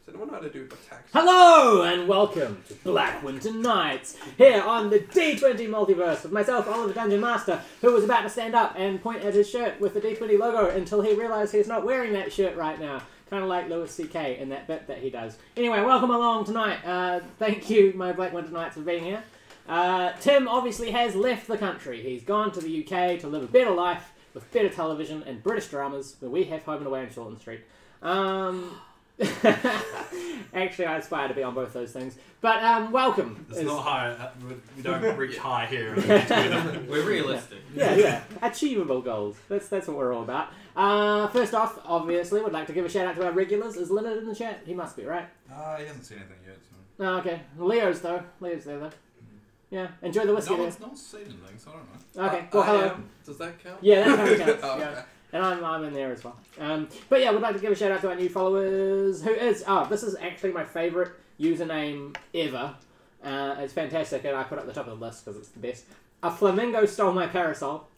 Does anyone know how to do attacks? Hello and welcome to Black Winter Nights, here on the D20 multiverse with myself, Oliver Dungeon Master, who was about to stand up and point at his shirt with the D20 logo until he realised he's not wearing that shirt right now. Kind of like Louis C.K. in that bit that he does. Anyway, welcome along tonight. Thank you, my Black Winter Nights, for being here. Tim obviously has left the country. He's gone to the UK to live a better life with better television and British dramas, where we have Home and Away on Shortland Street. Actually, I aspire to be on both those things. But welcome. It's not high. We don't reach high here. We're realistic. Yeah. Achievable goals. That's what we're all about. First off, obviously, would like to give a shout out to our regulars. Is Leonard in the chat? He must be, right? He hasn't seen anything yet. So. Oh, okay. Leo's there, though. Yeah. Enjoy the whiskey. No one's seen anything, so I don't know. Okay. Well, hello. Does that count? Yeah, that kind of counts. Oh, yeah. okay. And I'm in there as well. But yeah, would like to give a shout out to our new followers. Who is... Oh, this is actually my favourite username ever. It's fantastic, and I put it at the top of the list because it's the best. A flamingo stole my parasol.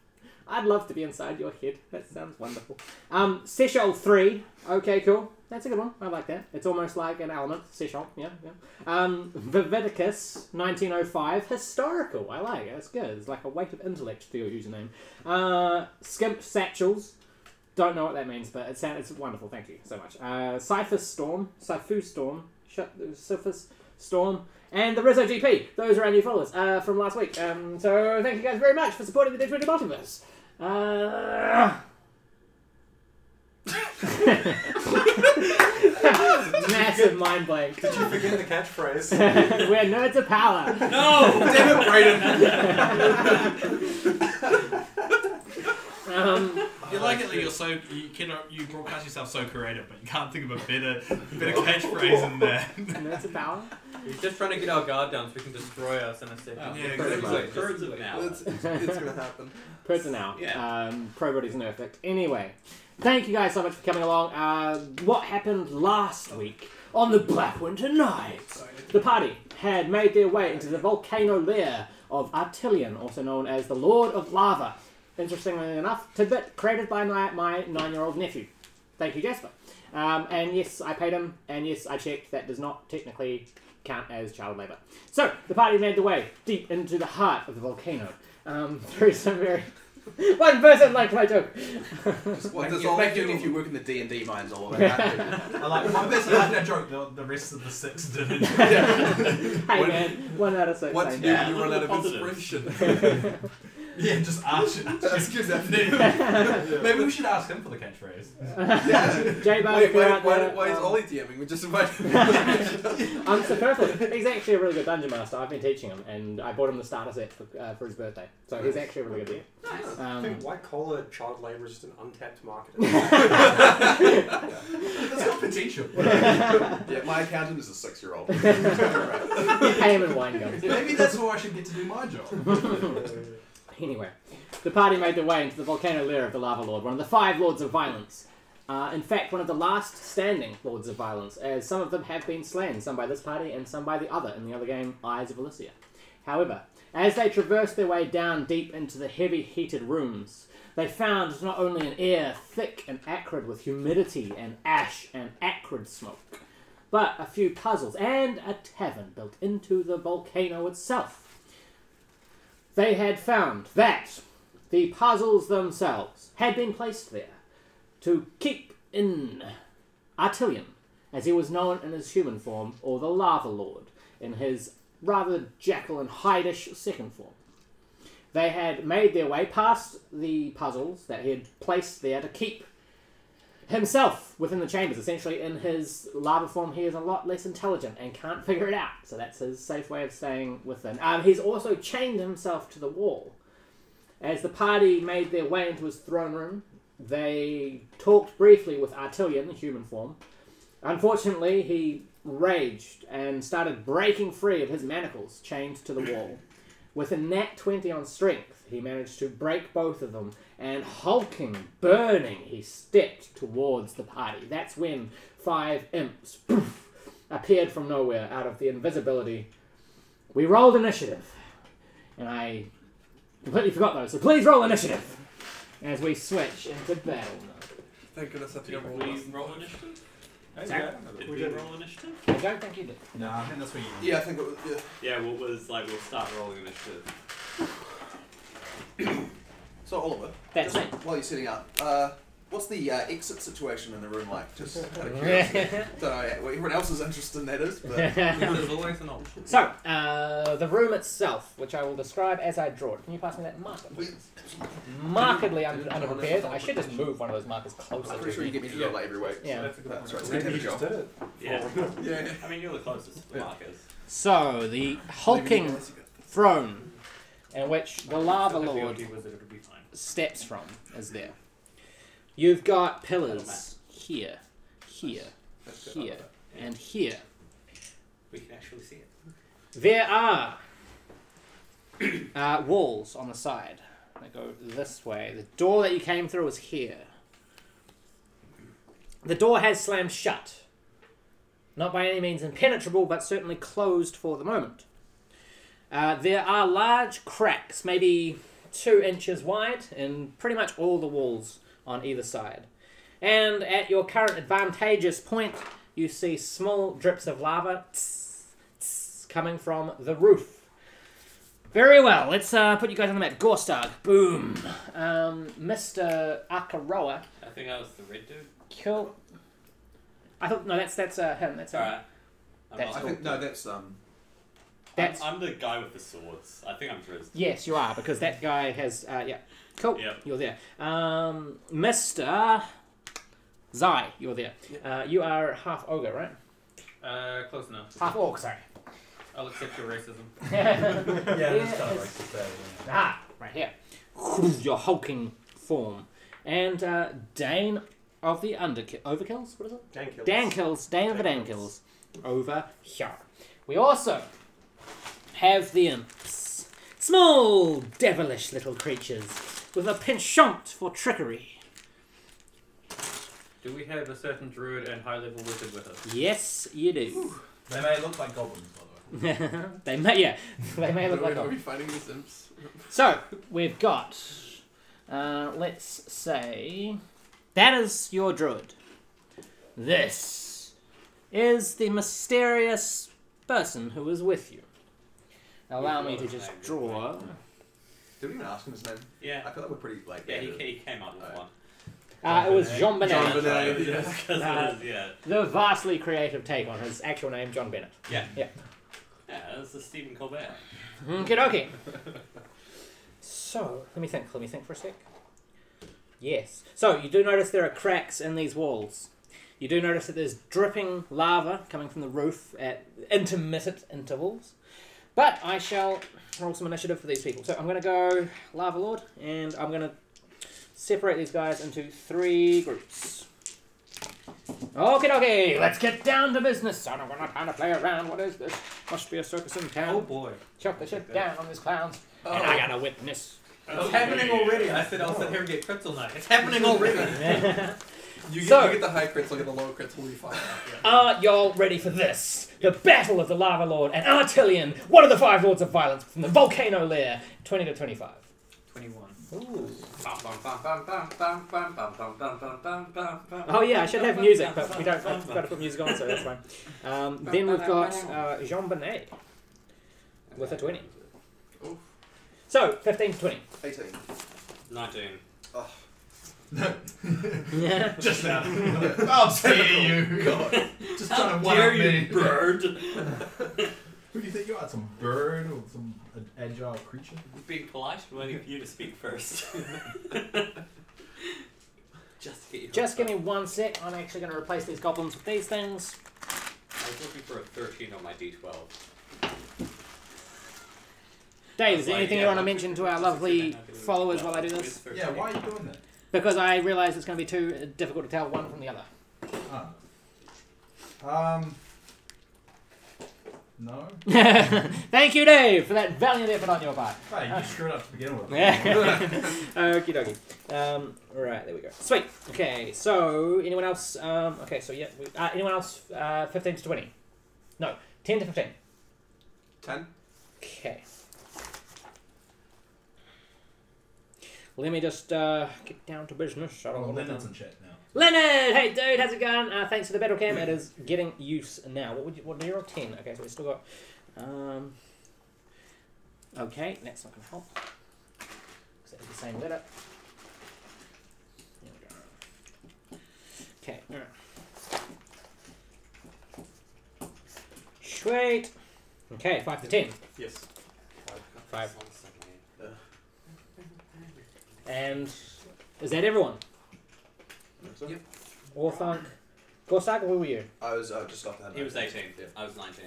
I'd love to be inside your head. That sounds wonderful. Seshol 3. Okay, cool. That's a good one. I like that. It's almost like an element. Seshol. Yeah. Viviticus 1905. Historical. I like it. It's good. It's like a weight of intellect to your username. Skimp Satchels. Don't know what that means, but it's wonderful. Thank you so much. Cyphus Storm. Cyphus Storm. And the Rizzo GP. Those are our new followers from last week. So thank you guys very much for supporting the D20 Multiverse. Massive mind blank. Did you forget the catchphrase? We're nerds of power. No! Damn it, Braeden. You like it that you broadcast yourself so creative, but you can't think of a better catchphrase in there. Nerds of power. He's just trying to get our guard down so we can destroy us in a second. Yeah, exactly. Birds of now. It's gonna happen. Personnel. Yeah. Probody's nerfed. Anyway, thank you guys so much for coming along. What happened last week on the Black Winter Nights? The party had made their way into the volcano lair of Arttilian, also known as the Lord of Lava. Interestingly enough, tidbit created by my 9-year-old nephew. Thank you, Jasper. And yes, I paid him, and yes, I checked. That does not technically count as child labour. So, the party made their way deep into the heart of the volcano. Through some very... One person liked my joke. What does all make you if you work in the D&D mines all the time? I like one person liked that joke. The rest of the 6 didn't. Hey man, 1 out of 6. What to do when you run out of inspiration? Yeah, just ask Maybe we should ask him for the catchphrase. Why is Ollie DMing? We just invited him. I'm superfluous. He's actually a really good dungeon master. I've been teaching him, and I bought him the starter set for his birthday. So he's actually a really good DM. Nice. I think white-collar child labour is just an untapped market. That's got potential. Yeah, my accountant is a 6-year-old. You pay him in wine gums. Maybe that's why I should get to do my job. Anyway, the party made their way into the volcano lair of the Lava Lord, one of the 5 Lords of Violence. In fact, one of the last standing Lords of Violence, as some of them have been slain, some by this party and some by the other in the other game, Eyes of Elisia. However, as they traversed their way down deep into the heavy heated rooms, they found not only an air thick and acrid with humidity and ash and acrid smoke, but a few puzzles and a tavern built into the volcano itself. They had found that the puzzles themselves had been placed there to keep in Arttilian, as he was known in his human form, or the Lava Lord, in his rather Jekyll and Hyde-ish second form. They had made their way past the puzzles that he had placed there to keep himself within the chambers. Essentially, in his lava form, he is a lot less intelligent and can't figure it out. So that's his safe way of staying within. He's also chained himself to the wall. As the party made their way into his throne room, they talked briefly with Arttilian, in human form. Unfortunately, he raged and started breaking free of his manacles chained to the wall. With a nat 20 on strength, he managed to break both of them, and hulking, burning, he stepped towards the party. That's when 5 imps appeared from nowhere out of the invisibility. We rolled initiative, and I completely forgot those, so please roll initiative as we switch into battle mode. Thank goodness I think I roll initiative? Did we roll initiative? I don't think you did. No, I think that's what you need. Yeah, I think it was. Yeah. Yeah, what was like, we'll start rolling initiative. So Oliver, That's just me. while you're setting up, what's the exit situation in the room like? Just out of curiosity. Don't know what everyone else's interest in that is, but There's always an option. So, the room itself, which I will describe as I draw it. Can you pass me that marker, please? Markedly underprepared. I should just move one of those markers closer I'm pretty sure to you me. get me to do it like every week. Yeah. That's right. It's good to have a job. did it. Yeah. Yeah. I mean, you're the closest to the markers. So, the hulking throne in which the Lava Lord steps from is there. You've got pillars here, here, here, and here. We can actually see it. There are walls on the side that go this way. The door that you came through is here. The door has slammed shut. Not by any means impenetrable, but certainly closed for the moment. There are large cracks, maybe 2 inches wide, in pretty much all the walls on either side. And at your current advantageous point, you see small drips of lava coming from the roof. Very well, let's put you guys on the map. Gorstag, boom. Mr. Aarakocra. I think that was the red dude. Kill. I thought no, that's him. That's him. Alright. That's I think no, that's That's I'm the guy with the swords. I think I'm Drizzt. yes, you are because that guy has yeah. Cool. Yep. You're there. Mr. Zai, you're there. You are half ogre, right? Close enough. Half orc, sorry. I'll accept your racism. Yeah, that's kind of racist there. Ah, right here. Your hulking form. And Dain of the Overkills? What is it? Dan kills. Dain of the Dankills. Over here. We also have the imps. Small, devilish little creatures with a penchant for trickery. Do we have a certain druid and high level wizard with us? Yes, you do. They may look like goblins, by the way. They may, yeah. They may look like Are we fighting these imps? So, we've got, let's say, that is your druid. This is the mysterious person who is with you. Allow me to just draw. Did we even ask him his name? Yeah. I feel like we're pretty like. Yeah, he came up with one. It was John Bennett. John Bennett. Right, yeah. 'Cause it is, yeah. The vastly creative take on his actual name, John Bennett. Yeah. Yeah. Yeah, that's the Stephen Colbert. Okay. So, let me think for a sec. Yes. So, you do notice there are cracks in these walls. You do notice that there's dripping lava coming from the roof at intermittent intervals. But I shall roll some initiative for these people. So I'm going to go Lava Lord, and I'm going to separate these guys into 3 groups. Okay, let's get down to business. I don't got time to play around. What is this? Must be a circus in town. Oh boy. Chop the shit down on these clowns. And I got a witness. It's happening already. I said I'll sit here and get crits all night. It's happening already. You get, So- you get the high crits, I'll get the low crits when we fight. Are y'all ready for this? The Battle of the Lava Lord and Arttilian, one of the 5 Lords of Violence from the volcano lair. 20 to 25. 21. Ooh. Bum, bum, bum, bum, bum, bum, bum, bum, bum, bum, bum, bum, bum, bum. Oh yeah, I should have music, but we don't. I've got to put music on, so that's fine. Then we've got Jean Bonnet with a 20. Oof. So 15 to 20. 18. 19. Yeah. Just now. I'll see you. God. Just trying to one up me. bird? Who do you think you are? Some bird or some agile creature? Being polite, waiting for you to speak first. Just to get you. Just give me 1 sec. I'm actually going to replace these goblins with these things. I was looking for a 13 on my D12. Dave, is there anything you want to mention to our lovely followers while I do this? Yeah, why are you doing that? Because I realise it's going to be too difficult to tell one from the other. No. Thank you, Dave, for that valiant effort on your part. Hey, you screwed up to begin with. Okie dokie. Right, there we go. Sweet. Okay, so anyone else? Okay, so yeah. Anyone else? 15 to 20. No, 10 to 15. 10. Okay. Let me just get down to business. I don't Oh, want Leonard's to. in chat now. Leonard! Hey dude, how's it going? Thanks for the battle cam. It is getting use now. What do you roll? 10. Okay, so we still got... okay, that's not going to help. Because that is the same letter. There we go. Okay, alright. Sweet. Okay, 5 to 10. Yes. 5. And is that everyone? Yep. Orthanc. Gorstag, where were you? I was just off the hand. He was 18. I was 19.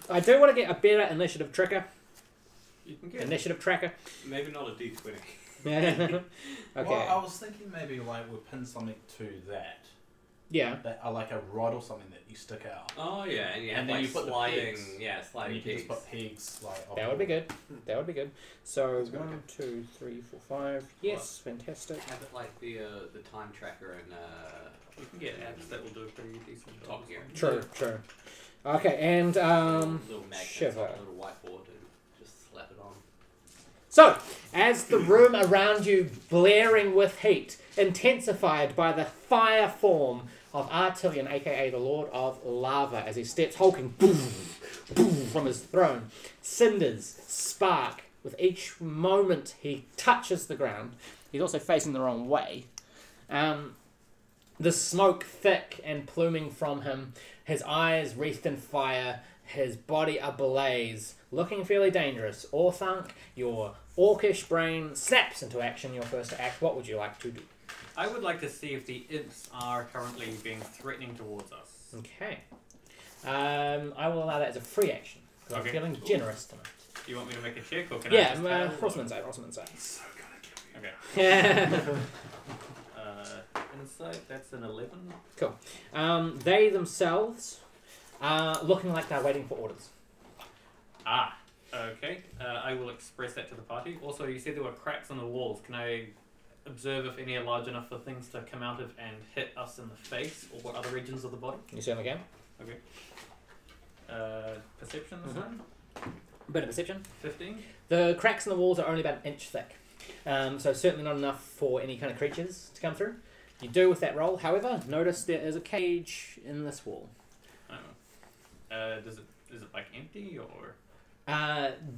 I do want to get a better initiative tracker. You can get Initiative tracker. maybe not a D20. Okay. Well, I was thinking maybe like we pin something to that. Yeah. That like a rod or something that you stick out. Oh yeah, and you have And then like you put the sliding, pegs. yeah, And sliding you can just pegs. put pegs like. That would be good. That would be good. So That's good, 1, 2, 3, 4, 5. Yes, fantastic. Have it like the time tracker and You can get apps that will do a pretty decent job. Top Gear. True. Okay, and little magnets shiver. on a little whiteboard and just slap it on. So, as the room around you blaring with heat, intensified by the fire form of Arttilian, aka the Lord of Lava, as he steps hulking boom, boom, from his throne, cinders spark with each moment he touches the ground. He's also facing the wrong way. The smoke thick and pluming from him, his eyes wreathed in fire, his body ablaze, looking fairly dangerous. Orthanc, your orcish brain snaps into action, your first act. What would you like to do? I would like to see if the imps are currently being threatening towards us. Okay. I will allow that as a free action, because Okay. I'm feeling generous tonight. Do you want me to make a check or can I Yeah, just roll some insight, roll some insight. So gonna kill you. Okay. Insight, that's an 11. Cool. They themselves are looking like they're waiting for orders. Ah, okay. I will express that to the party. Also, you said there were cracks on the walls. Can I observe if any are large enough for things to come out of and hit us in the face or what other regions of the body? You certainly can. Okay. Perception this time? Bit of perception. 15. The cracks in the walls are only about an inch thick, so certainly not enough for any kind of creatures to come through. You do with that roll, however, notice there is a cage in this wall. Oh. Is it like empty or?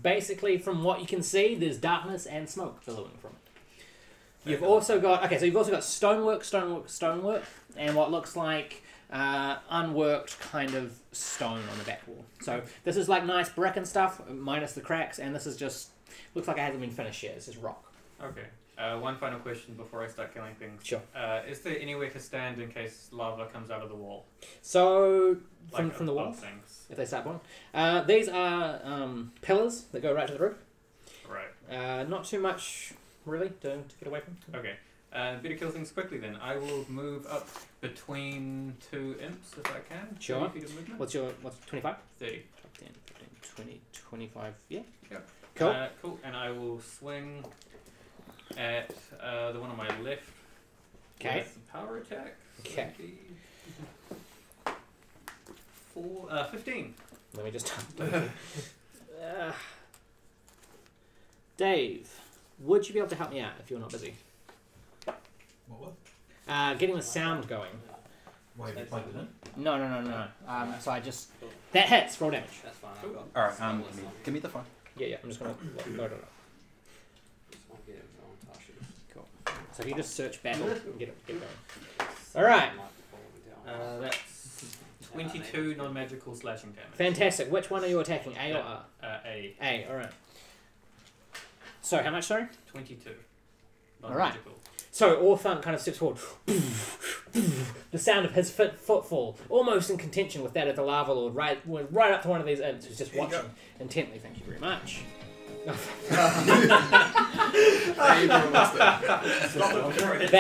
Basically, from what you can see, there's darkness and smoke billowing from it. You've also got stonework, and what looks like unworked kind of stone on the back wall. So this is like nice brick and stuff, minus the cracks, and this is just looks like it hasn't been finished yet. It's just rock. Okay. One final question before I start killing things. Sure. Is there anywhere to stand in case lava comes out of the wall? So Like from the wall, things. if they start one, these are pillars that go right to the roof. Right. Not too much really to get away from. Okay. Better kill things quickly then. I will move up between two imps if I can. Sure. 30 feet of movement. What's 25? 30. 10, 15, 20, 25. Yeah. Yep. Cool. Cool. And I will swing at the one on my left. Okay. With the power attack. Okay. 15. Let me just. Dave, would you be able to help me out if you're not busy? What? Getting the sound going. Why have you plugged it in? No. So I just that hits. Roll damage. That's fine. Cool. I've got Alright, give me the phone. Yeah. I'm just gonna load it up. I'll get it on Tasha. Cool. So if you just search battle, and get it going. All right. That's 22 non-magical slashing damage. Fantastic. Which one are you attacking? A or R? A. A. All right. So how much? Sorry. 22. All right. Non-magical. So Orthanc kind of steps forward. The sound of his footfall, almost in contention with that of the Lava Lord, right up to one of these imps who's just watching intently. Thank you very much. That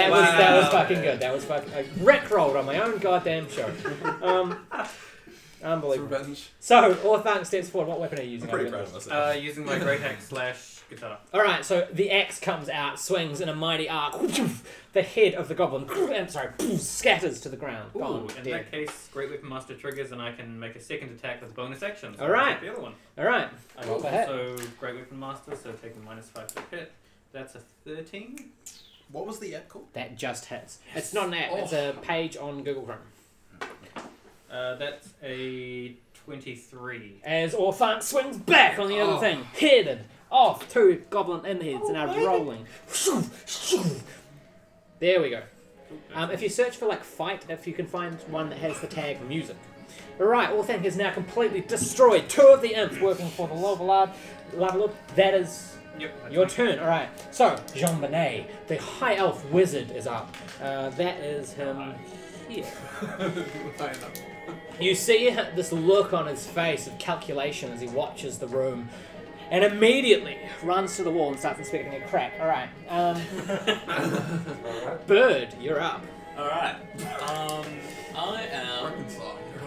was fucking good. That was fucking. I rickrolled on my own goddamn show. Unbelievable. Revenge. So Orthanc steps forward. What weapon are you using? I'm pretty proud of myself. Using my great axe / guitar. Alright, so the axe comes out, swings in a mighty arc. The head of the goblin scatters to the ground. Ooh, Gone. in Dead. that case, Great Weapon Master triggers and I can make a second attack with bonus action. So Alright. I'll take the other one. Alright. I'm Roll for hit. also Great Weapon Master, so taking -5 to hit. That's a 13. What was the app called? That just hits. It's not an app. It's a page on Google Chrome. That's a 23. As Orthanc swings back on the other thing, headed off 2 goblin inheads and are rolling. There we go. If you search for like fight, if you can find one that has the tag music. Alright, Orthanc has now completely destroyed 2 of the imps working for the Lava Lord. That is your turn. Alright, so Jean Benet, the High Elf Wizard, is up. That is him here. You see this look on his face of calculation as he watches the room and immediately runs to the wall and starts inspecting a crack. Alright. Bird, you're up. Alright. I am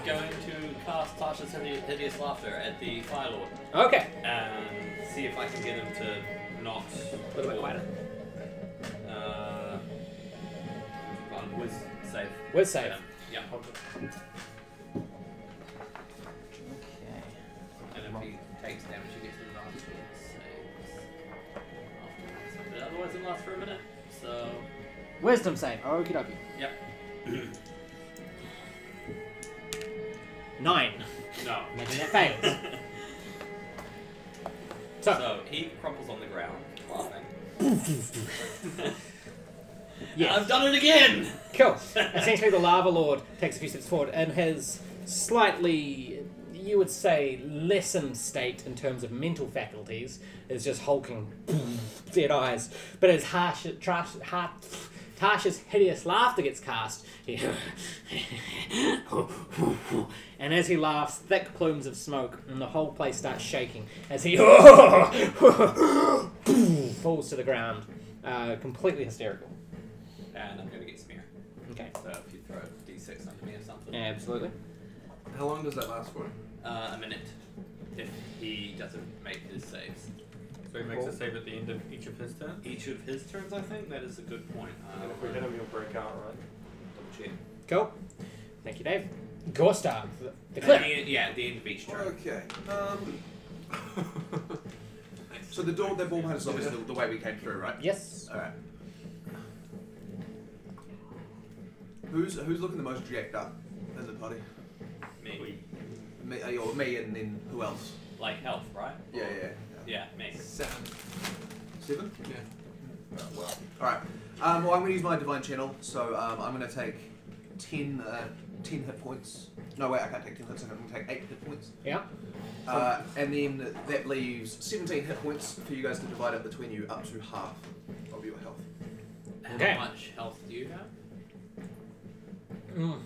going to cast Tasha's Hideous Laughter at the Fire Lord. Okay. And see if I can get him to not... A little bit quieter. Whiz save. Whiz save. Yeah. Okay. And if he takes damage, he gets an advantage saves. But otherwise, it lasts for a minute. So. Wisdom save. Okie dokie. Yep. 9. No. Imagine that fails. So he crumples on the ground, laughing. Yes. I've done it again! Cool. Essentially, the Lava Lord takes a few steps forward in his slightly, you would say, lessened state in terms of mental faculties, is just hulking, dead eyes. But as Tasha's Hideous Laughter gets cast, and as he laughs, thick plumes of smoke, and the whole place starts shaking as he falls to the ground, completely hysterical. And I'm going to get smear. Okay. So if you throw a d6 under me or something. Absolutely. How long does that last for? A minute. If he doesn't make his saves. So he makes a save at the end of each of his turns? Each of his turns, I think. That is a good point. And if we hit him, he'll break out, right? Double check. Cool. Thank you, Dave. Gorstag, the Cleric. Yeah, at the end of each turn. Okay. So the door that ball behind us is obviously the way we came through, right? Yes. Alright. Who's looking the most jacked up in the party? Me. Me and then who else? Like health, right? Yeah. Yeah, me. 7? Yeah. Oh, well. Alright. Well, I'm going to use my Divine Channel, so I'm going to take 10 hit points. No, wait, I can't take 10 hits, I'm going to take 8 hit points. Yeah. And then that leaves 17 hit points for you guys to divide up between you up to half of your health. Okay. How much health do you have? You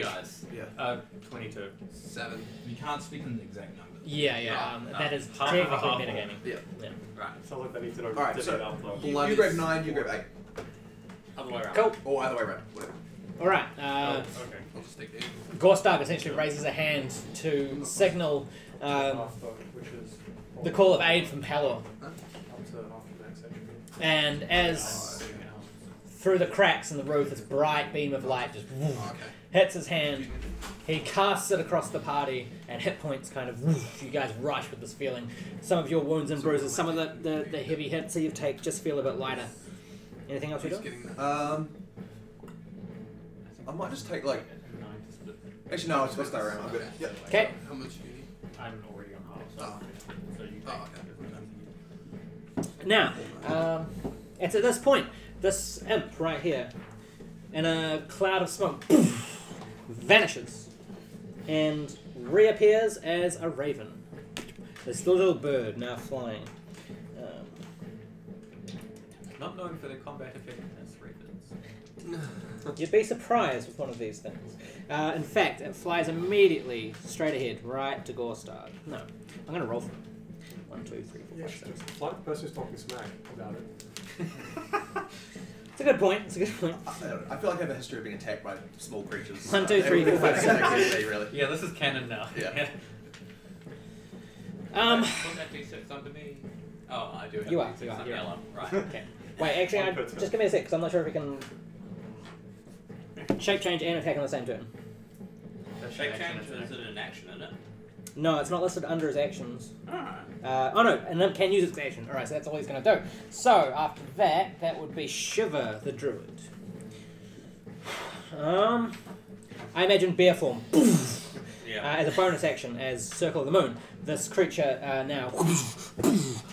guys. Yeah. 22. 7. You can't speak in the exact numbers. Yeah. That is Half technically of a metagaming. Yeah. Right. Sounds like they need to know. Alright, so though. you grab 9, you grab 8. Other way around. Cool. Or either way around, whatever. Alright. Okay. I'll just take 8. Gorstag essentially raises a hand to signal Which is the call of aid from Palor. up to half the max HP. And as through the cracks in the roof, this bright beam of light just hits his hand. He casts it across the party, and hit points kind of, you guys rush with this feeling. Some of your wounds and bruises, some of the heavy hits that you take just feel a bit lighter. Anything else you're doing? I might just take like... Actually no, I'll just stay around. I'm good. Yep. Okay. How much do you need? I'm already on half, so you take Now, it's at this point, this imp right here, in a cloud of smoke, vanishes and reappears as a raven. This little bird now flying. Not known for their combat effectiveness, ravens. You'd be surprised with one of these things. In fact, it flies immediately straight ahead, right to Gorstag. No, I'm going to roll for it. 1, 2, 3, 4, 5, 6. It's like the person who's talking smack about it. It's a good point. It's a good point. I feel like I have a history of being attacked by small creatures. 1, 2, 3, 4, 5, 6. Really. Yeah, this is canon now. Yeah. Put that d6 under me. Oh, I do have You are, d6 you are, on you are. yellow. Right. Okay. Wait, actually, just give me a sec, because I'm not sure if we can shape change and attack on the same turn. Shape change is an action, isn't it? No, it's not listed under his actions. Alright. Oh no, and then can use its action. Alright, so that's all he's going to do. So, after that, that would be Shiver the Druid. I imagine bear form. Yeah. As a bonus action, as Circle of the Moon, this creature now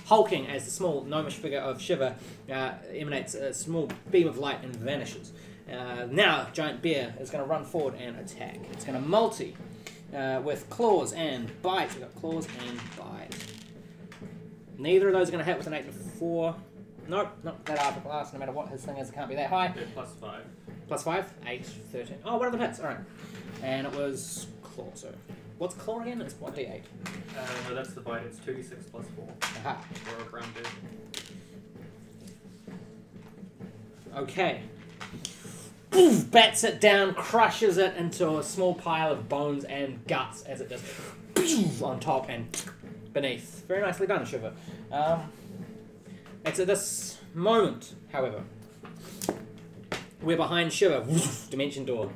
hulking as the small gnomish figure of Shiver emanates a small beam of light and vanishes. Now, Giant Bear is going to run forward and attack. It's going to multi with claws and bite. We've got claws and bite. Neither of those are going to hit with an 8 to 4. Nope, not that upper class. No matter what his thing is, it can't be that high. Yeah, +5. Plus 5, 8, 13. Oh, one of them hits. Alright. And it was claw. So, what's claw again? It's 1d8. No, that's the bite. It's 2d6 +4. Aha. Or a grounded. Okay. Oof, bats it down, crushes it into a small pile of bones and guts as it just on top and beneath. Very nicely done, Shiver. It's at this moment, however, we're behind Shiver. Dimension door.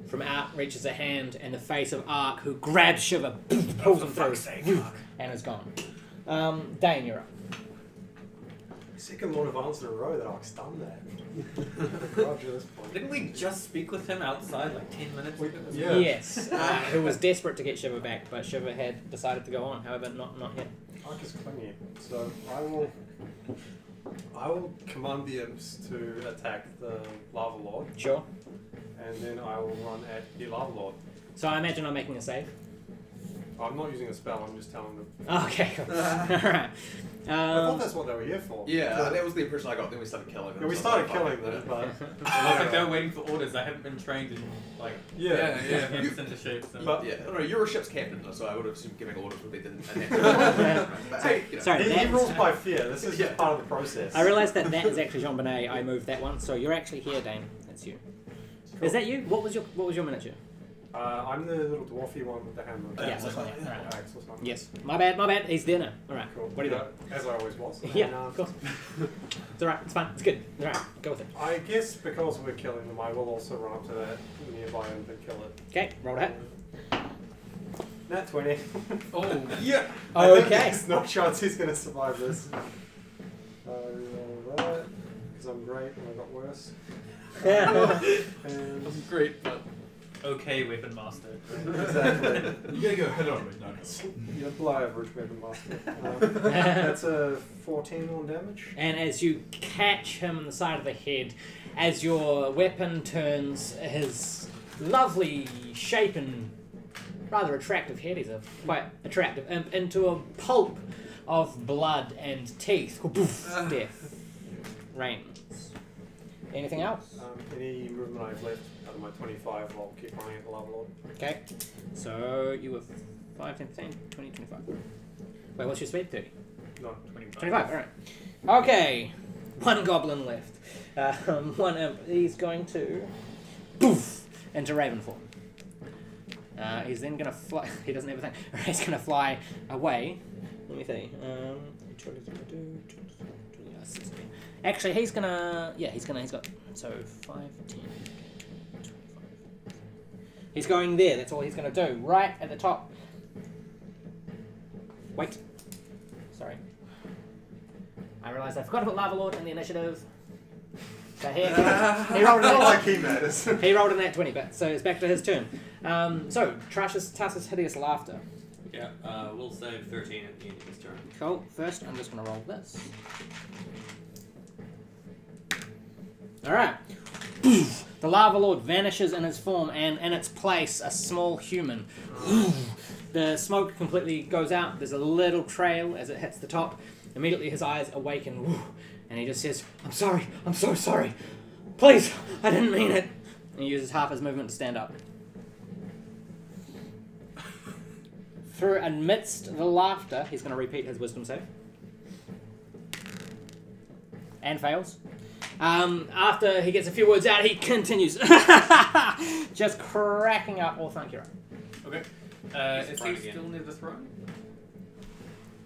From out reaches a hand and the face of Ark, who grabs Shiver, pulls him through, and is gone. Dain, you're up. Second Lord of Violence in a row that Ark's done that. Roger this point. Didn't we just speak with him outside like 10 minutes ago? Yeah. Yes, who was desperate to get Shiver back, but Shiver had decided to go on. However, not yet. Ark is clingy, so I will command the imps to attack the Lava Lord, Sure. and then I will run at the Lava Lord. So I imagine I'm making a save. I'm not using a spell, I'm just telling them. Okay, cool. Alright. I thought that's what they were here for. Yeah, that was the impression I got. Then we started killing them. Yeah, we so started I was like, killing them, but... I was like, they were waiting for orders. I haven't been trained in, like, Yeah. hands into shape. So. But- Yeah, no, you're a ship's captain, so I would have assumed giving orders would be the But So- hey, you know. sorry. He That's- rules by fear, this is Yeah. just part of the process. I realised that is actually Jean Bonnet. I moved that one, so you're actually here, Dain. That's you. Cool. Is that you? What was your miniature? I'm the little dwarfy one with the hammer. Yeah, that's fine, yeah. Alright. Axe or something. Yes. My bad. He's there now. Alright. Cool. What do you do? As I always was. Yeah, And, of course. It's alright. It's fine. It's good. Alright. Go with it. I guess because we're killing them, I will also run up to that nearby imp and kill it. Okay. Roll that. Nat 20. Oh, Yeah. I think Okay. there's no chance he's going to survive this. Roll that, because I'm great and I got worse. And great, but Okay, weapon master. exactly. You gotta go head on with nuggets. You're below average weapon master. That's a 14 on damage. And as you catch him in the side of the head, as your weapon turns his lovely shapen, rather attractive head, he's a quite attractive imp, into a pulp of blood and teeth. Poof, death reigns. Anything else? Any movement I've left out of my 25, I'll keep running at the Lava Lord. Okay. So you were 5, 10, 15, 20, 25. Wait, what's your speed? 30. No, 25, alright. Okay. One goblin left. One imp. He's going to poof into raven form. He's then going to fly. He doesn't have a thing. He's going to fly away. Let me see. Actually, he's going to. Yeah, he's got. So 5, 10, 25. He's going there. That's all he's going to do. Right at the top. Wait. Sorry. I realised I forgot to put Lava Lord in the initiative. So he rolled in Not like that. he matters. He rolled in that 20 bit, so it's back to his turn. So Trash's hideous laughter. yeah, we'll save 13 at the end of his turn. Cool. First, I'm just going to roll this. All right. The Lava Lord vanishes in his form, and in its place, a small human. The smoke completely goes out. There's a little trail as it hits the top. Immediately, his eyes awaken, and he just says, "I'm sorry. I'm so sorry. Please, I didn't mean it." And he uses half his movement to stand up. Through amidst the laughter, he's going to repeat his wisdom save. And fails. After he gets a few words out, he continues. Just cracking up Orthanc. Okay. Is he again. still near the throne?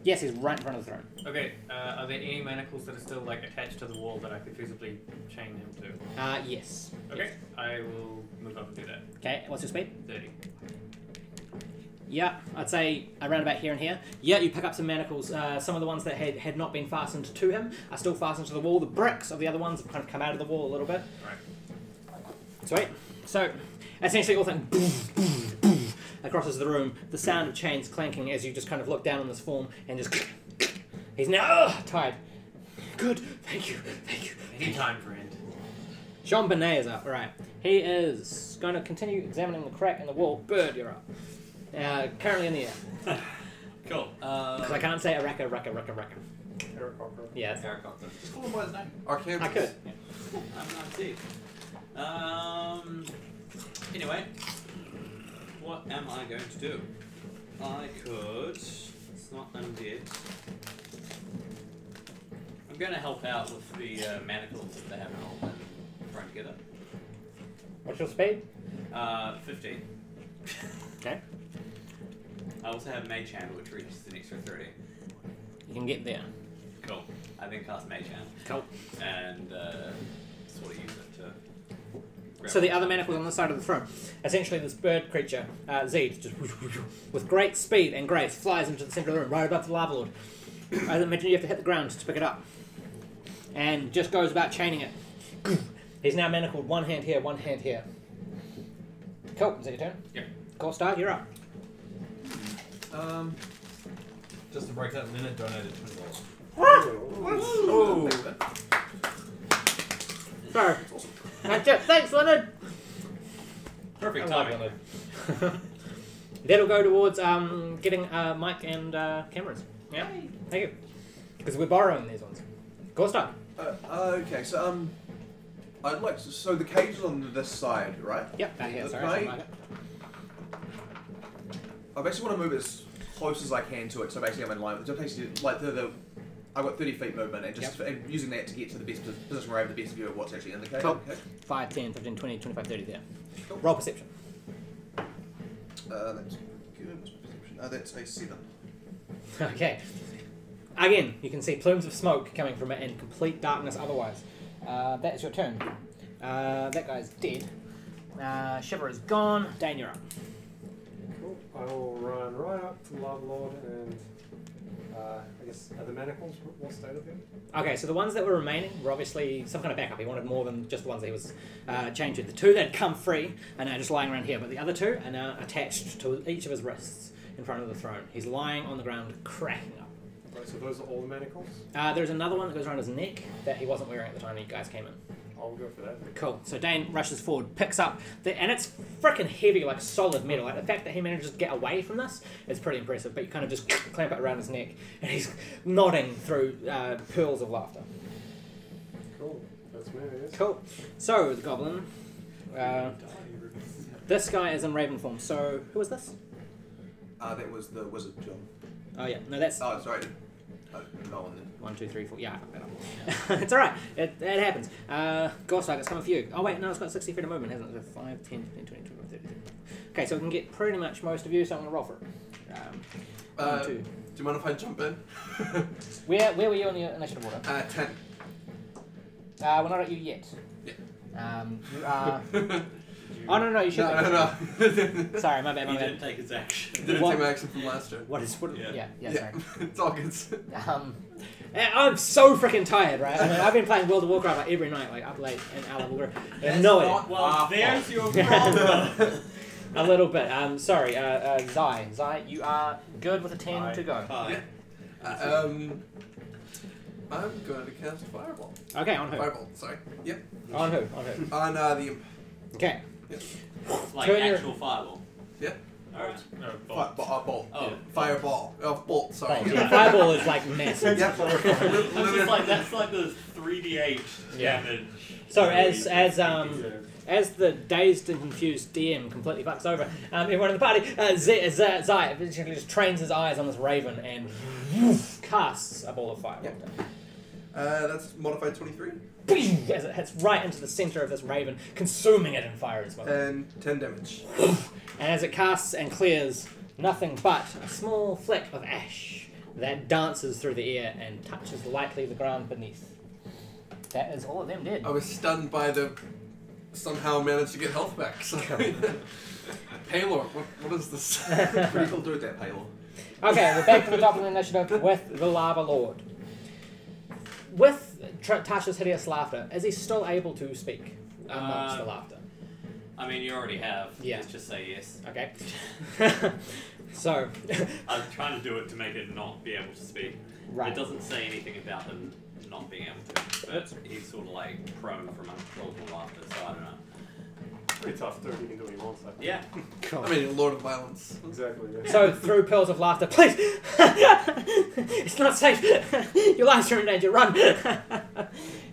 Yes, he's right in front of the throne. Okay. Are there any manacles that are still like attached to the wall that I could feasibly chain him to? Yes. Okay. I will move up and do that. Okay, what's your speed? 30. Yeah, I'd say around about here and here. Yeah, you pick up some manacles. Some of the ones that had not been fastened to him are still fastened to the wall. The bricks of the other ones have kind of come out of the wall a little bit. Right. Sweet. So, essentially, Orthanc across the room. The sound of chains clanking as you just kind of look down on this form and just. He's now tied. Good. Thank you. Thank you. Anytime, friend. Jean Benet is up. Right. He is going to continue examining the crack in the wall. Bird, you're up. Currently in the air. Cool. Because I can't say Aarakocra. Aarakocra. Yeah. That's Aarakocra. Just call him by his name. Arcane. I could. I'm not Zeed. Anyway, what am I going to do? I could. It's not undead. I'm going to help out with the manacles that they have on and try and get it. What's your speed? 50. Okay. I also have Mage Hand, which reaches an extra 30. You can get there. Cool. I then cast Mage Hand. Cool. And sort of use it to. Grab So the it. other manacles on the side of the throne. Essentially, this bird creature, Zeed, just with great speed and grace, flies into the center of the room, right above the lava lord. I imagine you have to hit the ground to pick it up, and just goes about chaining it. He's now manacled. One hand here, one hand here. Cool. Is that your turn? Yep. Gorstag, you're up. Just to break that, Leonard donated $20. Oh. Sorry. That's it. Thanks, Leonard. Perfect I love timing. Leonard. That'll go towards getting Mike and cameras. Yeah. Thank you. Because we're borrowing these ones. Gorstag. Okay, so I'd like to, so the cage is on this side, right? Yep. Back here. Sorry. Right. something like it. I basically want to move as close as I can to it, so basically I'm in line with basically like I've got 30 feet movement and just and using that to get to the best position where I have the best view of what's actually in the cage. Cool. Okay. 5, 10, 15, 20, 25, 30 there. Cool. Roll perception. That's good. What's my perception? That's a 7. Okay. Again, you can see plumes of smoke coming from it and complete darkness otherwise. That is your turn. That guy's dead. Shiver is gone. Dain, you're up. Cool. I will run right up to the Lava Lord and I guess are the manacles what state of them? Okay, so the ones that were remaining were obviously some kind of backup. He wanted more than just the ones that he was chained to. The 2 that had come free are now just lying around here, but the other 2 are now attached to each of his wrists in front of the throne. He's lying on the ground, cracking up. Right, so those are all the manacles? There's another one that goes around his neck that he wasn't wearing at the time you guys came in. I'll go for that. Cool. So Dain rushes forward, picks up, and it's freaking heavy, like solid metal. Like the fact that he manages to get away from this is pretty impressive. But you kind of just clamp it around his neck, and he's nodding through pearls of laughter. Cool. That's me, I guess. Cool. So the goblin. This guy is in raven form. So who is this? That was the wizard John. Oh yeah. No, that's Oh, sorry. No one then. 1, 2, 3, 4. Yeah, I fucked that up. It's alright. It happens. Gorstag, it's coming for you. Oh wait, no, it's got 60 feet of movement, hasn't it? So 5, 10, 15, 20, 25, 30. Okay, so we can get pretty much most of you, so I'm going to roll for it. 1, 2. Do you mind if I jump in? Where were you on the initiative order? 10. We're not at you yet. Yeah. You are... Oh, no, you should No. Sorry, my bad, He didn't take his action. Didn't What? take my action from last turn. What? Yeah, sorry. It's all good. I'm so freaking tired, right? I mean, I've been playing World of Warcraft like every night, like up late and out of Warcraft. No idea. Well, there's your problem. A little bit. Sorry, Zai, you are good with a 10 to go. Hi. I'm going to cast a fireball. Okay, on who? Fireball, sorry. Yep. On who? On the imp. Okay. Yep. Like Turn your- actual fireball. Yep. Alright. No, Bolt. Oh. Fireball. Oh, bolt, sorry. Yeah, fireball is like massive. Yep. That's like the 3d8 Yeah. damage. So as the dazed and confused DM completely fucks over everyone in the party, Zai eventually just trains his eyes on this raven and casts a ball of fire. Yep. That's modified 23. As it hits right into the center of this raven, consuming it in fire and smoke. And 10 damage. And as it casts and clears, nothing but a small fleck of ash that dances through the air and touches lightly the ground beneath. That is all of them dead. I was stunned by the somehow managed to get health back. So, Paylor, what is this? Pretty cool dude, that Paylor. Okay, we're back to the top of the initiative with the Lava Lord. With Tasha's hideous laughter, is he still able to speak amongst the laughter? I mean, you already have. Yeah. Let's just say yes. Okay. So. I'm trying to do it to make it not be able to speak. Right. It doesn't say anything about him not being able to, but he's sort of like prone from uncontrollable laughter, so I don't know. Pretty tough dude, he can do what he wants. Like. Yeah. Cool. I mean, Lord of Violence. Exactly. Yeah. So, through pearls of laughter, please! It's not safe! Your lives are in danger, run!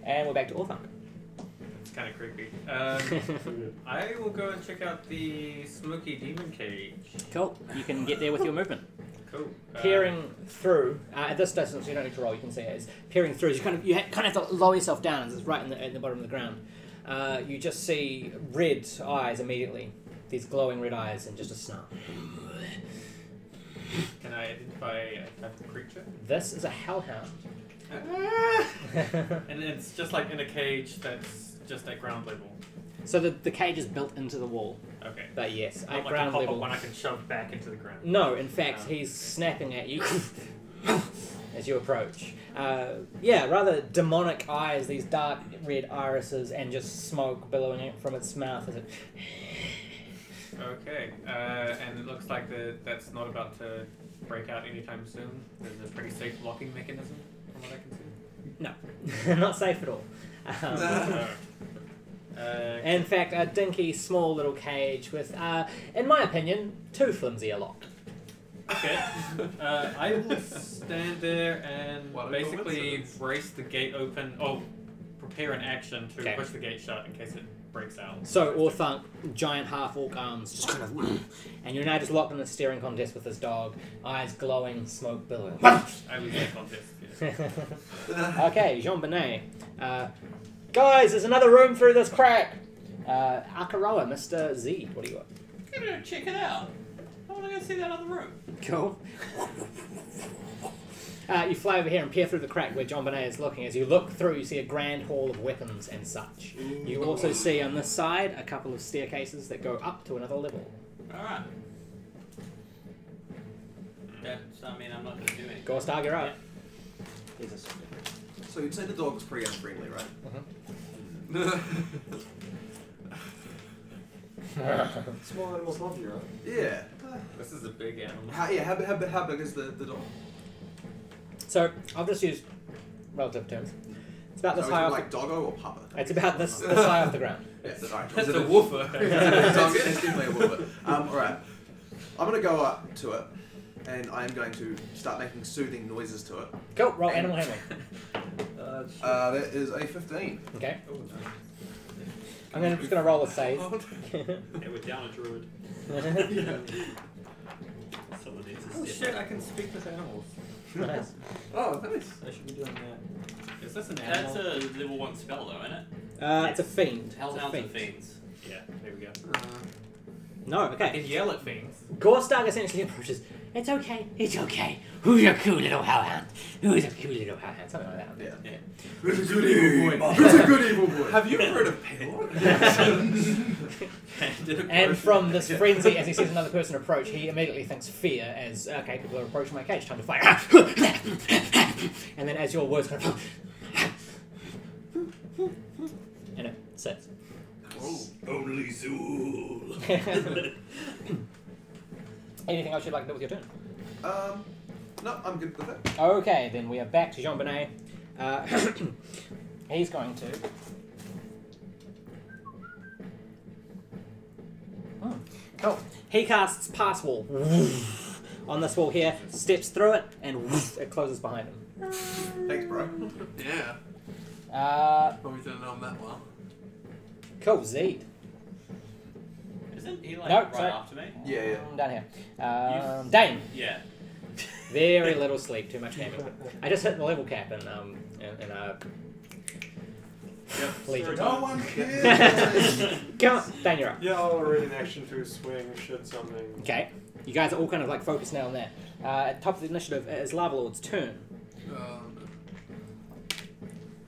And we're back to Orthanc. It's kind of creepy. I will go and check out the smoky demon cage. Cool. You can get there with your movement. Cool. Peering through, at this distance, you don't need to roll, you can see it. It's peering through, you kind of have to lower yourself down, as it's right in the bottom of the ground. You just see red eyes immediately. These glowing red eyes and just a snarl. Can I identify a type of creature? This is a hellhound. And it's just like in a cage that's just at ground level. So the cage is built into the wall. Okay. But yes, Not at like ground a pop-up level. one I can shove back into the ground. No, in fact, he's snapping at you as you approach. Yeah, rather demonic eyes, these dark red irises, and just smoke billowing out from its mouth as it. Okay, and it looks like that's not about to break out anytime soon. There's a pretty safe locking mechanism, from what I can see. No, not safe at all. In fact, a dinky, small little cage with, in my opinion, too flimsy a lock. Okay. I will stand there and What a basically coincidence. brace the gate open. Oh, prepare an action to Okay. push the gate shut in case it breaks out. So Orthanc, giant half-orc arms, just kind of, and you're now just locked in a staring contest with this dog, eyes glowing, smoke billowing. I lose that contest. Yeah. Okay, Jean Benet. Guys, there's another room through this crack. Aarakocra, Mr. Zeed, what do you got? Gonna check it out. I want to go see that other room. Cool. You fly over here and peer through the crack where John Benet is looking. As you look through, you see a grand hall of weapons and such. You also see on this side a couple of staircases that go up to another level. Alright. That's, I mean, I'm not going to do anything. Gorstag, you're up. So you'd say the dog's pretty unfriendly, right? Small animals love you, right? Yeah. This is a big animal. How big is the dog? So, I'll just use relative terms. It's about this So high is it off like doggo or papa? It's about this high off the ground. Yes, alright. That's a woofer. It's definitely a woofer. Alright. I'm going to go up to it, and I am going to start making soothing noises to it. Go, roll animal handling. That is a 15. Okay. I'm just going to roll a save. Yeah, we're down a druid. Someone needs to Oh step shit, up. I can speak with animals. Nice. Oh, nice. I should be doing that. Is this an That's animal? a level 1 spell though, isn't it? It's a fiend. It's a Hellhounds and fiend. fiends. Yeah, there we go. No, I okay. can yell at things. Gorstag essentially approaches. It's okay. It's okay. Who's a cool little hellhound? Who's a cool little hellhound? Something like that. Yeah. Yeah. Who's a good evil boy? Who's a good evil boy? Have you heard of Paylor? And from this frenzy, as he sees another person approach, he immediately thinks fear as, okay, people are approaching my cage, time to fire. And then as your words kind of... and it sits. Only Zool. Anything else you'd like to do with your turn? No, I'm good with it. Okay, then we are back to Jean Benet. He's going to... Cool. He casts Pass Wall on this wall here, steps through it, and it closes behind him. Thanks, bro. Yeah. Probably didn't know him that well. Cool, Zeed. Isn't he like No, right sorry. after me? Yeah. Down here. Dain. Yeah. Very little sleep, too much gaming. I just hit the level cap in Yep. Legion. No one cares. Come on, Dain, you're up. Yeah, I'll read an action to swing, shoot something. Okay. You guys are all kind of like focused now on that. At the top of the initiative, it is Lava Lord's turn.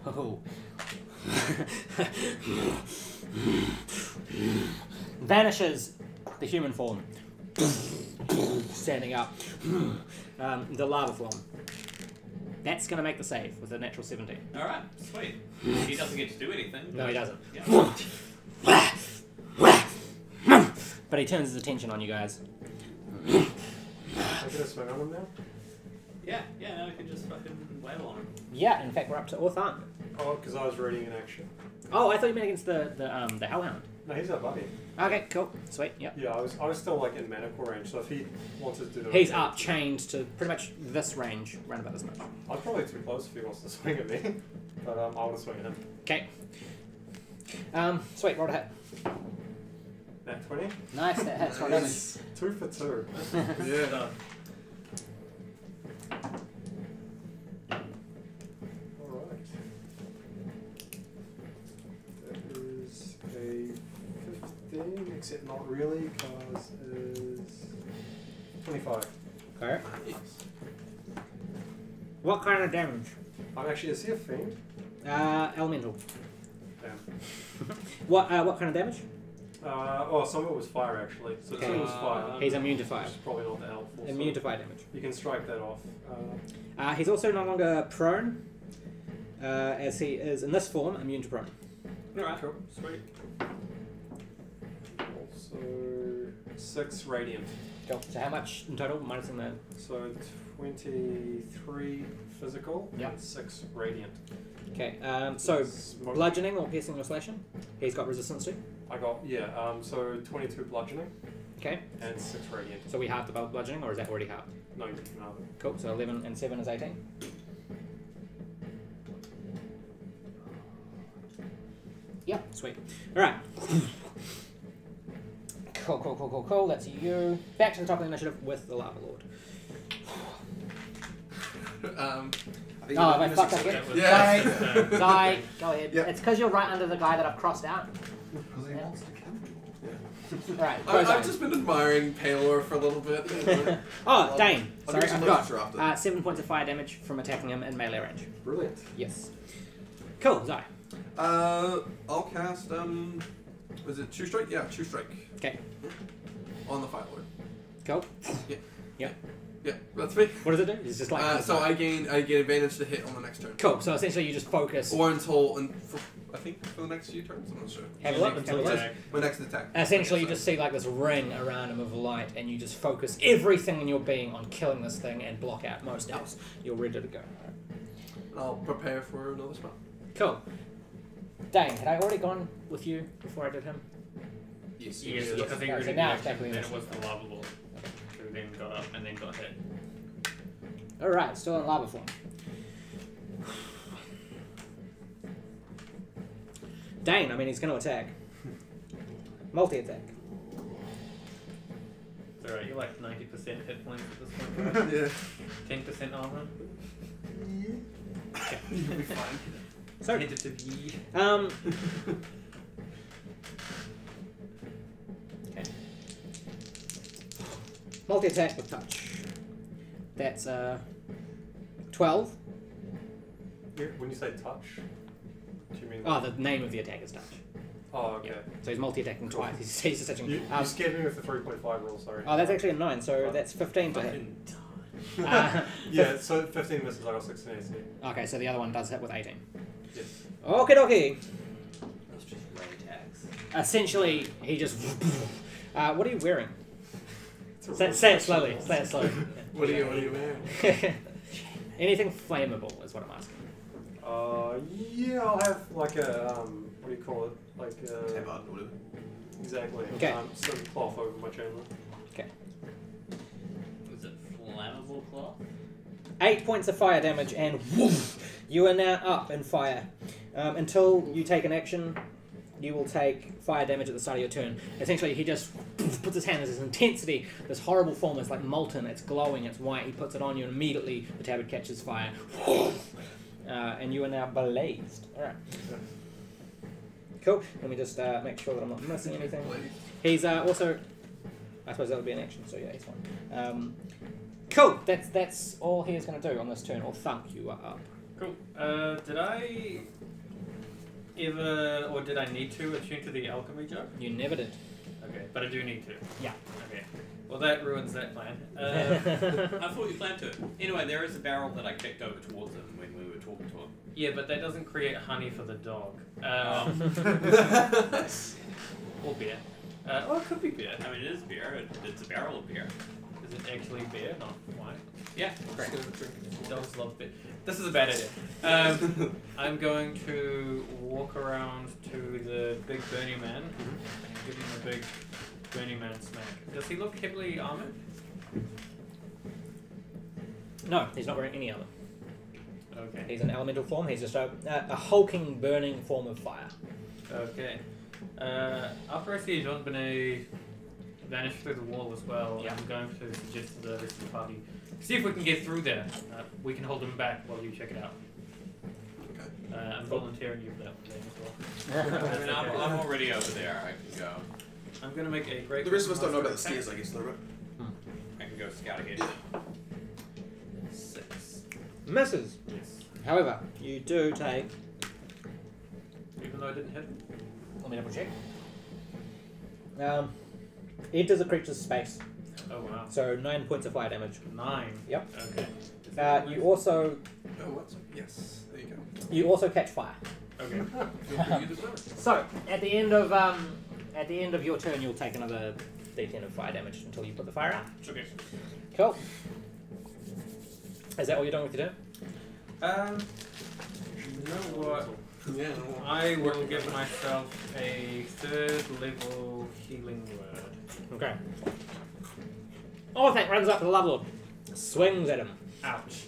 Oh. vanishes the human form, standing up, the lava form. That's going to make the save with a natural 17. Alright, sweet. He doesn't get to do anything. No, he doesn't. Yeah. But he turns his attention on you guys. I'm gonna swing on him now. Yeah, now we can just fucking wail on him. Yeah, in fact, we're up to Orthanc. Oh, because I was reading in action. Oh, I thought you meant against the Hellhound. No, he's our buddy. Okay, cool, sweet, yep. Yeah, I was still like in maniacal range, so if he wants to do the He's up, chained to pretty much this range, around about this much. I'm probably too close if he wants to swing at me. But I want to swing at him. Okay. Sweet, roll a hit. Nat 20. Nice, that hits, roll damage. 2 for 2. Yeah. Alright. That is a 15, except not really, because it is 25. Okay. What kind of damage? I'm actually, is he a fiend? Elemental. Damn. What kind of damage? Some of it was fire actually. So Okay. some of it was fire. He's immune to fire. Which is probably not that helpful. Immune so to fire damage. you can strike that off. He's also no longer prone, as he is in this form immune to prone. Alright, Cool. sweet. Also 6 radiant. Cool. So how much in total, minus in the... So 23 physical Yep. and 6 radiant. Okay, so Smoke. bludgeoning or piercing or slashing, he's got resistance to. I got, so 22 bludgeoning Okay, and 6 radiant. so we halved the bludgeoning, or is that already halved? No. Cool, so 11 and 7 is 18. Yep, sweet. Alright. Cool. That's you. Back to the top of the initiative with the Lava Lord. I think Oh, you're have I fucked up missing again? something. Yeah. Sorry. Sorry, go ahead. Yep. It's because you're right under the guy that I've crossed out. Because he wants to kill you. Alright, I've just been admiring Palor for a little bit. Oh, Dain. I'll Sorry, do some I forgot. literature after. 7 points of fire damage from attacking him in melee range. Brilliant. Yes. Cool, Zai. I'll cast, was it True Strike? Yeah, True Strike. Okay. On the Fire Lord. Cool. Yeah, that's me. What does it do? It's just like... So I get advantage to hit on the next turn. Cool, so essentially you just focus... Or until, I think for the next few turns, I'm not sure. Have a look. Until have a look. attack. My next attack. Essentially, you just see like this ring around him of light, and you just focus everything in your being on killing this thing and block out most else. You're ready to go. I'll prepare for another spell. Cool. Dain, had I already gone with you before I did him? Yes. Yes, Yes. because he Okay, already so did now action, it's back with then the it was the lava lord. Who then got up and then got hit. Alright, still in lava form. Dain, I mean, he's going to attack. Multi-attack. It's alright, you're like 90% hit points at this point, right? Yeah. 10% armor. You'll be fine. So, Tentative. okay. Multi-attack with touch. That's 12. When you say touch, do you mean... Oh, the name of the attack is touch. Oh, okay. Yeah. So he's multi-attacking twice. He's just touching. You scared me with the 3.5 roll, sorry. Oh, that's actually a 9, so that's 15 to hit. Fucking Yeah, so 15 misses, I got 16 AC. Okay, so the other one does hit with 18. Yes. Okie dokie. That's just ray attacks. Essentially, he just... what are you wearing? It's a Say roll. it slowly. Say it slowly. What are you wearing? Anything flammable is what I'm asking. Yeah, I'll have like a, what do you call it? Like Tabard or whatever. exactly. Okay. Some cloth over my chamber. Was it flammable cloth? 8 points of fire damage, and woof, you are now up in fire. Until you take an action, you will take fire damage at the start of your turn. Essentially, he just puts his hand, there's this intensity, this horrible form, it's like molten, it's glowing, it's white, he puts it on you, and immediately the tabard catches fire. And you are now blazed. Alright. Cool. Let me just make sure that I'm not missing anything. He's also... I suppose that would be an action, so yeah, he's fine. Cool. That's all he is going to do on this turn. Or Thunk, you are up. Cool. Did I ever, or did I need to attune to the alchemy joke? You never did. Okay, but I do need to. Yeah. Okay. Well, that ruins that plan. I thought you planned to. Anyway, there is a barrel that I kicked over towards him when we were talking to him. Yeah, but that doesn't create honey for the dog. Or beer. It could be beer. I mean, it is beer. It's a barrel of beer. Is it actually beer, not wine? Yeah. Great. Dogs love beer. This is a bad idea. I'm going to walk around to the big Burning Man and give him a big Burning Man smack. Does he look heavily armored? No, he's not wearing any armor. Okay. He's an elemental form. He's just a hulking, burning form of fire. Okay. After I see Jean Benet vanish through the wall as well, I'm going to suggest to the rest of the party, see if we can get through there. We can hold him back while you check it out. Okay. I'm volunteering you for that as well. I mean, I'm already over there. I can go. I'm going to make a great... The rest of us don't know about the stairs, I guess, though, right? I can go scout ahead. 6. Misses. Yes. However, you do take... Even though I didn't hit him? Let me double check. Enters a creature's space. Oh wow. So 9 points of fire damage. 9? Yep. Okay. You also... Oh, what's yes? There you go. You also catch fire. Okay. Feel free to use it. So, at the end of your turn, you'll take another d10 of fire damage until you put the fire out. Okay. Cool. Is that all you're doing with your turn? You know what? Yeah. I will give myself a 3rd level healing word. Okay. Orthanc runs up to the Lovelord, swings at him. Ouch.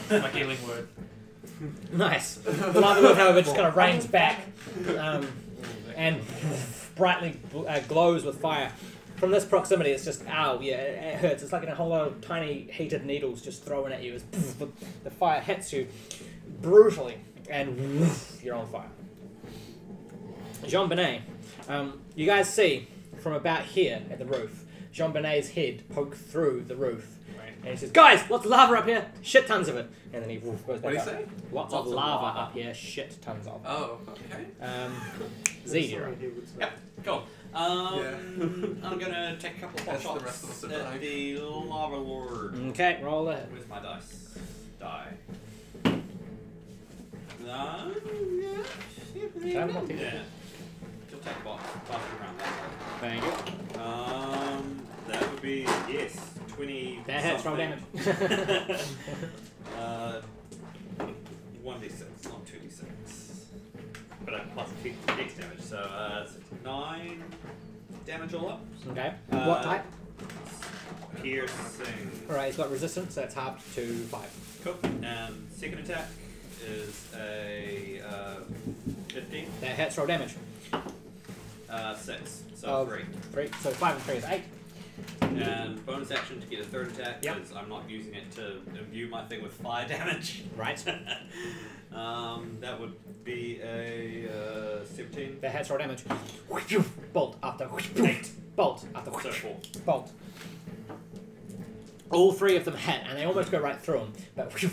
My healing word. Nice. The Lovelord, however, just kind of reins back and brightly glows with fire. From this proximity, it's just, ow, yeah, it hurts. It's like a whole lot of tiny heated needles just thrown at you as the fire hits you brutally, and you're on fire. Jean Benet, you guys see from about here at the roof, Jean Benet's head poke through the roof. Right. And he says, guys, lots of lava up here, shit tons of it. And then he goes back What do you up. say? Lots of lava up here, shit tons of. Oh, okay. Zeed, you're Sorry, up. he would say. Yeah. Cool. I'm gonna take a couple of That's the shots rest of us at at night. the Lava Lord. Okay, roll it. Where's my dice? Die. Yeah. She'll take a box. Pass it around that way. Thank you. That would be, yes, 20. That hits, roll damage. 1d6, not 2d6. But I plus dex damage, so 9 damage all up. Okay. What type? Piercing. Alright, he's got resistance, so it's half to 5. Cool. And second attack is a 15. That hits, roll damage. 6, so 3. 3. So 5 and 3 is 8. And bonus action to get a third attack Yep. because I'm not using it to imbue my thing with fire damage. Right. That would be a 17. That hits, roll damage. Bolt after 8. Bolt after So 4. bolt. All 3 of them hit, and they almost go right through him. But and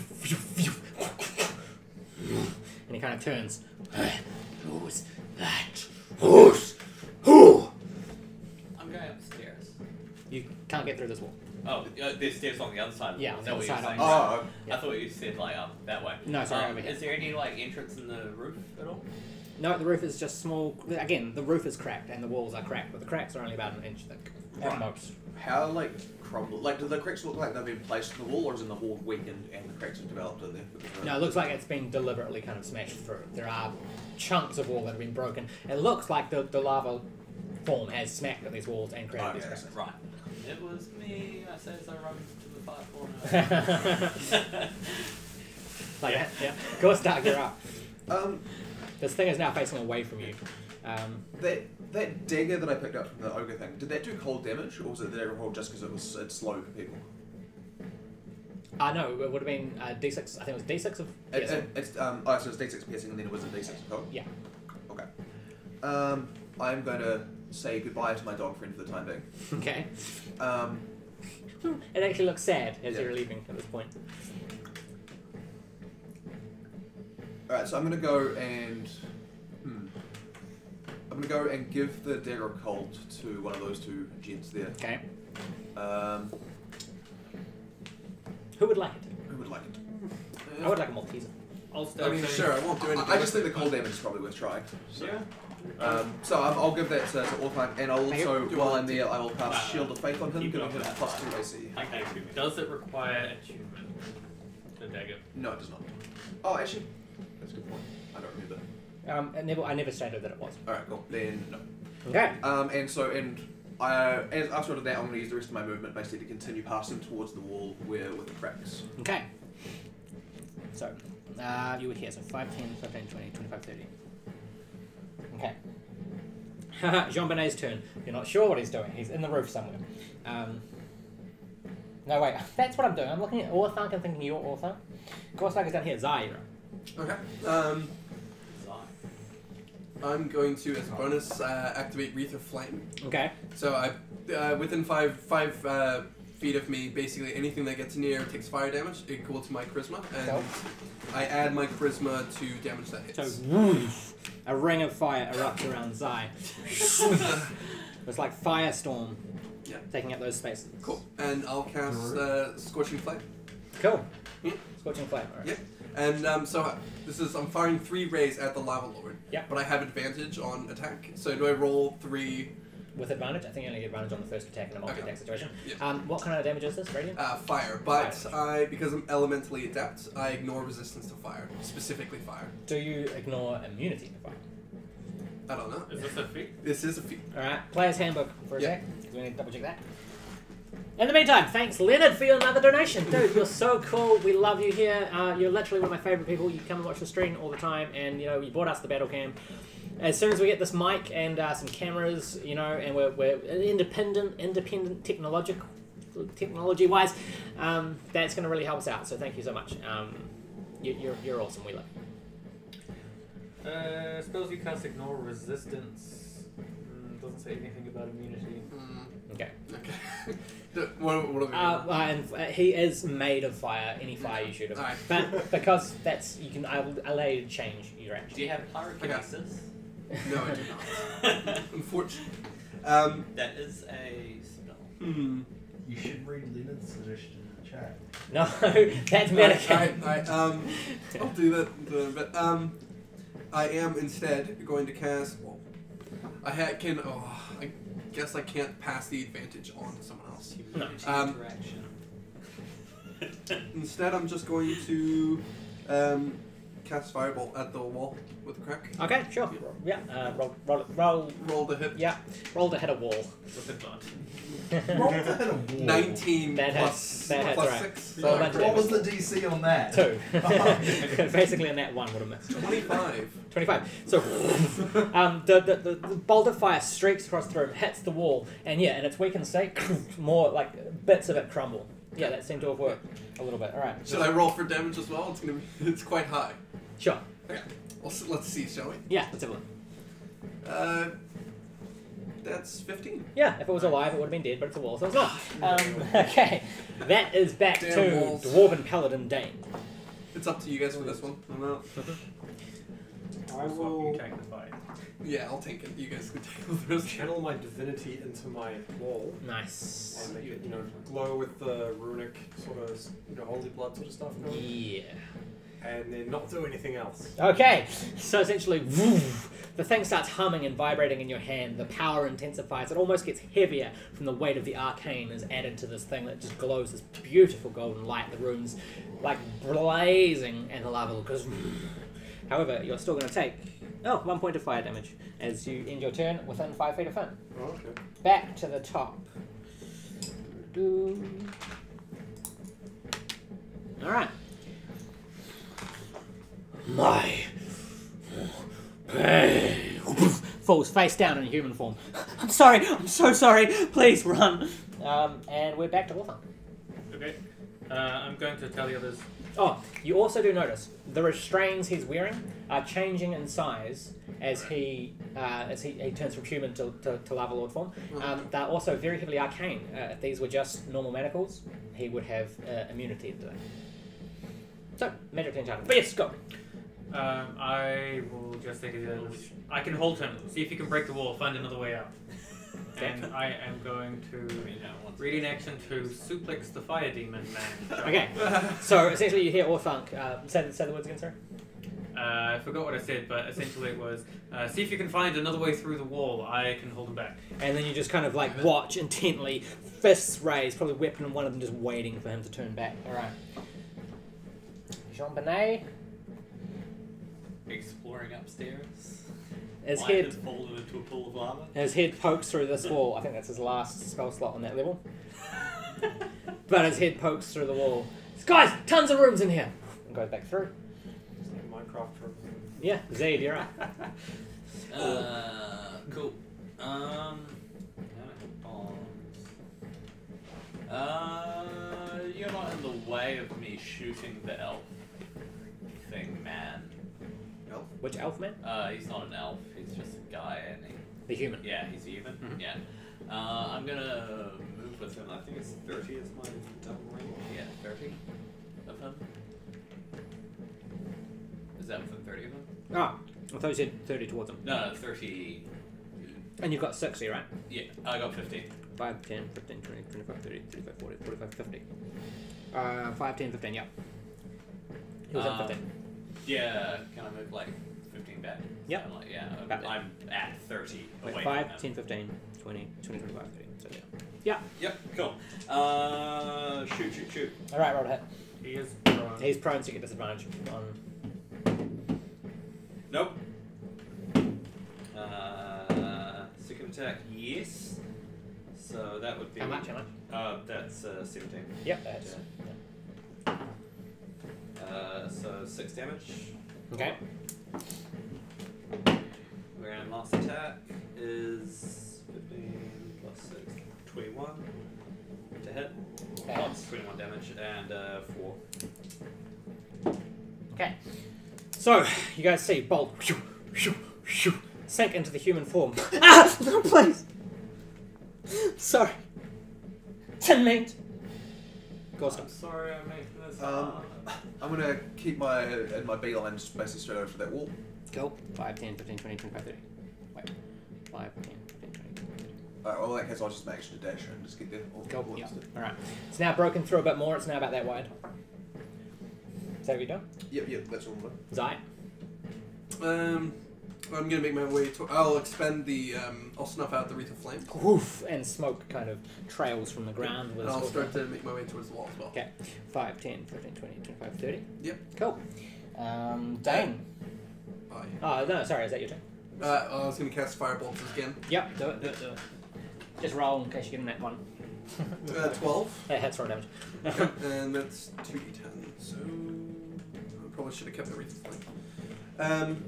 he kind of turns. Who's that? Who? I'm going upstairs. You can't get through this wall. Oh, there's stairs on the other side of the Yeah, wall. on Is the that other what you're side saying? Oh, Yeah. I thought you said like up that way. No, sorry, over here. Is there any like entrance in the roof at all? No, the roof is just small. Again, the roof is cracked and the walls are cracked, but the cracks are only about an inch thick at Right. most. How, like, crumbled? Like, do the cracks look like they've been placed in the wall, or is it the wall weakened and the cracks have developed in there? No, it looks like it's been deliberately kind of smashed through. There are chunks of wall that have been broken. It looks like the lava form has smacked at these walls and created these cracks. Right. It was me. I said as I run to the far corner. Like that, yeah. Gorstag, you're up. Um, This thing is now facing away from you. that dagger that I picked up from the ogre thing, did that do cold damage, or was it that it rolled just because it's slow for people? No, it would have been D6. I think it was D6 of piercing. So it's D6 piercing, and then it was a D6 of cold? Yeah. Okay. I'm going to say goodbye to my dog friend for the time being. Okay. Um, It actually looks sad as Yeah. you're leaving at this point. Alright, so I'm going to go and I'm gonna go and give the dagger of cold to one of those two gents there. Okay. Who would like it? Who would like it? I would like a Malteser. I'll I start mean, saying- sure, I won't do anything. I just think the cold damage is probably worth trying. So, Yeah. so I'll give that to Orthanc, and I'll also, Do while one. I'm there, I will cast Shield of Faith on him, Keep it giving off him that plus fire. 2 AC. Okay. Does it require attunement? The dagger. No, it does not. Oh, actually, that's a good point. I don't remember. I never stated that it was. Alright, cool. Then, no. Okay. As after that, I'm going to use the rest of my movement basically to continue past him towards the wall with the cracks. Okay. So, you would hear, so 5, 10, 15, 20, 25, 30. Okay. Jean Benet's turn. You're not sure what he's doing. He's in the roof somewhere. No, wait. That's what I'm doing. I'm looking at Orthanc and thinking you're Orthanc. Gorstag is down here. Zai, you're up. Okay. I'm going to, as a bonus, activate Wreath of Flame. Okay. So I, within five feet of me, basically anything that gets near takes fire damage equal to my charisma, and Cool. I add my charisma to damage that hits. So, whoosh, a ring of fire erupts around Zai. It's like firestorm. Yeah. Taking up those spaces. Cool. And I'll cast Scorching Flame. Cool. Yeah. Scorching flame. All right. Yeah. And I'm firing 3 rays at the Lava Lord. Yeah. But I have advantage on attack. So do I roll 3? With advantage, I think you only get advantage on the first attack in a multi-attack situation. Yeah. What kind of damage is this, Radiant? Fire. But because I'm elementally adept, I ignore resistance to fire, specifically fire. Do you ignore immunity to fire? I don't know. Is this a feat? This is a feat. Alright, player's handbook for a Yeah. sec. We need to double check that. In the meantime, thanks Leonard for your another donation. Dude, you're so cool. We love you here. You're literally one of my favourite people. You come and watch the stream all the time, and you bought us the battle cam. As soon as we get this mic and some cameras, and we're independent technology-wise, that's going to really help us out. So thank you so much. You're awesome. We love you. Spells you cast ignore resistance. Doesn't say anything about immunity. Okay. Okay. what are we And he is made of fire. Any fire you shoot him. Alright. But because I'll allow you to change your action. Do you have pyrokinesis? No, I do not. Unfortunately. That is a spell. You should read Leonard's suggestion in the chat. No, that's metagame. I'll do that in a bit. I am instead going to cast. Well, I guess I can't pass the advantage on to someone else. No. Interaction. Instead, I'm just going to cast Fireball at the wall with a crack. Okay, sure. Yeah. Roll. The hit. Yeah. Roll to hit a wall. With advantage. Roll to hit a wall. 19 That plus, hits. That hits, plus right. 6. So that's What was the DC on that? 2. Basically, in that 1 would have missed. 25. 25. So, the bolt of fire streaks across the room, hits the wall, and in its weakened state, more like bits of it crumble. Yeah, that seemed to have worked a little bit. All right. Should I roll for damage as well? It's quite high. Sure. Okay. Let's see, shall we? Yeah, let's have a look. That's 15. Yeah, if it was alive, it would have been dead, but it's a wall, so it's not. Okay, that is back Damn to walls. Dwarven Paladin Dain. It's up to you guys for this one. I'm out. I You will take the fight. Yeah, I'll take it. You guys can take the rest. channel my divinity into my wall Nice. and make it, glow with the runic sort of, holy blood sort of stuff going. Yeah. And then not do anything else. Okay, so essentially, the thing starts humming and vibrating in your hand. The power intensifies. It almost gets heavier from the weight of the arcane is added to this thing that just glows this beautiful golden light. The room's like blazing, and the lava goes. However, you're still going to take 1 point of fire damage as you end your turn within 5 feet of him. Oh, okay. Back to the top. All right. My pain falls face down in human form. I'm sorry. I'm so sorry. Please run. And we're back to Orthanc. Okay. I'm going to tell the others. Oh, you also do notice the restraints he's wearing are changing in size as he turns from human to Lava Lord form. They're also very heavily arcane. If these were just normal manacles, he would have immunity to that. So, magic enchanted. But yes, go. I will just take it as I can hold him. See if you can break the wall. Find another way out. And I am going to read in action to suplex the fire demon man. Okay. So essentially, you hear Orthanc. Say the words again, sorry. I forgot what I said, but essentially it was see if you can find another way through the wall. I can hold him back. And then you just kind of like watch intently, fists raised, probably weapon in one of them, just waiting for him to turn back. All right. Jean Benet. Exploring upstairs. His Light head has fallen into a pool of lava. His head pokes through this wall. I think that's his last spell slot on that level. But his head pokes through the wall. Guys, tons of rooms in here. And goes back through. Minecraft rooms. Yeah, Zeed, you're right. Cool. You're not in the way of me shooting the elf thing, man. Elf? Which elf man? He's not an elf. He's just a guy, isn't he? The human. Yeah, he's a human. Mhm. Yeah. I'm gonna move with him. I think it's 30 is my double range. Yeah, 30 of him. Is that within 30 of him? Ah, I thought you said 30 towards him. No, 30. And you've got 60, right? Yeah, I got 15. 5, 10, 15, 20, 25, 30, 35, 40, 45, 50. 5, 10, 15, yeah. He was at 15. Yeah, can I move like 15 back? Yep. Something like, yeah, About I'm at 30 Like away 5, from 10, him. 15, 20, 25, 30. So yeah. Yep, cool. Shoot. Alright, roll to hit. He is prone. He's prone, so you get disadvantage on. Nope. Second attack, yes. So that would be. How much? That's 17. Yep, that hits. So 6 damage. Okay. And last attack is 15 plus 6, 21 to hit. Plus 21 damage and 4. Okay. So, you guys see Bolt sink into the human form. Ah! No, please! Sorry. Didn't mean to. Gorstag. I'm sorry I'm making this I'm gonna keep my beeline just basically straight over to that wall. Cool. 5, 10, 15, 20, 25, 30. Wait. 5, 10, 15, 20, 30. Well, in that case, I'll just make action to dash and just get there. Cool. Yeah. Alright. It's now broken through a bit more. It's now about that wide. Is that what you're doing? Yep, that's all I'm doing. Zai? I'm gonna make my way to. I'll expend the. I'll snuff out the wreath of flame. Woof, and smoke kind of trails from the ground. With And I'll start to make my way towards the wall as well. Okay. 5, 10, 15, 20, 25, 30. Yep. Cool. Dain. Bye. Oh, no, sorry, is that your turn? I was gonna cast firebolts again. Yep, do it. Just roll in case you get in that one. 12. That hits for damage. Yep, and that's 2d10. So I probably should have kept the wreath of flame.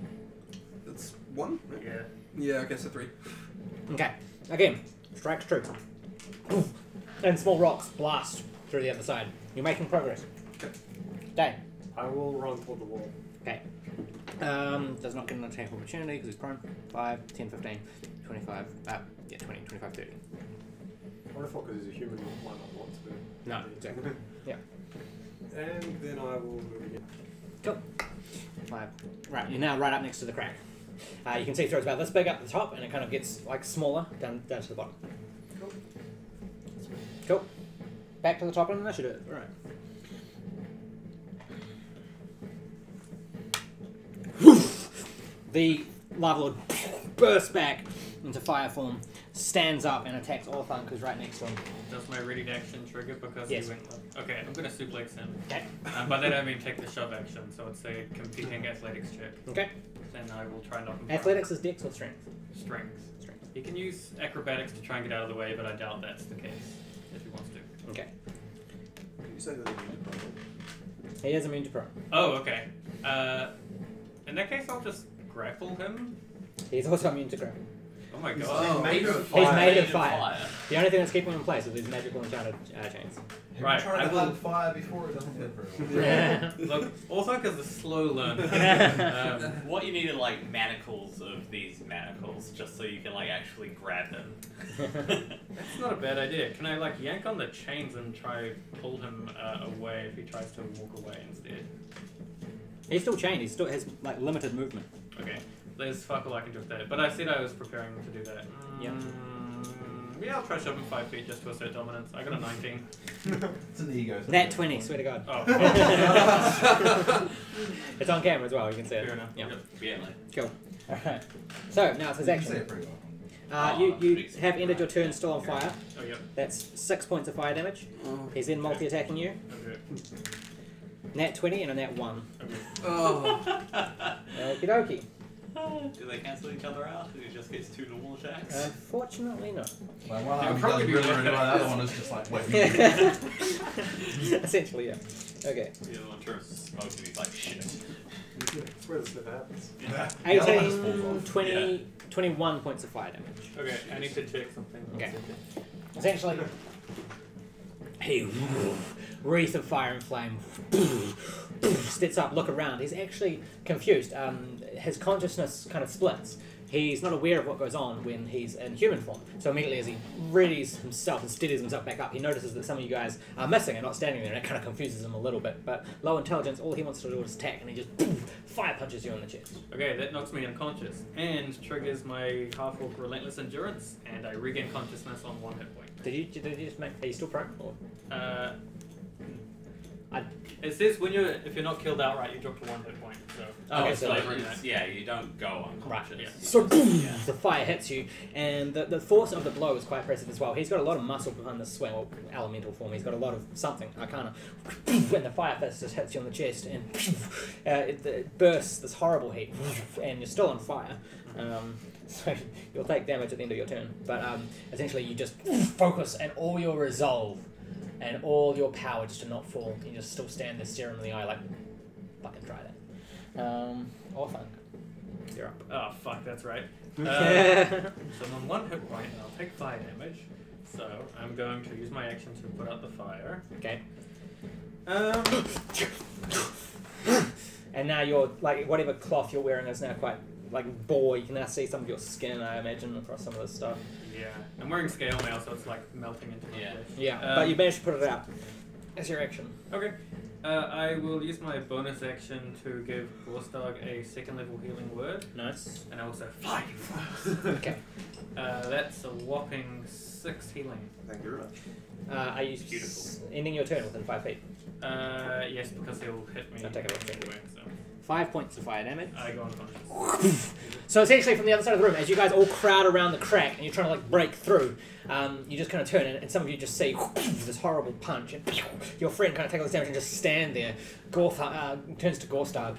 That's 1. Right? Yeah. Yeah, I guess a 3. Okay. Again, strikes true. And small rocks blast through the other side. You're making progress. Okay. Dain. I will run toward the wall. Okay. Does not get an attack opportunity because he's prone. 5, 10, 15, 25, 20, 25, 30. I would have thought because he's a human, he might not want to. No, exactly. Yeah. And then I will move again. Cool. 5. Right, you're now right up next to the crack. You can see through it's about this big up the top, and it kind of gets like smaller down to the bottom. Cool. Cool. Back to the top of the initiative. All right. The lava lord bursts back into fire form, stands up, and attacks Orthanc, who's right next to him. Does my ready action trigger because Yes. he went left? Okay, I'm gonna suplex him. Okay. By that I mean take the shove action, so it's a competing athletics check. Okay. Then I will try and knock him Athletics is dex or strength? prone. Strength. Strength. He can use acrobatics to try and get out of the way, but I doubt that's the case if he wants to. Okay. Can you say that again? He is immune to prone. Oh, okay. In that case, I'll just grapple him. He's also immune to grapple. Oh my god. Oh, made of He's fire. made of fire. The only thing that's keeping him in place is these magical enchanted chains. Have Right, you tried I to will- hug fire before? It doesn't hit very well. Look, Orthanc is a slow learner. What you need are like manacles of these manacles, just so you can like actually grab them. That's not a bad idea. Can I like yank on the chains and try pull him away if he tries to walk away instead? He's still chained. He still has like limited movement. Okay. There's fuck all I can do with that. But I said I was preparing to do that. Yeah. Yeah, I'll try shoving 5 feet just to assert dominance. I got a 19. It's an ego. That 20, swear to God. Oh. It's on camera as well, you can see it. Fair enough. Yeah. Yeah, like. Cool. Alright. So, now it's his You can say action. it pretty well. You have ended your turn still on fire. Oh, yep. That's 6 points of fire damage. He's then multi-attacking you. Okay. Nat 20 and a nat 1. Okay. Oh. Okie dokie. Do they cancel each other out? Who just gets 2 normal attacks? Unfortunately, no. Like, one It would arm probably does be really, worth really it. well, the other one is just like, wait. Essentially, yeah. Okay. The other one turns smoke and he's like, shit. That's where the stuff happens. The other one just falls 18, off. 20, 21 points of fire damage. Okay, I need to check something. Okay. Essentially, he wreath of fire and flame steps up, look around. He's actually confused. His consciousness kind of splits. He's not aware of what goes on when he's in human form. So immediately as he readies himself and steadies himself back up, he notices that some of you guys are missing and not standing there, and it kind of confuses him a little bit. But low intelligence, all he wants to do is attack, and he just fire punches you in the chest. Okay, that knocks me unconscious and triggers my Half-Orc relentless endurance, and I regain consciousness on 1 hit point. Did you just make? Are you still prone? Or? It says if you're not killed outright, you drop to 1 hit point. So Okay, so so yeah, you don't go unconscious. Right, yeah. You So just- yeah. the fire hits you, and the force of the blow is quite impressive as well. He's got a lot of muscle behind the swing, or elemental form. He's got a lot of something. Arcana. When the fire fist just hits you on the chest, and it bursts this horrible heat, and you're still on fire. So you'll take damage at the end of your turn. But essentially, you just focus and all your resolve and all your power just to not fall. You just still stand there staring in the eye like, fucking try that. Orthanc, you're up. Oh fuck, that's right. So I'm on 1 hit point, and I'll take fire damage. So I'm going to use my action to put out the fire. Okay. And now you're like whatever cloth you're wearing is now quite like boar. You can now see some of your skin, I imagine, across some of this stuff. Yeah, I'm wearing scale now, so it's like melting into my flesh. Yeah, but you managed to put it out. That's your action. Okay. I will use my bonus action to give Gorstag a 2nd level healing word, Nice. and also fly. Okay. That's a whopping 6 healing. Thank you very much. Are you Beautiful. ending your turn within 5 feet? Yes, because he'll hit me. I'll take it off. anyway, so 5 points of fire damage. I go unconscious. So essentially, from the other side of the room, as you guys all crowd around the crack and you're trying to like break through, you just kind of turn and some of you just see this horrible punch, and your friend kind of takes all this damage and just stand there. Turns to Gorstag.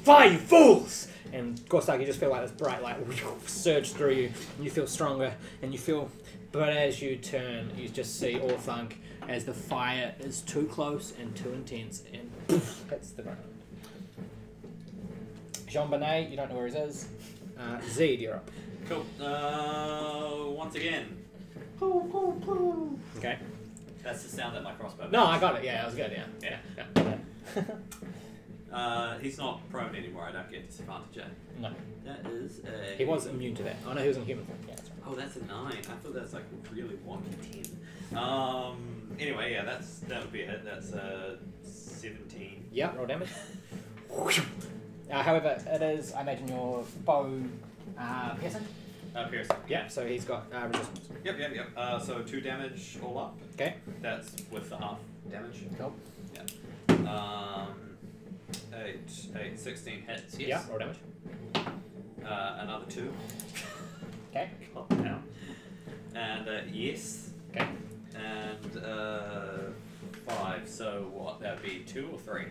Fire, you fools! And Gorstag, you just feel like this bright light surge through you, and you feel stronger, and you feel. But as you turn, you just see Orthanc as the fire is too close and too intense, and hits the ground. Jean-Benet, you don't know where he is. Zeed, you're up. Cool. Once again. Okay. That's the sound that my crossbow No, makes. I got it. Yeah, that was good. Yeah. He's not prone anymore. I don't get disadvantage. No, That is a. he was immune to that. Oh no, he was in human form. Yeah, that's right. Oh, that's a 9. I thought that's like a really wonky 10. Anyway, yeah, that would be a hit. That's 17. Yeah, roll damage. However, it is, I imagine, your bow piercing. Piercing. Yeah, so he's got resistance. Yep. So 2 damage all up. Okay. That's with the half damage. Cool. Yeah. 16 hits. Yes. Yeah, roll damage. Another 2. Okay. God damn. And yes. Okay. And 5. So what? That'd be 2 or 3?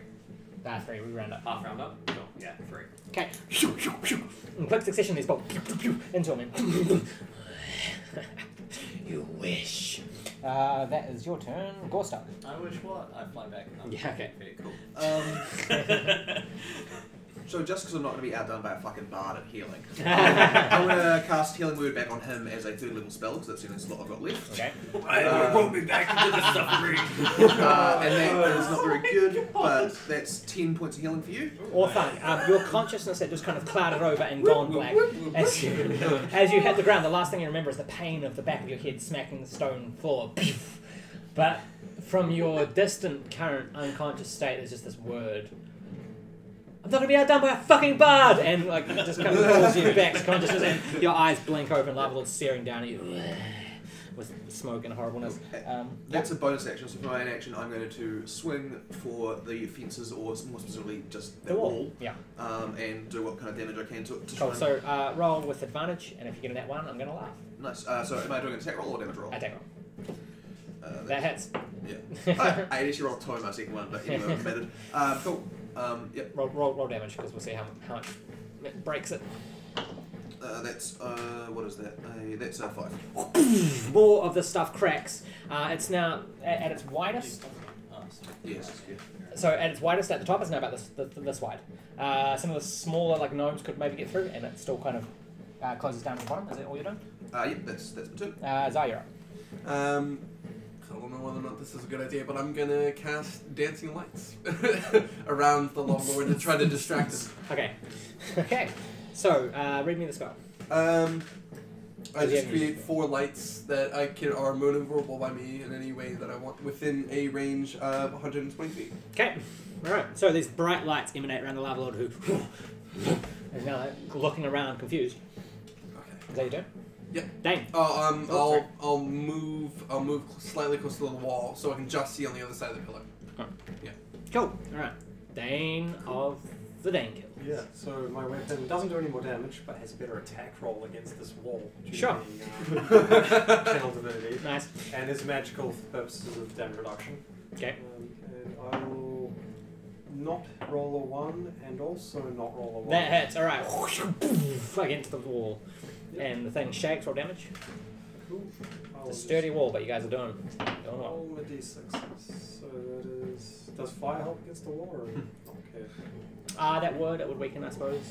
3, we round up. Half round up. Cool. Yeah, 3. Okay. In quick succession, these bolt into him. You wish. That is your turn, Gorstag. I wish what? I fly back. Yeah, okay. Very cool. So just because I'm not going to be outdone by a fucking bard at healing, I'm going to cast Healing Word back on him as a 3rd level spell, because that's the only slot I've got left. Okay. Roll me back into the suffering. And that is not very good, but that's 10 points of healing for you. Orthanc, your consciousness had just kind of clouded over and gone black. As you hit the ground, the last thing you remember is the pain of the back of your head smacking the stone floor. But from your distant, current, unconscious state, there's just this word. I'm not gonna be outdone by a fucking bard! And like just kind of pulls you back, consciousness, and your eyes blink open, Lava Lord staring down at you with smoke and horribleness. That's a bonus action, so for my action I'm going to swing for the fences, or more specifically just the wall. Yeah. And do what kind of damage I can to Cool, try so roll with advantage, and if you get a nat 1, I'm gonna laugh. Nice. So am I doing an attack roll or damage roll? Attack roll. That hits. Yeah. I actually rolled 2 on my second one, but anyway, it mattered. Cool. Yep. Roll damage, because we'll see how much it breaks it. That's what is that? That's 5. More of the stuff cracks. It's now at its widest. Yes. Yeah. So at its widest at the top, it's now about this wide. Some of the smaller like gnomes could maybe get through, and it still kind of closes down at the bottom. Is that all you're doing? Yep. That's the 2. Zai, you're up. I don't know whether or not this is a good idea, but I'm gonna cast dancing lights around the Lord Lord to try to distract him. Okay. Okay. So read me the spell. I just create 4 lights that are maneuverable by me in any way that I want within a range of 120 feet. Okay. All right. So these bright lights emanate around the Lava Lord, who is now like, looking around, confused. Okay. Is that you do? Yep. Dain. I'll move slightly closer to the wall so I can just see on the other side of the pillar. Oh. Yeah. Cool. All right. Dain of the Dain kill. Yeah, so my weapon doesn't do any more damage, but has a better attack roll against this wall. Sure. Channel divinity. Nice. And is magical for purposes of damage reduction. Okay. And I will not roll a 1 and also not roll a 1. That hits. All right. Against the wall. Yep. And the thing shakes. Roll damage. Cool. It's a sturdy wall, but you guys are doing well. Roll a d6. So that is... Does fire help against the wall? Or? Okay. It would weaken, I suppose.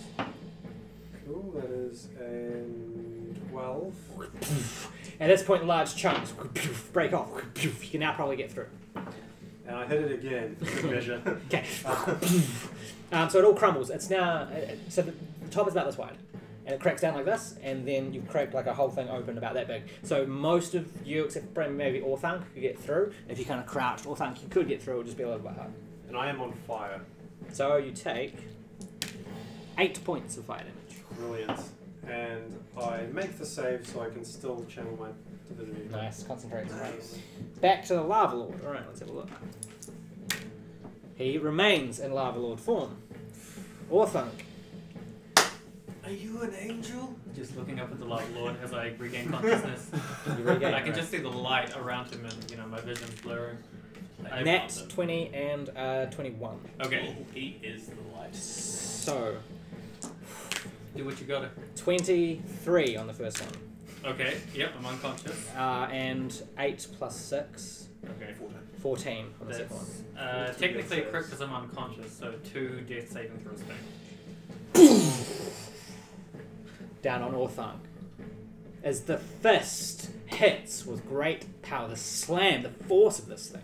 Cool, that is a 12. At this point, large chunks break off. You can now probably get through. And I hit it again, for good measure. Okay. So it all crumbles. It's now... so the top is about this wide. And it cracks down like this, and then you've cracked like a whole thing open about that big. So most of you, except for maybe Orthanc, could get through. If you kind of crouched Orthanc, you could get through. It would just be a little bit hard. And I am on fire. So you take 8 points of fire damage. Brilliant. And I make the save so I can still channel my divinity. Nice, concentrate. Nice. Back to the Lava Lord. Alright, let's have a look. He remains in Lava Lord form. Orthanc. Are you an angel? Just looking up at the Lava Lord as I regain consciousness. You regain, I can just see the light around him and, my vision's blurring. Nat 20 and 21. Okay. He is the light. So, Do what you gotta. 23 on the first one. Okay, yep, I'm unconscious. And 8 plus 6. Okay. 14 on the second one. That's technically a crit because I'm unconscious, so 2 death saving throws back. Down on Orthanc. As the fist hits with great power, the slam, the force of this thing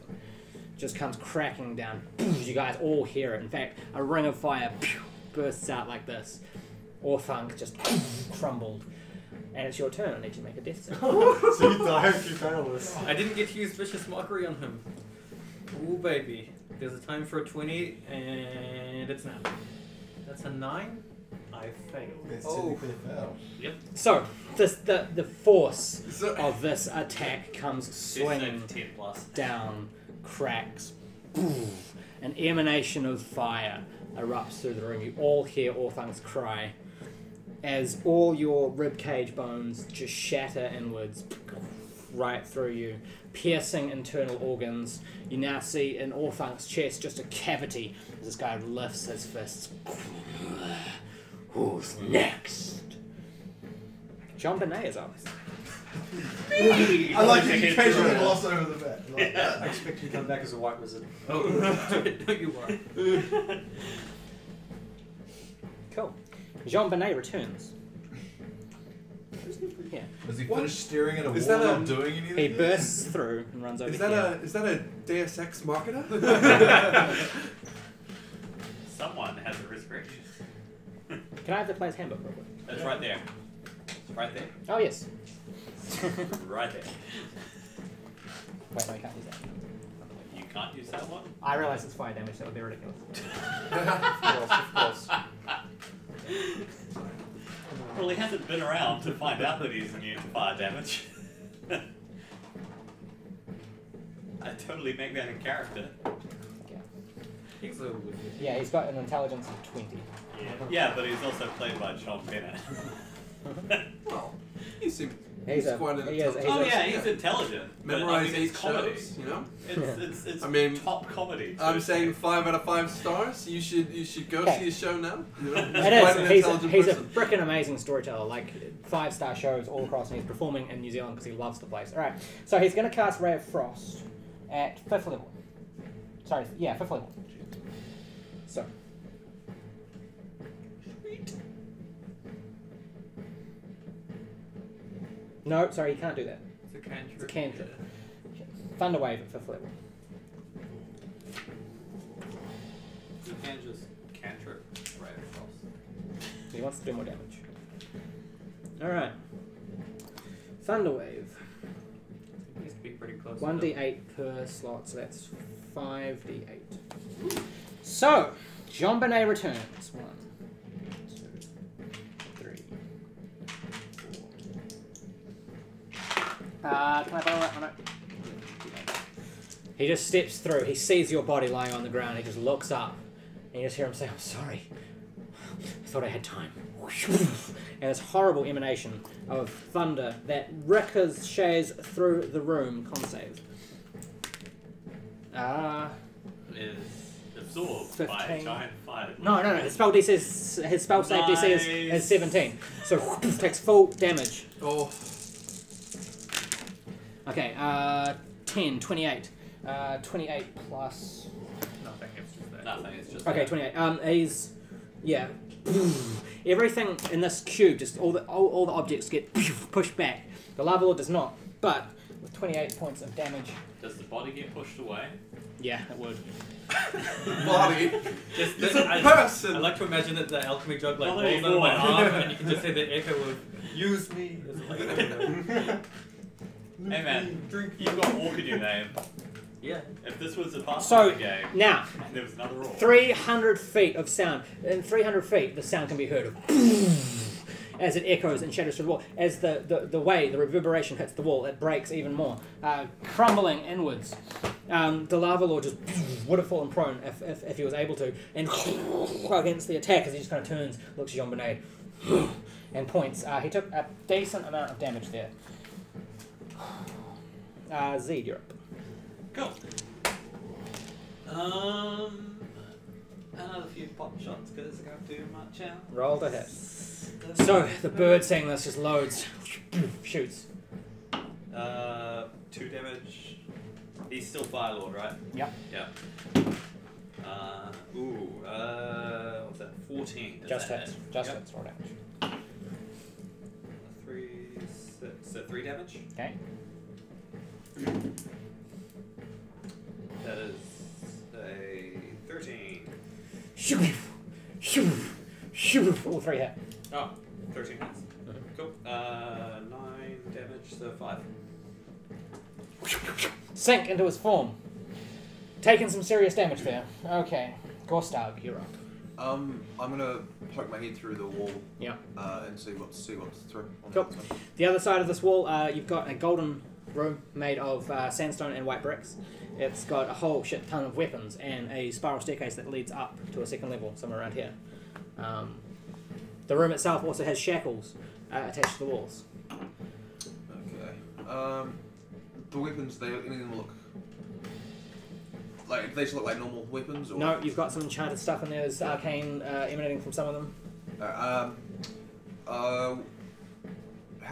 just comes cracking down. You guys all hear it. In fact, a ring of fire bursts out like this. Orthanc just crumbled. And it's your turn. I need you to make a death save. So you die if you fail this. I didn't get to use Vicious Mockery on him. Ooh, baby. There's a time for a 20, and it's now. That's a 9. I failed. It's technically a fail. Yep. So, the force of this attack comes swinging 10 plus. down, cracks. An emanation of fire erupts through the room. You all hear Orthanc's cry as all your ribcage bones just shatter inwards right through you, piercing internal organs. You now see in Orthanc's chest just a cavity as this guy lifts his fists. Who's next? Jean Benet is up. I like that you casually gloss over the bet. Like I expect you to come back as a white wizard. Oh, no, you are. Cool. Jean Benet returns. Yeah. Has he finished staring at a Is wall that not doing anything? He bursts through and runs over Is here. that a Deus Ex Machina? Someone has a restriction. Can I have the player's handbook real quick? It's right there. It's right there. Oh, yes. Right there. Wait, no, you can't use that. You can't use that one? I realise it's fire damage, that would be ridiculous. Of course. Well, he hasn't been around to find out that he's immune to fire damage. I totally make that in character. He's a wizard. Yeah, he's got an intelligence of 20. Yeah, but he's also played by John Bennett. Well, he seems He's a- quite an he is- intelligent. Oh yeah, he's intelligent. But, Memorize I mean, 8 it's comedy. shows, you know? It's I mean, top comedy. I'm saying 5 out of 5 stars. You should go Okay. see his show now. You know? It Quite an is. intelligent He's a person. freaking amazing storyteller. Like 5-star shows all across, and he's performing in New Zealand because he loves the place. All right, so he's going to cast Ray of Frost at 5th level. Sorry, yeah, 5th level. So. No, sorry, he can't do that. It's a cantrip. It's a cantrip. Thunder Wave at 5th level. You can just cantrip right across. He wants to do more damage. Alright. Thunder Wave. He used to be pretty close. 1d8 per slot, so that's 5d8. So, Jean Bonnet returns. 1, 2, 3, 4. Can I borrow that? Oh, no. He just steps through. He sees your body lying on the ground. He just looks up. And you just hear him say, I'm sorry. I thought I had time. And this horrible emanation of thunder that ricochets through the room. Con save. Is absorbed by a 15. giant fire. No. His spell DC his spell save DC is 17. So takes full damage. Oh, Okay, 10, 28. 28 plus. Nothing, it's just that. Nothing, it's just Okay, 28. He's. Yeah. Everything in this cube, just all the objects get pushed back. The Lava Lord does not, but with 28 points of damage. Does the body get pushed away? Yeah, it would. body. Just It's I a person. like to imagine that the alchemy jug like Not rolls out of my anymore. arm and you can just hear the echo of use me. It's like, Hey man, you've got Orc in your name. yeah. If this was a part So, of the game, now, and there was another Orc. 300 feet of sound. In 300 feet, the sound can be heard of as it echoes and shatters through the wall. As the reverberation hits the wall, it breaks even more, crumbling inwards. The Lava Lord just would have fallen prone if he was able to, and against the attack as he just kind of turns, looks at Jean Bonnet, and points. He took a decent amount of damage there. Zeed, you're up. Cool. Another few pot shots because I can't do much else. Roll to hit. So, the bird seeing this just loads, shoots. 2 damage. He's still Fire Lord, right? Yep. Yeah. What's that? 14. Does Just that hits. hit? Just Yep. hits, roll damage. 3, 6. So 3 damage. Okay. That is a 13. All 3 hit. Oh, 13 hits. Cool. 9 damage, so 5. Sink into his form. Taking some serious damage there. Okay. Gorstag, you're up. I'm gonna poke my head through the wall. Yeah. And see what's through. On Cool. the other side. The other side of this wall, you've got a golden room made of sandstone and white bricks. It's got a whole shit ton of weapons and a spiral staircase that leads up to a second level somewhere around here. The room itself also has shackles attached to the walls. Okay. The weapons, any of them look like they just look like normal weapons, or No, you've got some enchanted stuff in there. There's arcane emanating from some of them.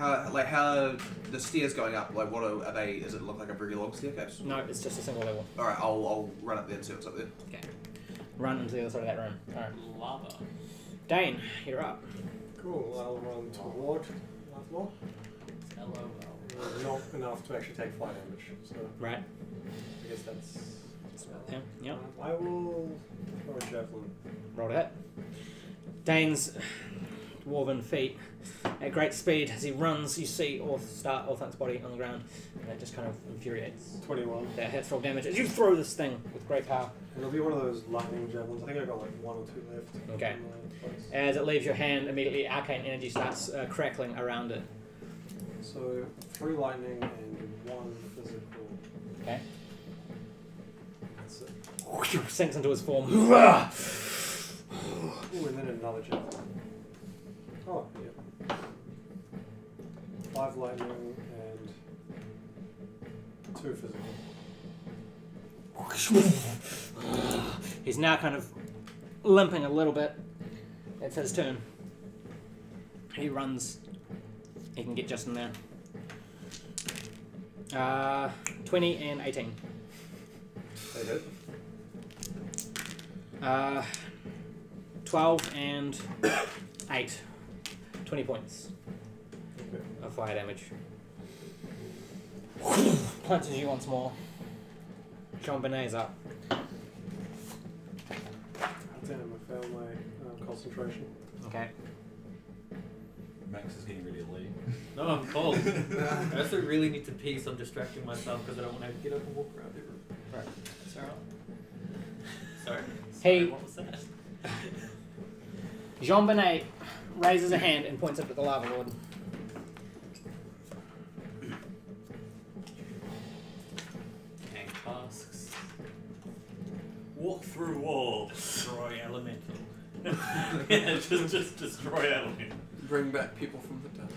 how the stairs going up? Like, what are they? Does it look like a very long staircase? No, it's just a single level. All right, I'll run up there and see what's up there. Okay. Run into the other side of that room. Alright. Lava. Dain, you're up. Cool, I'll run toward that law. LOL. Not enough to actually take fire damage, so Right. I guess that's... Yeah. Yep. I will throw a javelin. Roll to hit. Dain's dwarven feet at great speed. As he runs, you see Orthanc's body on the ground, and that just kind of infuriates. 21. That hits roll damage as you throw this thing with great power. It'll be one of those lightning javelins. I think I've got like 1 or 2 left. Okay. in my place. As it leaves your hand, immediately arcane energy starts crackling around it. So 3 lightning and 1 physical. Okay. That's it. Sinks into his form. Ooh, and then another javelin. Oh, yeah. 5 lightning and 2 physical. He's now kind of limping a little bit. It's his turn. He runs. He can get just in there. 20 and 18. They hit. 12 and 8. 20 points Okay. of fire damage. Punches you once more. Jean Benet's up. Damn, I failed my concentration. Okay. Max is getting ready to leave. No, I'm cold. I also really need to pee, so I'm distracting myself because I don't want to get up and walk around everywhere. Right. Sorry. Hey. What was that? Jean Benet raises a hand and points up at the Lava Lord. And tasks. Walk through wall. Destroy elemental. Yeah, just destroy element. Bring back people from the dead.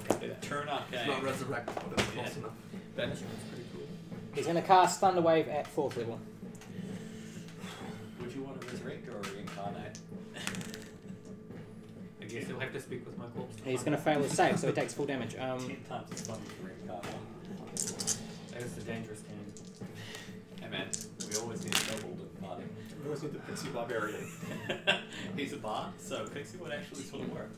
Can't do that. Turn It's arcane. not resurrect, but it's Yeah. close enough. Banishment's pretty cool. He's going to cast Thunder Wave at 4th level. Would you want to resurrect or reincarnate? I guess you'll have to speak with my corpse. He's going to fail his save, so he takes full damage. 10 times as fun to reincarnate. That is a dangerous game. Hey man, we always need a double to party. We always need the Pixie Barbarian. He's a bard, so Pixie would actually sort of work.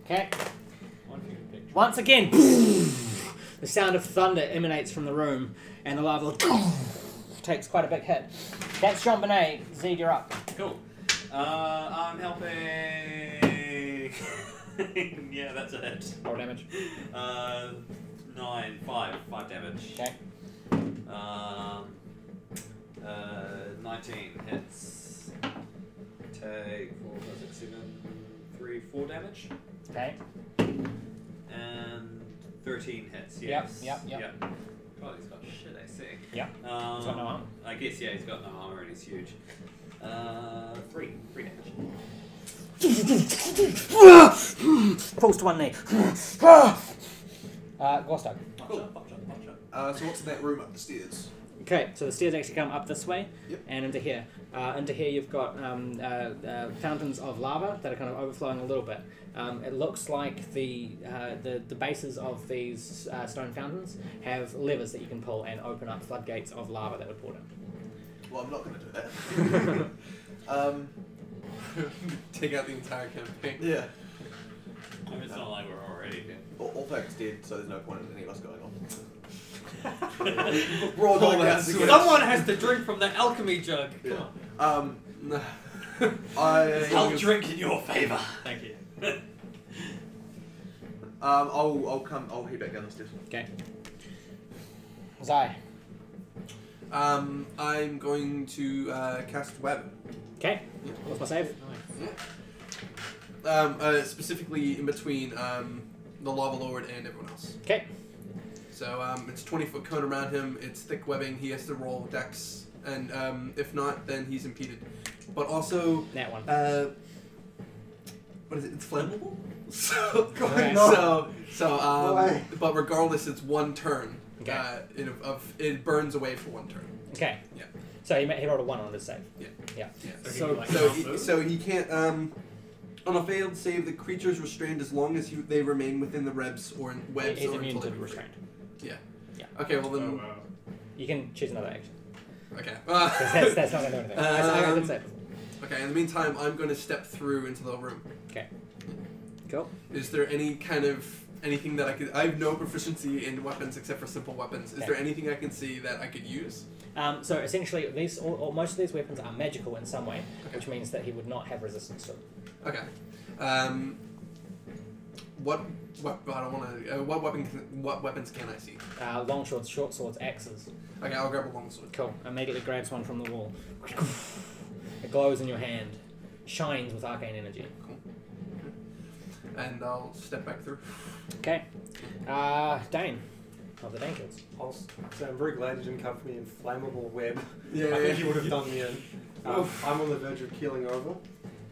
Okay. One for you to picture. Once again, the sound of thunder emanates from the room, and the Lava Lord takes quite a big hit. That's Jean Benet. Zeed, you're up. Cool. I'm helping. Yeah, that's a hit. Roll damage. 5 damage. Okay. 19 hits. Take 4, 5, 6, 7, 3, 4 damage. Okay. And 13 hits, yes. Yep. God, he's got shit AC. Yep. He's got no armor. I guess, yeah, he's got no armor and he's huge. 3 damage. Falls to one knee. Gorstag. Cool. So what's in that room up the stairs? Okay, so the stairs actually come up this way Yep. and into here. Into here you've got fountains of lava that are kind of overflowing a little bit. It looks like the bases of these stone fountains have levers that you can pull and open up floodgates of lava that would pour down. Well, I'm not going to do that. Take out the entire campaign. Yeah. I mean, it's not like we're already dead. Orthanc's dead, so there's no point in any of us going on. We're all going out together. Someone has to drink from the alchemy jug. Come on. I'll drink in your favour. Thank you. I'll head back down the stairs. Okay. Zai. I'm going to cast web. Okay. What's my save? Specifically in between the Lava Lord and everyone else. Okay. So it's 20-foot cone around him. It's thick webbing. He has to roll dex, and if not, then he's impeded. But also, That one. what is it? It's flammable. So, Okay. but regardless, it's one turn. Okay. It burns away for one turn. Okay. Yeah. So he rolled a 1 on his save. Yeah. Yeah. So he can't. On a failed save, the creature is restrained as long as they remain within the webs or webs. He's or immune until to they restraint. Yeah. Yeah. Okay. Well then. You can choose another action. Okay. 'Cause that's not going to do anything. I did save. Okay. In the meantime, I'm going to step through into the room. Okay. Cool. Is there any kind of anything that I could? I have no proficiency in weapons except for simple weapons. Is Okay. there anything I can see that I could use? So essentially, most of these weapons are magical in some way, which means that he would not have resistance to them. Okay. What weapons can I see? Long swords, short swords, axes. Okay, I'll grab a longsword. Cool. Immediately grabs one from the wall. It glows in your hand, shines with arcane energy. Cool. And I'll step back through. Okay. Dain. Of the Dain kills. I'll say I'm very glad you didn't come for me in flammable web. Yeah, I think you would have done me in. I'm on the verge of keeling over.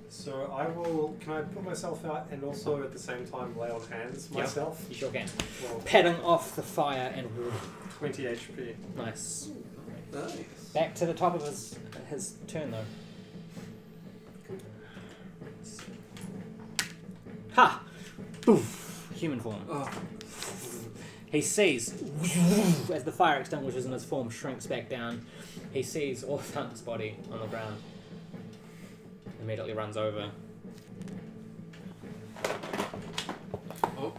So I will. Can I put myself out and also at the same time lay on hands myself? You sure can. Well, Patting off the fire and 20 HP. nice. Nice. Back to the top of his turn though. Ha! Poof! Human form. Oh. He sees as the fire extinguishes and his form shrinks back down. He sees Orthanc's body on the ground. Immediately runs over. Oh.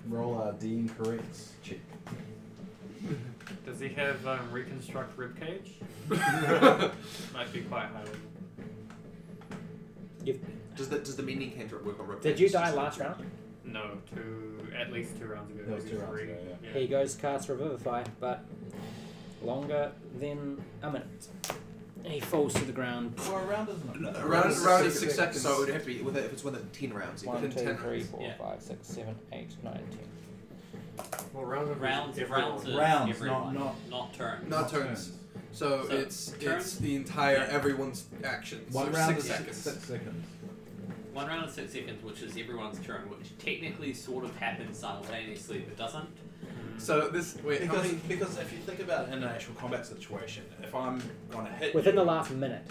Roll a Dean corrects check. Does he have reconstruct ribcage? Might be quite high level. Does the mending cantrip work on rib? Did you die last round? No, at least 2 rounds ago. That was maybe 2 rounds 3. ago, yeah. He goes to cast Revivify, but longer than a minute. He falls to the ground. Well, a round isn't it? Around is 6 seconds. So it would have to be if it's within 10 rounds. 1, Within 2, 10 3, rounds. 4, Yeah. 5, 6, 7, 8, 9, 10. Well, rounds Rounds is Rounds, everyone, not turns. Not turns. So So, it's turns? the entire everyone's action. one so round 6 is seconds. 6 seconds. 1 round is 6 seconds, which is everyone's turn, which technically sort of happens simultaneously, but doesn't. So this wait, how many? Because if you think about it in an actual combat situation, if I'm going to hit Within you, the last minute.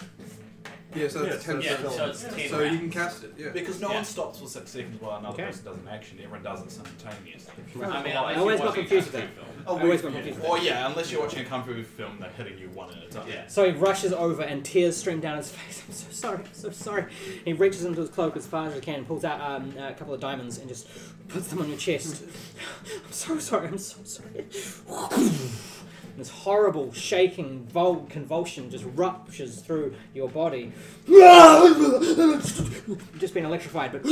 Yeah, so it's 10 Yeah, seconds. so it's 10 So rounds. you can cast it. Yeah. because no Yeah. one stops for 6 seconds while another Okay. person does an action, everyone does it simultaneously. I mean, I always got confused with that. Oh, I always got confused with Or that. yeah, unless you're watching a kung fu film, they're hitting you one at a time. Yeah. So he rushes over and tears stream down his face. I'm so sorry, I'm so sorry. He reaches into his cloak as far as he can, pulls out a couple of diamonds and just puts them on your chest. I'm so sorry, I'm so sorry. This horrible shaking convulsion just ruptures through your body. You've just been electrified, but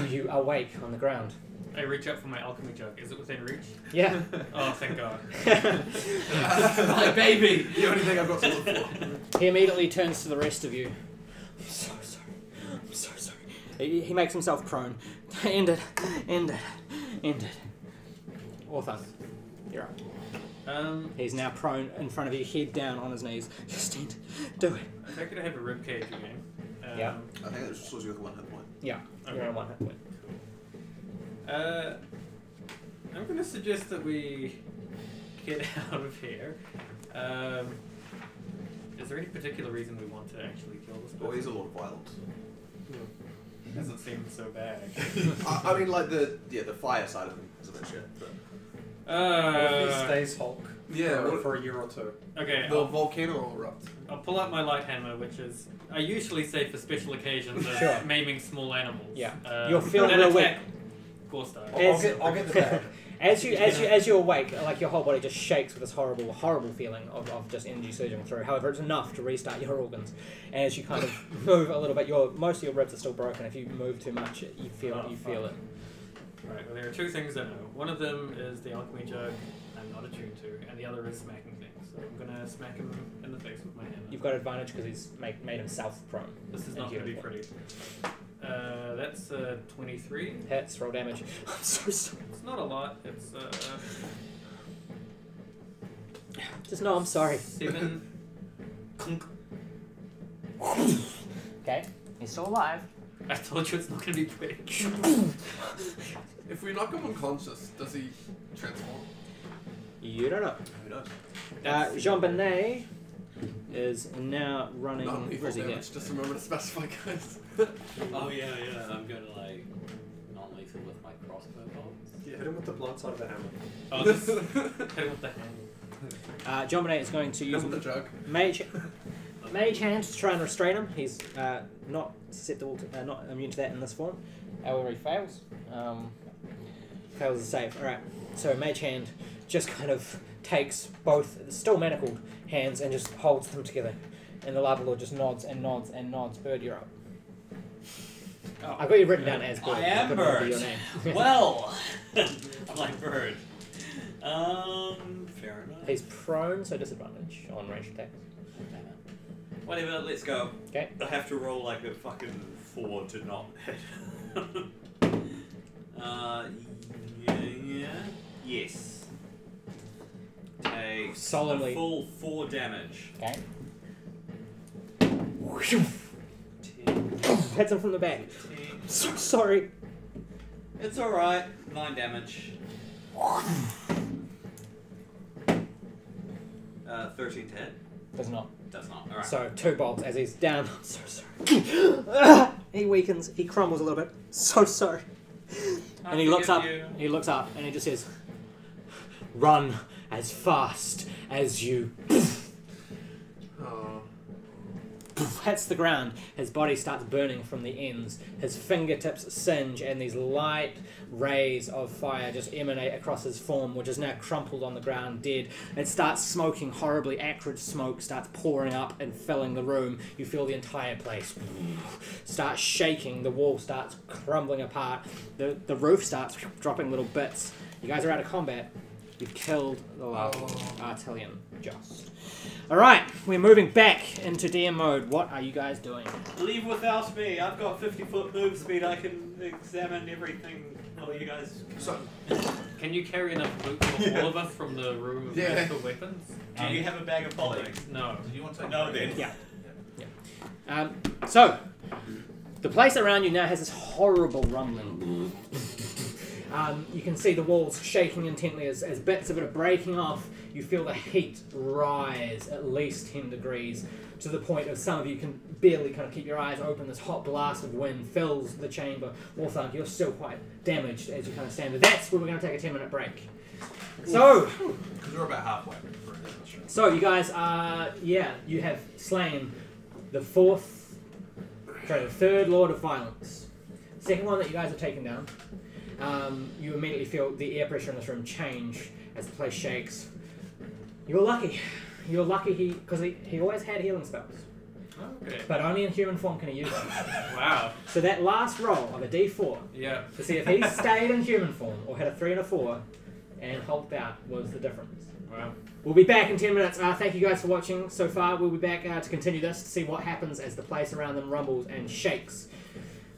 you awake on the ground. I reach up for my alchemy jug. Is it within reach? Yeah. Oh, thank God. My baby! The only thing I've got to look for. He immediately turns to the rest of you. I'm so sorry. I'm so sorry. He makes himself prone. End it. End it. End it. Orthanc, you're up. He's now prone in front of you, head down on his knees. Just end. Do it. I think I have a ribcage again. Yeah. I think that just shows you with 1 hit point. Yeah. You're on 1 hit point. I'm going to suggest that we get out of here. Is there any particular reason we want to actually kill this Well, he's a person? lot of violence. Doesn't seem so bad. I mean, like the fire side of him is a bit shit. But What if he stays Hulk Yeah. for a year or 2? Okay, The volcano will erupt. I'll pull out my light hammer, which is I usually say for special occasions of Sure. maiming small animals. Yeah. You're feeling then real attack Gorstag. I'll get the bag. As you awake, like your whole body just shakes with this horrible feeling of just energy surging through. However, it's enough to restart your organs. As you kind of move a little bit, most of your ribs are still broken. If you move too much, you feel it. Right, well, there are 2 things I know. One of them is the alchemy jug I'm not attuned to, and the other is smacking things. So I'm going to smack him in the face with my hammer. You've got advantage because he's made himself prone. This is not going to be pretty. That's 23. Hits, roll damage. I'm so sorry. It's not a lot. It's Just know I'm sorry. 7. Clunk. Okay. He's still alive. I told you it's not going to be pretty. If we knock him unconscious, does he transform? You don't know. who knows? Jean Benet is now running. Non-lethal Where's he here? damage. Just remember to specify, guys. Oh yeah. I'm gonna like non-lethal with my crossbow bolts. Yeah, hit him with the blunt side of the hammer. Oh, just hit him with the hand. Jean Benet is going to use Use the jug. Mage Hand to try and restrain him. He's not susceptible to, not immune to that in this form. However, he fails. Fails the save. Alright, so Mage Hand just kind of takes both still manacled hands and just holds them together. And the Lava Lord just nods and nods and nods. Bird, you're up. Oh. I've got you written down as Bird. I am but it'll be Bird. your name. Well, I'm like Bird. Fair enough. He's prone, so disadvantage on ranged attacks. Whatever, let's go. Okay. I have to roll like a fucking 4 to not hit. Yeah. Yes. Take Solemnly. a full 4 damage. Okay. 10, Hits him from the back. 15. So sorry. It's alright. 9 damage. 13 to hit. Does not. Does not. Alright. So 2 bolts as he's down. I'm so sorry. He weakens. He crumbles a little bit. So sorry. And he looks up. He looks up and he just says, "Run as fast as you." Oh. Hits the ground. His body starts burning from the ends. His fingertips singe, and these light rays of fire just emanate across his form, which is now crumpled on the ground, dead. It starts smoking horribly. Acrid smoke starts pouring up and filling the room. You feel the entire place start shaking. The wall starts crumbling apart. The roof starts dropping little bits. You guys are out of combat. You've killed the Lord Arttilian. Just. Alright, we're moving back into DM mode. What are you guys doing? Leave without me. I've got 50-foot move speed. I can examine everything. Oh, you guys. So, Can you carry enough loot for all of us from the room of magical weapons? Do you have a bag of politics? No. do you want to take No, then. Yeah. So, the place around you now has this horrible rumbling. You can see the walls shaking intently as bits of it are breaking off. You feel the heat rise at least 10 degrees to the point of some of you can barely kind of keep your eyes open. This hot blast of wind fills the chamber. Orthanc, you're still quite damaged as you kind of stand there. That's where we're going to take a 10-minute break. So, Because we're about halfway. so you guys are, you have slain the third Lord of Violence. Second one that you guys have taken down. You immediately feel the air pressure in this room change as the place shakes. You're lucky. You're lucky because he always had healing spells. Okay. But only in human form can he use them. Wow. So that last roll of a d4 Yeah. to see if he stayed in human form or had a 3 and a 4 and hulked out was the difference. Wow. We'll be back in 10 minutes. Thank you guys for watching so far. We'll be back to continue this to see what happens as the place around them rumbles and shakes.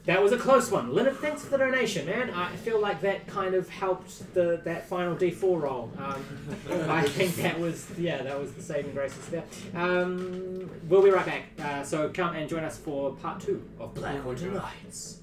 That was a close one. Leonard, thanks for the donation, man. I feel like that kind of helped that final D4 roll. I think that was the saving graces there. We'll be right back. So come and join us for part 2 of Black Winter Nights.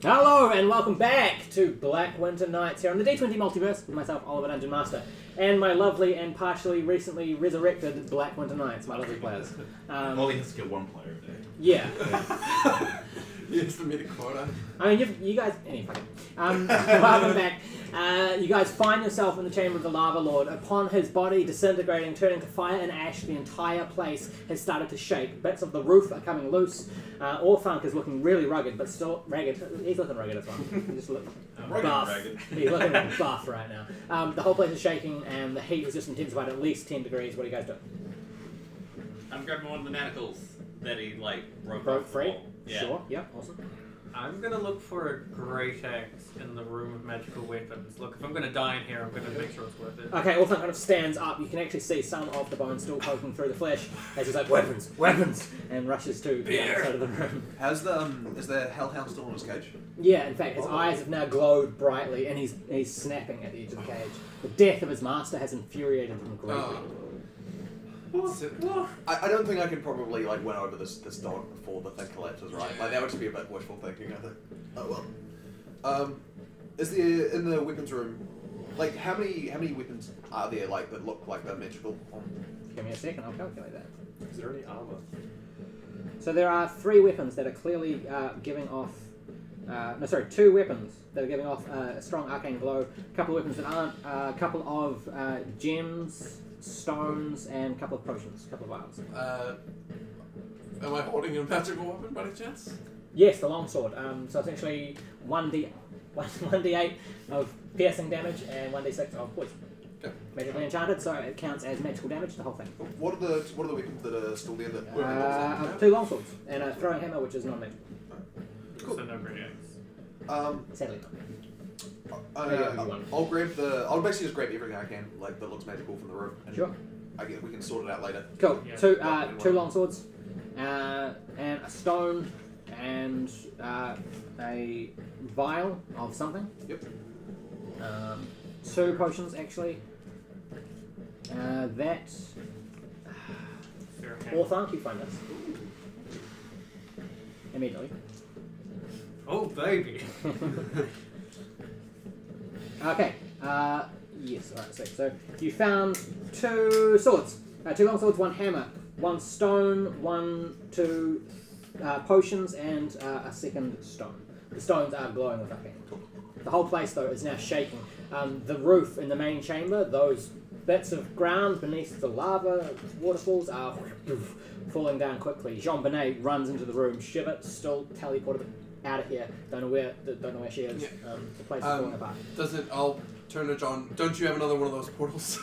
Hello and welcome back to Black Winter Nights here on the D20 Multiverse with myself, Oliver Dungeon Master, and my lovely and partially recently resurrected Black Winter Knights, my lovely players. Only has to get one player a day. Yeah. Yes, the meta quota. I mean, you guys... Anyway. Welcome back. You guys find yourself in the chamber of the Lava Lord. Upon his body disintegrating, turning to fire and ash, the entire place has started to shake. Bits of the roof are coming loose. Orthanc is looking really rugged, but still ragged. He's looking rugged as well. He just looks buff. He's looking buff right now. The whole place is shaking, and the heat has just intensified at least 10 degrees. What do you guys do? I'm grabbing one of the manacles that he broke Broke free? Yeah. Sure. Yep. Awesome. I'm gonna look for a great axe in the room of magical weapons. Look, if I'm gonna die in here, I'm gonna make sure it's worth it. Okay, Orthanc kind of stands up. You can actually see some of the bone still poking through the flesh as he's like, weapons, weapons, and rushes to the other side of the room. How's the is the hellhound still in his cage? Yeah, in fact, his eyes have now glowed brightly, and he's snapping at the edge of the cage. The death of his master has infuriated him greatly. I don't think I can probably win over this dog before the thing collapses, right? Like that would just be a bit wishful thinking, I think. Oh well. Is there in the weapons room? Like how many weapons are there that look like they're magical? Give me a second, I'll calculate that. Is there any armor? So there are 3 weapons that are clearly giving off. 2 weapons that are giving off a strong arcane glow. A couple of weapons that aren't. A couple of gems, stones, and a couple of potions, a couple of vials. Am I holding a magical weapon by any chance? Yes, the longsword. So essentially 1d8 of piercing damage and 1d6 of poison. Okay. Magically enchanted, so it counts as magical damage, the whole thing. What are the weapons that are still there? That 2 longswords and a throwing hammer, which is non-magical. Cool. So no great axe. Sadly. I'll grab I'll basically just grab everything I can, that looks magical from the room. And Sure. I guess we can sort it out later. Cool. Yeah. Two longswords, and a stone, and a vial of something. Yep. 2 potions actually. That. Orthanc, you find this immediately. Oh baby. Okay. Yes. All right. So you found 2 swords, 2 long swords, 1 hammer, 1 stone, 2 potions, and a second stone. The stones are glowing with arcane. The whole place, though, is now shaking. The roof in the main chamber, those bits of ground beneath the lava waterfalls are falling down quickly. Jean-Benet runs into the room. Shivet still teleported out of here. Don't know where she is. Yeah. The place is falling apart. I'll turn to John. Don't you have another one of those portals?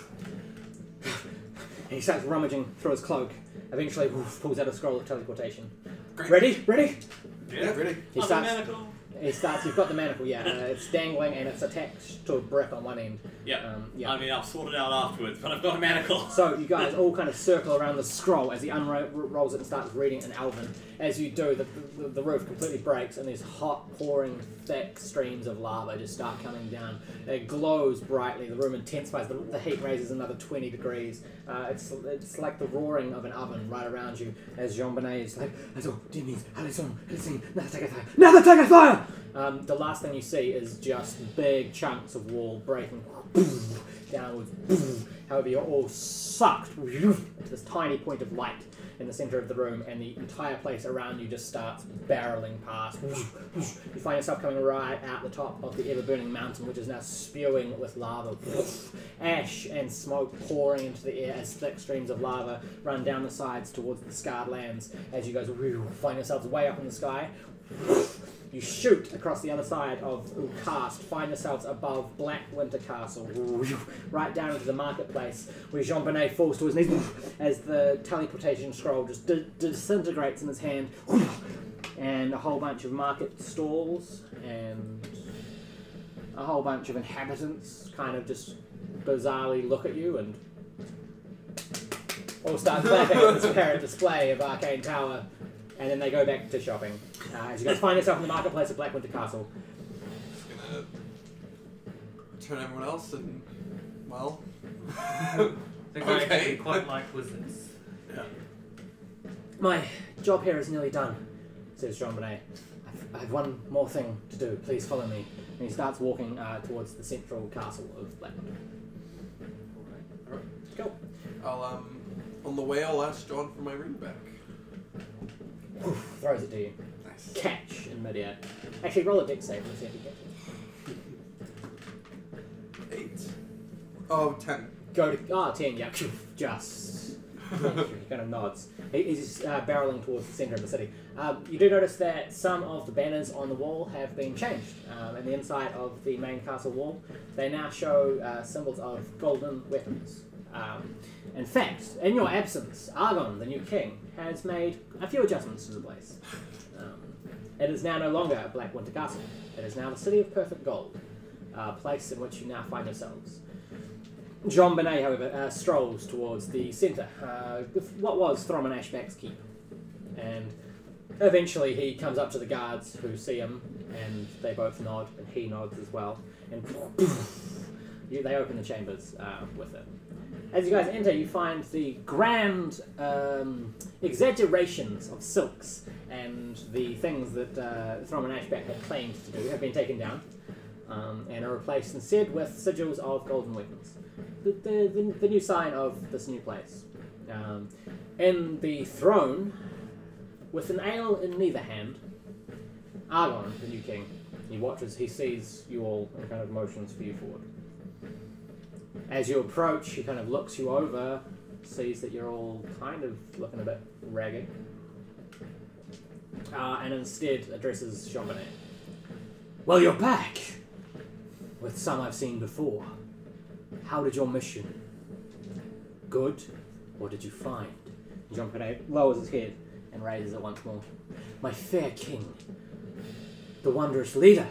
He starts rummaging through his cloak. Eventually, pulls out a scroll of teleportation. Great. Ready? Yeah, ready. You've got the manacle, yeah. It's dangling and it's attached to a brick on one end. Yeah. Yeah. I mean, I'll sort it out afterwards, but I've got a manacle. So you guys all kind of circle around the scroll as he unrolls it and starts reading it in Elven. As you do, the roof completely breaks and these hot, pouring, thick streams of lava just start coming down. It glows brightly. The room intensifies. The heat raises another 20 degrees. It's like the roaring of an oven right around you as Jean-Benet is like, demise, never take a fire! The last thing you see is just big chunks of wall breaking downwards. However, you're all sucked into this tiny point of light in the center of the room, and the entire place around you just starts barreling past. You find yourself coming right out the top of the ever-burning mountain, which is now spewing with lava. Ash and smoke pouring into the air as thick streams of lava run down the sides towards the scarred lands. As you guys find yourselves way up in the sky, you shoot across the other side of Ukast, find yourselves above Black Winter Castle, right down into the marketplace, where Jean-Benet falls to his knees as the teleportation scroll just disintegrates in his hand, and a whole bunch of market stalls and a whole bunch of inhabitants kind of just bizarrely look at you and all start clapping at this apparent display of Arcane Tower, and then they go back to shopping. As you guys find yourself in the marketplace of Black Winter Castle. Just gonna turn everyone else and, well... The guy actually quite like wizards. Yeah. My job here is nearly done, says Jean-Benet. I have one more thing to do. Please follow me. And he starts walking towards the central castle of Blackwood. Alright. Cool. I'll on the way I'll ask John for my ring back. Throws it to you. Nice. Catch in midair. Actually, roll a dex save. Let's see if you catch it. 8. Oh, 10. Go to 10. Yeah, just. He kind of nods. He's barreling towards the centre of the city. You do notice that some of the banners on the wall have been changed. In the inside of the main castle wall, they now show symbols of golden weapons. In fact, in your absence, Argon, the new king, has made a few adjustments to the place. It is now no longer a Black Winter Castle. It is now the City of Perfect Gold, a place in which you now find yourselves. Jean Benet, however, strolls towards the centre, what was Thromin Ashback's keep. And eventually he comes up to the guards who see him, and they both nod, and he nods as well. And they open the chambers with it. As you guys enter, you find the grand exaggerations of silks and the things that Thromin Ashback had claimed to do have been taken down and are replaced instead with sigils of golden weapons. The new sign of this new place. In the throne, with an ale in neither hand, Argon, the new king, he watches, he sees you all and kind of motions for you forward. As you approach, he kind of looks you over, sees that you're all kind of looking a bit ragged, and instead addresses Jean Benet. Well, you're back! With some I've seen before. How did your mission? Good? What did you find? Jean Benet lowers his head and raises it once more. My fair king, the wondrous leader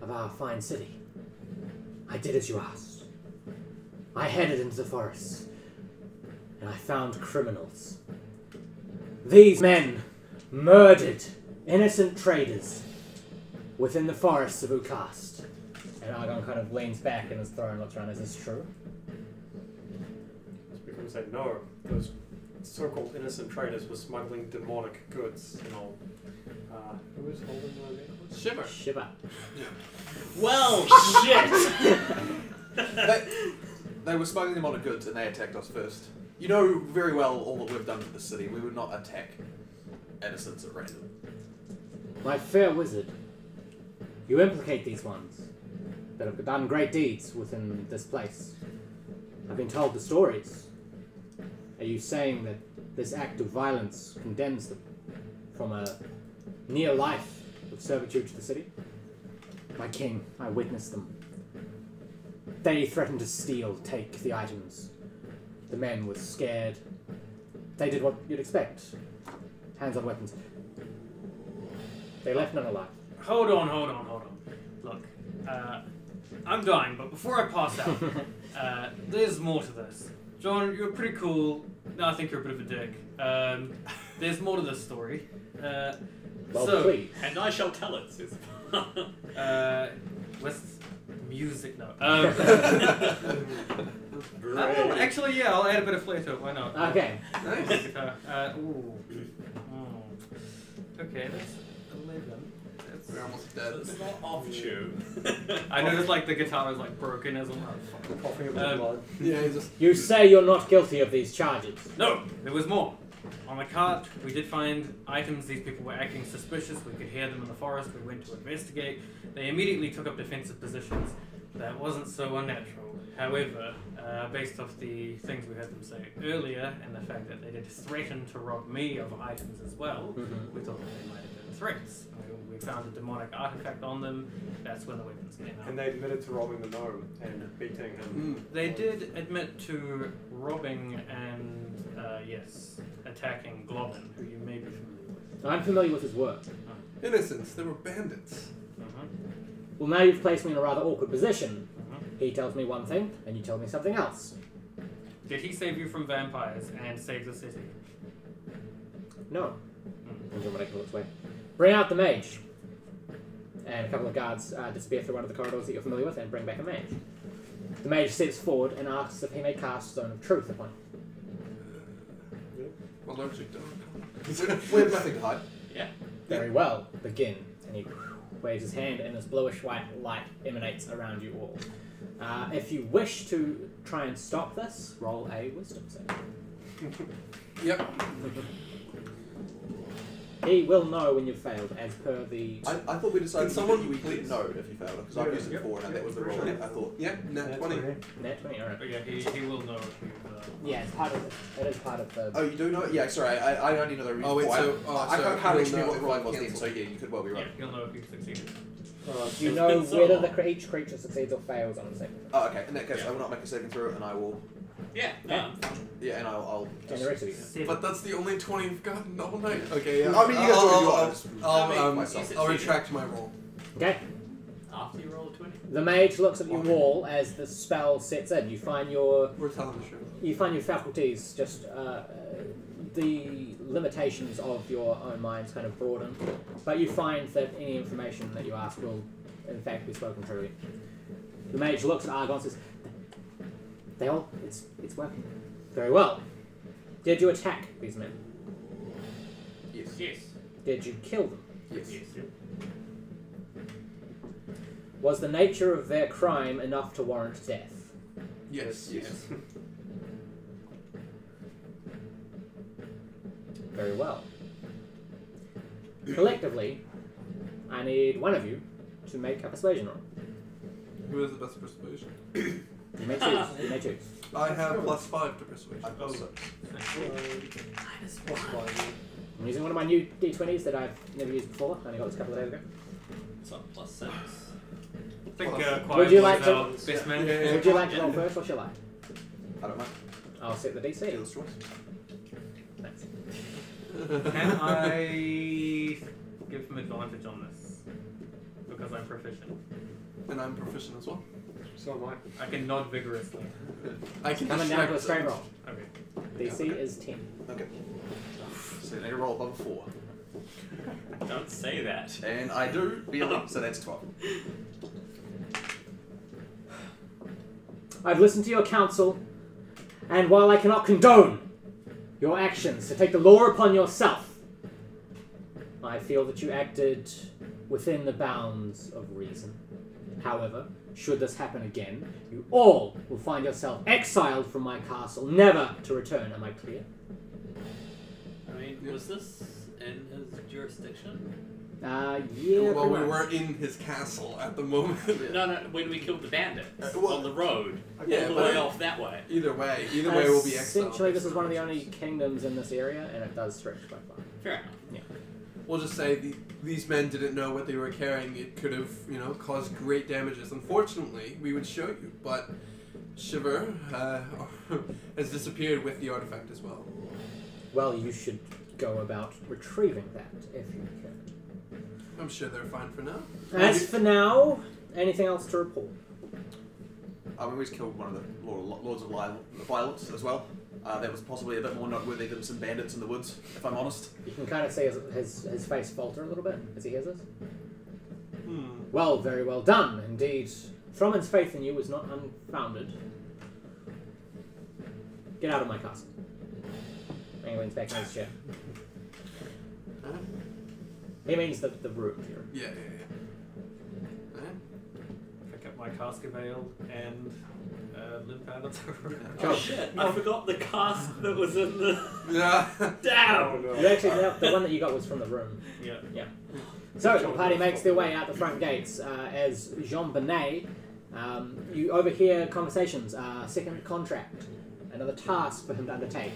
of our fine city. I did as you asked. I headed into the forests, and I found criminals. These men murdered innocent traders within the forests of Ukast. And Argon kind of leans back in his throne and looks around. Is this true? Speaker would say, no, those so-called innocent traders were smuggling demonic goods and all. Who was holding the necklace? Shiver. Shiver. Well, shit! They were smuggling them on of goods and they attacked us first. You know very well all that we've done to the city. We would not attack innocents at random. My fair wizard, you implicate these ones that have done great deeds within this place. I've been told the stories. Are you saying that this act of violence condemns them from a near life of servitude to the city? My king, I witnessed them. They threatened to steal, take the items. The men were scared. They did what you'd expect. Hands on weapons. They left none alive. Hold on. Look, I'm dying, but before I pass out, there's more to this. John, you're pretty cool. No, I think you're a bit of a dick. There's more to this story. Well, so, please. And I shall tell it. with music, no. Actually, yeah, I'll add a bit of flair to it. Why not? Okay. Nice. Ooh. Okay, that's 11. We're almost dead. It's not off tune. I noticed like the guitar is like broken as well. Coughing a bit of blood. Yeah, he's just. You say you're not guilty of these charges. No, there was more. On the cart, we did find items. These people were acting suspicious. We could hear them in the forest. We went to investigate. They immediately took up defensive positions. That wasn't so unnatural. However, based off the things we heard them say earlier and the fact that they did threaten to rob me of items as well, we thought that they might have been threats. We found a demonic artifact on them. That's when the weapons came out. And they admitted to robbing the gnome and beating him. They did admit to robbing and, yes, attacking Globin, who you may be familiar with. I'm familiar with his work. Innocents, they were bandits. Well, now you've placed me in a rather awkward position. He tells me one thing, and you tell me something else. Did he save you from vampires and save the city? No. Andromeda looks away. Bring out the mage. And a couple of guards disappear through one of the corridors that you're familiar with and bring back a mage. The mage steps forward and asks if he may cast Stone of Truth upon you. Allergic to We have nothing to hide. Yeah. Very well. Begin. And he waves his hand, and this bluish-white light emanates around you all. If you wish to try and stop this, roll a wisdom save. Yep. He will know when you've failed, as per the... I thought we decided Can someone we please? know if you failed, because I've used it before, and that was the roll. I thought, Yep. Net 20. Net 20, alright. But yeah, he will know if you've. Yeah, it's part of it is part of the... oh, you do know it? Yeah, sorry, I only know the reason. Oh, wait, why. so- I so can't you'll actually know what the if roll I've was then, cancelled. so yeah, you could well be Yeah, right. he'll know if you've succeeded. Do you It's know been so whether long. each creature succeeds or fails on the saving throw? Oh, okay. In that case, Yeah. I will not make a saving throw, and I will. Yeah, no, I'm fine. Yeah, and I'll And just. the rest of you. But that's the only 20 I've gotten all night. Okay, yeah. I mean, you guys do what you want. I'll myself. I'll retract my roll. Okay. After you roll a 20. The mage looks at your wall as the spell sets in. You find your We're telling the truth. faculties, just the limitations of your own minds kind of broaden. But you find that any information that you ask will, in fact, be spoken through it. The mage looks at Argon and says, it's working. Very well. Did you attack these men? Yes. Yes. Did you kill them? Yes. Yes. Was the nature of their crime enough to warrant death? Yes. Yes. Very well. Collectively, I need one of you to make a persuasion roll. Who has the best persuasion? You may choose. You may choose. I have +5 to persuasion. I've got 6. I'm using one of my new D20s that I've never used before. I only got this a couple of days ago. So +6. I think Would Quiet you was like to- our best man. Yeah. Would you like to roll first, or shall I? I don't mind. I'll set the DC. Dealer's choice. Thanks. Can I give him advantage on this? Because I'm proficient. And I'm proficient as well. So am I. I can nod vigorously. I can Coming down to a distract straight them. roll. Okay. DC is 10. Okay. So I need to roll above a 4. Don't say that. And I do, barely, so that's 12. I've listened to your counsel, and while I cannot condone your actions to take the law upon yourself, I feel that you acted within the bounds of reason. However, should this happen again, you all will find yourself exiled from my castle, never to return. Am I clear? I mean, was this in his jurisdiction? Yeah. Well, we pretty much. were in his castle at the moment. No, when we killed the bandits well, on the road, yeah, all the but- way off that way. Either way we'll be exiled. Essentially, this is one of the only kingdoms in this area, and it does stretch quite far. Fair enough. We'll just say these men didn't know what they were carrying. It could have, caused great damages. Unfortunately, we would show you, but Shiver has disappeared with the artifact as well. Well, you should go about retrieving that if you can. I'm sure they're fine for now. As for now, anything else to report? We just killed one of the Lords of Violence as well. That was possibly a bit more noteworthy than some bandits in the woods, if I'm honest. You can kind of see his face falter a little bit as he hears this. Hmm. Well, very well done, indeed. Throman's faith in you was not unfounded. Get out of my castle. And he leans back in his chair. He means the room here. Yeah. Pick up my cask of ale and limp out of the room. Oh shit! I forgot the cask that was in the. Yeah. Damn! You actually, the one that you got was from the room. Yeah. So the party makes their way out the front gates as Jean Benet. You overhear conversations. Second contract, another task for him to undertake.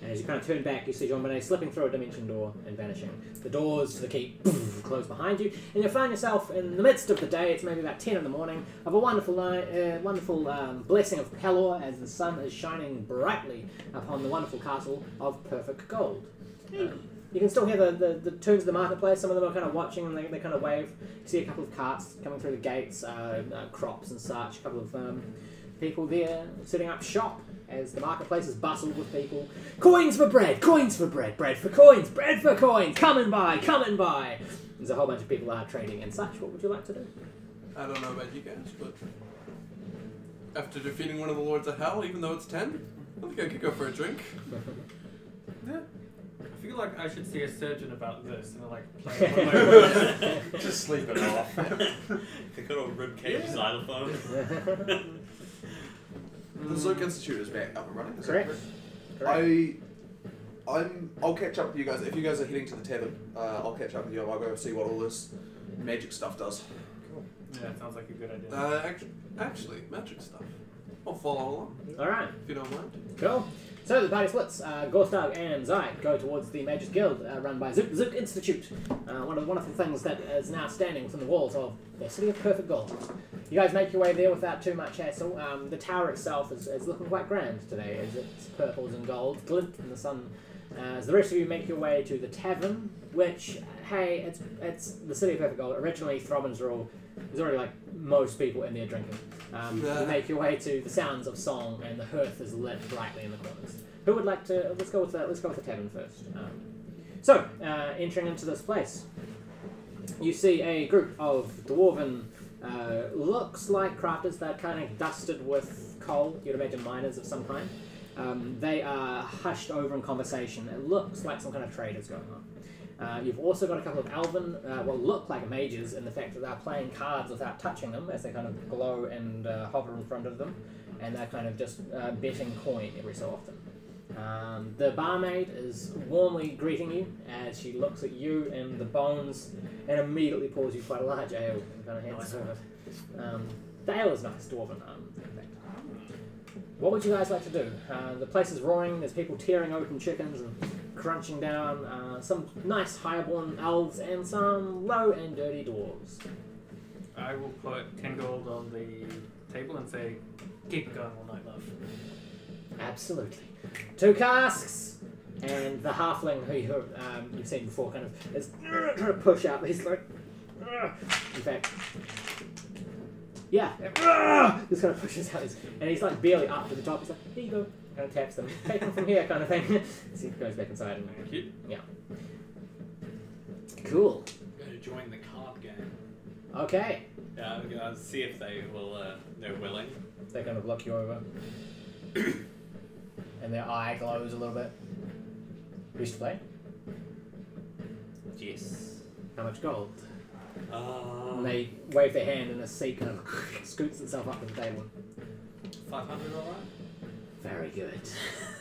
And as you kind of turn back, you see Jean Benet slipping through a dimension door and vanishing. The doors to the keep close behind you, and you'll find yourself in the midst of the day. It's maybe about 10 in the morning of a wonderful blessing of Pelor as the sun is shining brightly upon the wonderful castle of Perfect Gold. You can still hear the tunes of the marketplace. Some of them are kind of watching and they kind of wave. You see a couple of carts coming through the gates, crops and such. A couple of people there setting up shop as the marketplace is bustled with people. Coins for bread, bread for coins, bread for coins. Come and buy, come and buy. There's a whole bunch of people trading and such. What would you like to do? I don't know about you guys, but after defeating one of the Lords of Hell, even though it's 10, I think I could go for a drink. Yeah. I feel like I should see a surgeon about this and like play one of my words. Just sleep it off. They got a ribcage xylophone. The Zook Institute is back up and running. Is that Correct. I'll catch up with you guys. If you guys are heading to the tavern, I'll catch up with you. I'll go see what all this magic stuff does. Yeah, it sounds like a good idea. Actually, magic stuff. I'll follow along, Alright, if you don't mind. cool. So the party splits. Gorstag and Zeed go towards the Mages Guild run by Zook Institute. One of the wonderful things that is now standing within the walls of the City of Perfect Gold. You guys make your way there without too much hassle. The tower itself is looking quite grand today as its purples and gold glint in the sun. As the rest of you make your way to the tavern, which, hey, it's the City of Perfect Gold. Originally, Throbbins rule. There's already like most people in there drinking. You make your way to the sounds of song, and the hearth is lit brightly in the corners. Who would like to? Let's go with the tavern first. Entering into this place, you see a group of dwarven, looks like crafters that are kind of dusted with coal. You'd imagine miners of some kind. They are hushed over in conversation. It looks like some kind of trade is going on. You've also got a couple of elven, what look like mages in the fact that they're playing cards without touching them as they kind of glow and hover in front of them, and they're kind of just betting coin every so often. The barmaid is warmly greeting you as she looks at you and the bones and immediately pours you quite a large ale and kind of hands it over. The ale is nice, dwarven, in fact. What would you guys like to do? The place is roaring, there's people tearing open chickens and crunching down, some nice highborn elves and some low and dirty dwarves. I will put 10 gold on the table and say, keep it going all night, love. Absolutely. 2 casks! And the halfling who you've seen before kind of is trying to push up. He's like, in fact, yeah, just kind of pushes out and he's like barely up to the top. He's like, here you go. Kind of taps them, take them from here, kind of thing. So he goes back inside and yeah. Cool. I'm going to join the card game. Okay. Yeah, I'm going to see if they will. They're willing. They kind of look you over, and their eye glows a little bit. Wish to play? Yes. How much gold? And they wave their hand, and a seat kind of scoots itself up to the table. 500, all right. Very good.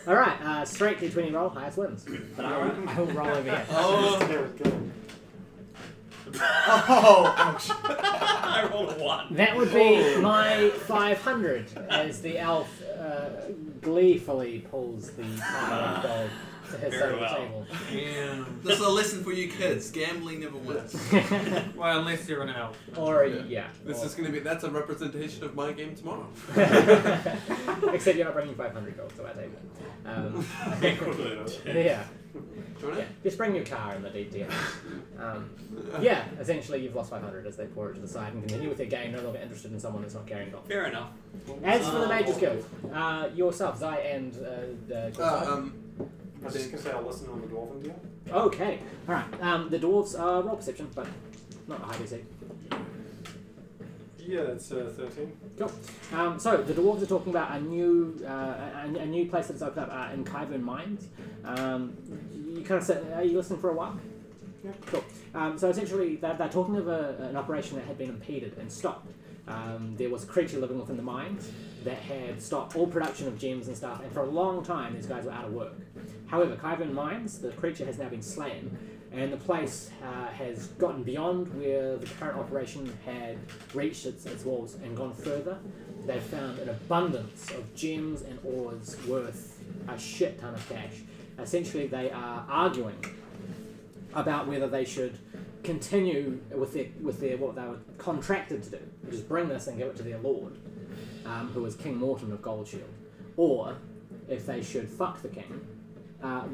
All right, straight D20 roll, highest wins. But I will roll over here. Oh, ouch. I rolled a 1. That would be my 500 as the elf gleefully pulls the pile of gold to his side of the table. This is a lesson for you kids. Gambling never wins. Well, unless you're an elf. Or, yeah. This is going to be, that's a representation of my game tomorrow. Except you're not bringing 500 gold to our table. Yeah. Yeah, just bring your car in the DTM. Yeah, essentially you've lost 500 as they pour it to the side and continue with their game, no longer interested in someone that's not carrying gold. Fair enough. As for the Mages Guild, yourself, Zai and I was just going to say I'll listen on the dwarven deal. okay, alright. The dwarves roll perception, but not a high DC. Yeah, it's 13. Cool. So the dwarves are talking about a new place that's opened up in Kyvern Mines. You kind of said, are you listening for a while? Yeah. Cool. So essentially, they're talking of an operation that had been impeded and stopped. There was a creature living within the mines that had stopped all production of gems and stuff, and for a long time these guys were out of work. However, Kyvern Mines, the creature has now been slain, and the place has gotten beyond where the current operation had reached its walls and gone further. They've found an abundance of gems and ores worth a shit ton of cash. Essentially, they are arguing about whether they should continue with their what they were contracted to do, which is bring this and give it to their lord, who is King Morton of Goldshield, or if they should fuck the king,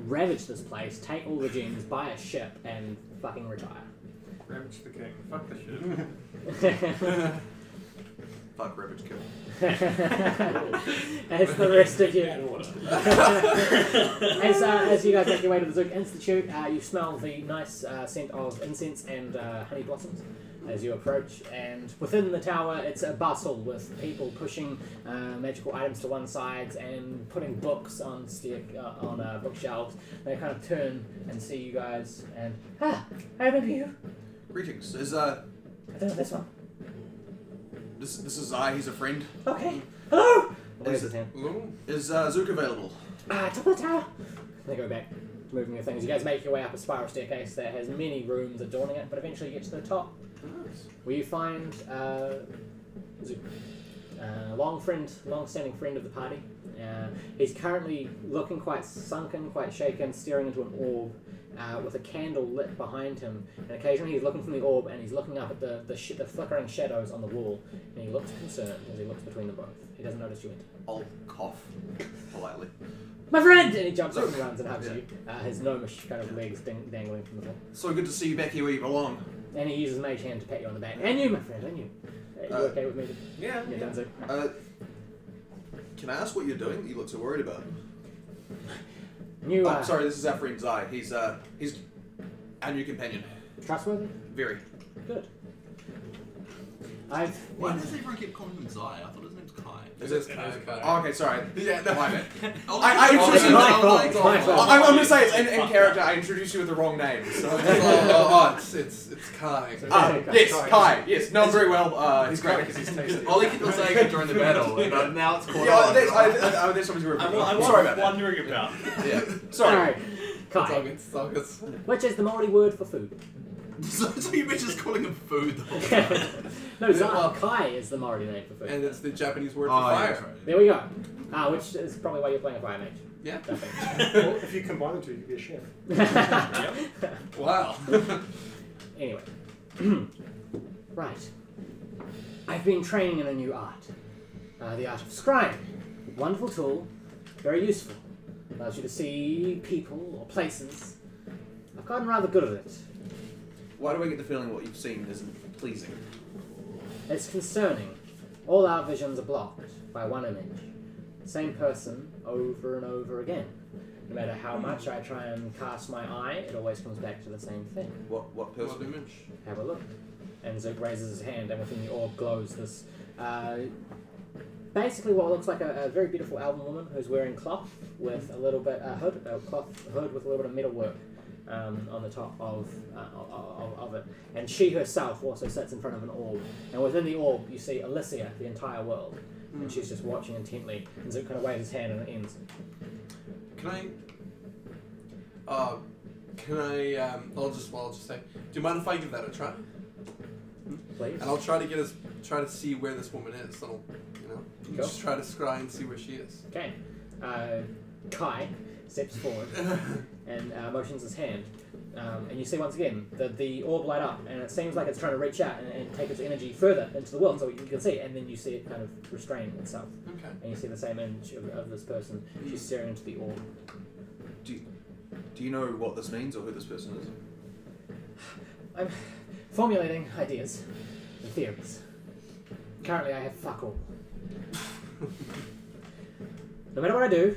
ravage this place, take all the gems, buy a ship, and fucking retire. Ravage the king. Fuck the shit. Fuck Ravage Kill. As the rest of you, as you guys make your way to the Zook Institute, you smell the nice scent of incense and honey blossoms as you approach. And within the tower, it's a bustle with people pushing magical items to one side and putting books on bookshelves. They kind of turn and see you guys and I remember you. Greetings. Is I don't know this one. This is I. He's a friend. Okay. Hello. Is Zook available? Top of the tower. They go back, moving your things. You guys make your way up a spiral staircase that has many rooms adorning it, but eventually you get to the top, where you find Zook, long-standing friend of the party. He's currently looking quite sunken, quite shaken, staring into an orb with a candle lit behind him. And occasionally he's looking from the orb and he's looking up at the flickering shadows on the wall. And he looks concerned as he looks between them both. He doesn't notice you enter. I'll cough politely. My friend! And he jumps up and runs and hugs you. His gnomish kind of legs dangling from the wall. So good to see you back here where you belong. And he uses Mage Hand to pat you on the back. And you, my friend, and you. You okay with me? Yeah. Can I ask what you're doing? You look so worried about him. Sorry, this is our friend Zai. He's our new companion. Trustworthy? Very. Good. Why does everyone keep calling him Zai? I thought his name's Kai. Is it Kai? Kai. Oh, okay, sorry. Yeah, no. My bad. I'm going to say it's in character. I introduced you with the wrong name. So. It's Kai. Yes, Kai. Yes, no, very well. He's great because he's tasty. Ollie kept on saying it during the battle, and now it's caught on. There's something to remember. I'm sorry about that. wondering about. Yeah. Sorry. Kai. Which is the Maori word for food. So you were just calling him food the whole time. No, Zai. Kai is the Maori name for food. And it's the Japanese word for fire. Yeah, right. There we go. Which is probably why you're playing a fire mage. Yeah. Well, if you combine the two, you'd be a chef. Wow. Anyway. Right. I've been training in a new art. The art of scrying. Wonderful tool. Very useful. Allows you to see people or places. I've gotten rather good at it. Why do I get the feeling what you've seen isn't pleasing? It's concerning. All our visions are blocked by one image. Same person over and over again. No matter how much I try and cast my eye, it always comes back to the same thing. What person? image? Have a look. And Zook raises his hand, and within the orb glows this, basically what looks like a very beautiful elven woman who's wearing cloth with a little bit hood with a little bit of metalwork on the top of it. And she herself also sits in front of an orb. And within the orb, you see Elisia, the entire world. And she's just watching intently. And Zook kind of waves his hand and it ends. I'll just say, do you mind if I give that a try? Please. And I'll try to see where this woman is. I'll, just try to scry and see where she is. Okay. Kai steps forward and motions his hand. And you see once again the orb light up, and it seems like it's trying to reach out and take its energy further into the world, so you can see it, and then you see it kind of restrain itself. Okay. And you see the same image of this person. She's staring into the orb. Do you know what this means or who this person is? I'm formulating ideas and theories. Currently, I have fuck all. No matter what I do,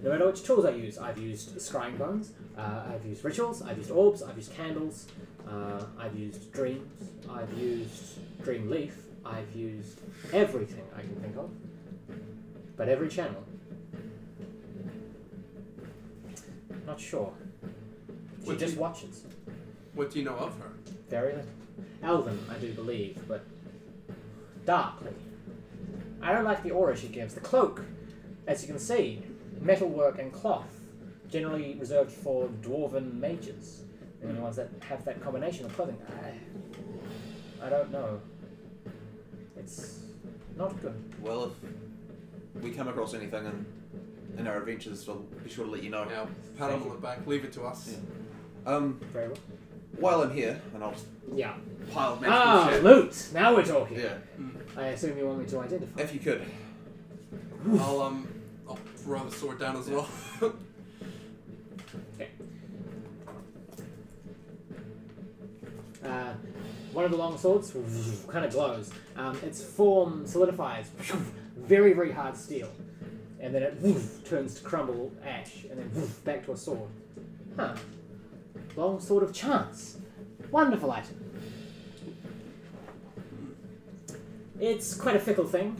no matter which tools I use, I've used scrying bones, I've used rituals, I've used orbs, I've used candles, I've used dreams, I've used dream leaf, I've used everything I can think of. But every channel. Not sure. She just watches. What do you know of her? Very little. Elven, I do believe, but darkly. I don't like the aura she gives. The cloak, as you can see, metalwork and cloth, generally reserved for dwarven mages. The only ones that have that combination of clothing. I don't know. It's not good. Well, if we come across anything in our adventures, we'll be sure to let you know. Yeah, pat on the back. Leave it to us. Yeah. Very well. While I'm here, and I'll just pile of magical shit. Loot! Now we're talking. Yeah. I assume you want me to identify. If you could. I'll throw the sword down as well. Okay. one of the long swords kind of glows. Its form solidifies, very, very hard steel. And then it turns to crumble ash, and then back to a sword. Huh. Long sword of chance. Wonderful item. It's quite a fickle thing.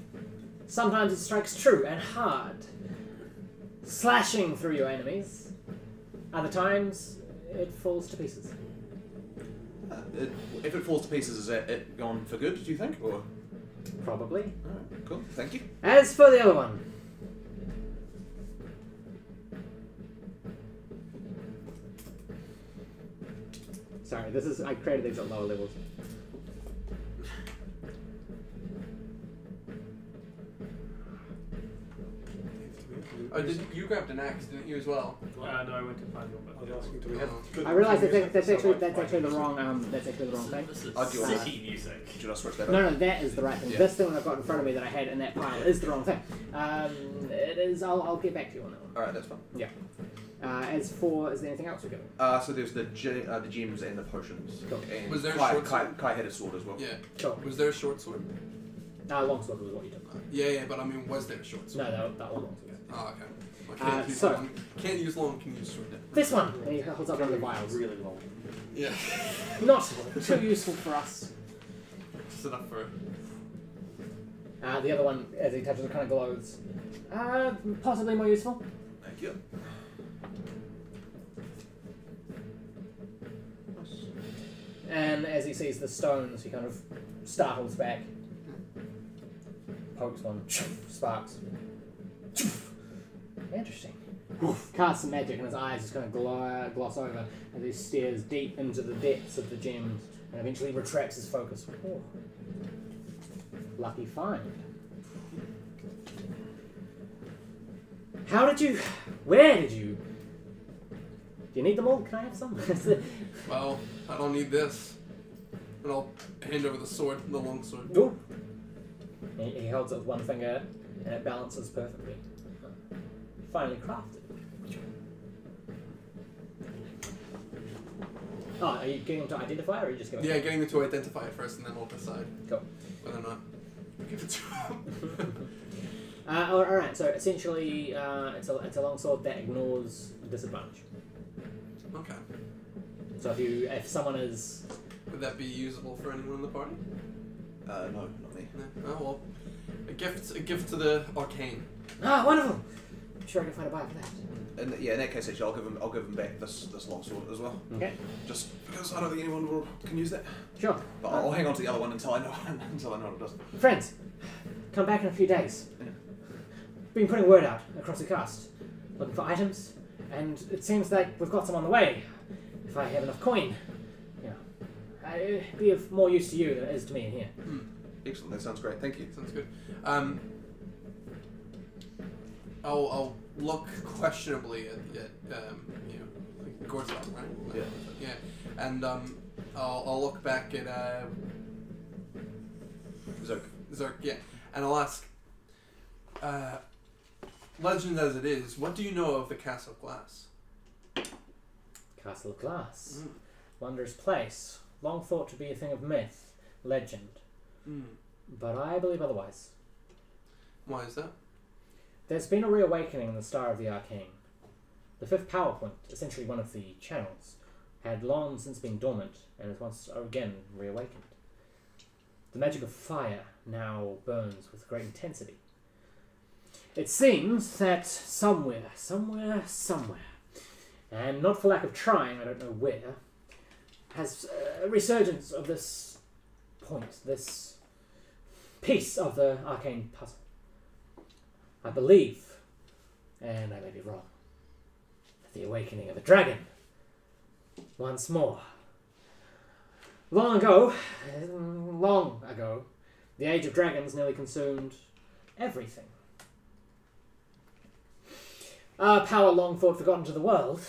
Sometimes it strikes true and hard, slashing through your enemies. Other times, it falls to pieces. If it falls to pieces, is it gone for good, do you think? Or Probably. Alright, cool. Thank you. As for the other one, sorry, I created these at lower levels. Oh, you grabbed an axe, didn't you, as well? No, I went to find one. I was asking, do we have good I realised music? that's So actually I the find wrong thing. This is Oh, do you want city music. Should I switch that No, up? no, that is the right thing. Yeah. This thing that I've got in front of me that I had in that pile is the wrong thing. It is. I'll get back to you on that one. Alright, that's fine. As for, is there anything else we're doing? So there's the gems and the potions. Cool. And Was there a Kai, short Kai, sword? Kai had a sword as well. Yeah. Sure. Was there a short sword? Longsword was what you took. Yeah, but I mean, was there a short sword? No, that was longsword. Oh, okay. I can't use so- long. Can't use long. Can use short. This one. He holds up one of the vials. Really long. Yeah. Not too useful for us. Just enough for. The other one, as he touches it, kind of glows. Possibly more useful. Thank you. And as he sees the stones, he kind of startles back. Pokes one. Sparks. Interesting. Casts some magic and his eyes just kind of gloss over as he stares deep into the depths of the gems and eventually retracts his focus. Oh. Lucky find. Where did you? Do you need them all? Can I have some? Well, I don't need this. And I'll hand over the sword, the long sword. Ooh. He holds it with one finger and it balances perfectly. Finely crafted. Oh, are you getting him to identify or are you just going? Yeah, getting them to identify it first, and then we'll decide. Cool. Whether or not we give it to him. Alright, so essentially it's a long sword that ignores disadvantage. Okay. So if someone is... Would that be usable for anyone in the party? No, not me. No. Oh well. A gift to the arcane. Ah, wonderful! I'm sure I can find a buyer for that. And in that case, actually, I'll give him back this long sword as well. Okay. Just because I don't think anyone can use that. Sure. But I'll hang on to the other one until I know what it does. Friends, come back in a few days. Yeah. Been putting word out across the cast, looking for items, and it seems like we've got some on the way. If I have enough coin, it'd be of more use to you than it is to me in here. Excellent. That sounds great. Thank you. Sounds good. I'll look questionably at like Gorstag, right? Yeah. Yeah. And I'll look back at Zerk, yeah. And I'll ask, legend as it is, what do you know of the Castle of Glass? Castle of Glass. Wondrous place. Long thought to be a thing of myth, legend. But I believe otherwise. Why is that? There's been a reawakening in the Star of the Arcane. The fifth power point, essentially one of the channels, had long since been dormant and is once again reawakened. The magic of fire now burns with great intensity. It seems that somewhere, and not for lack of trying, I don't know where, has a resurgence of this point, this piece of the arcane puzzle. I believe, and I may be wrong, that the awakening of a dragon, once more. Long ago, the age of dragons nearly consumed everything. Our power long thought forgotten to the world,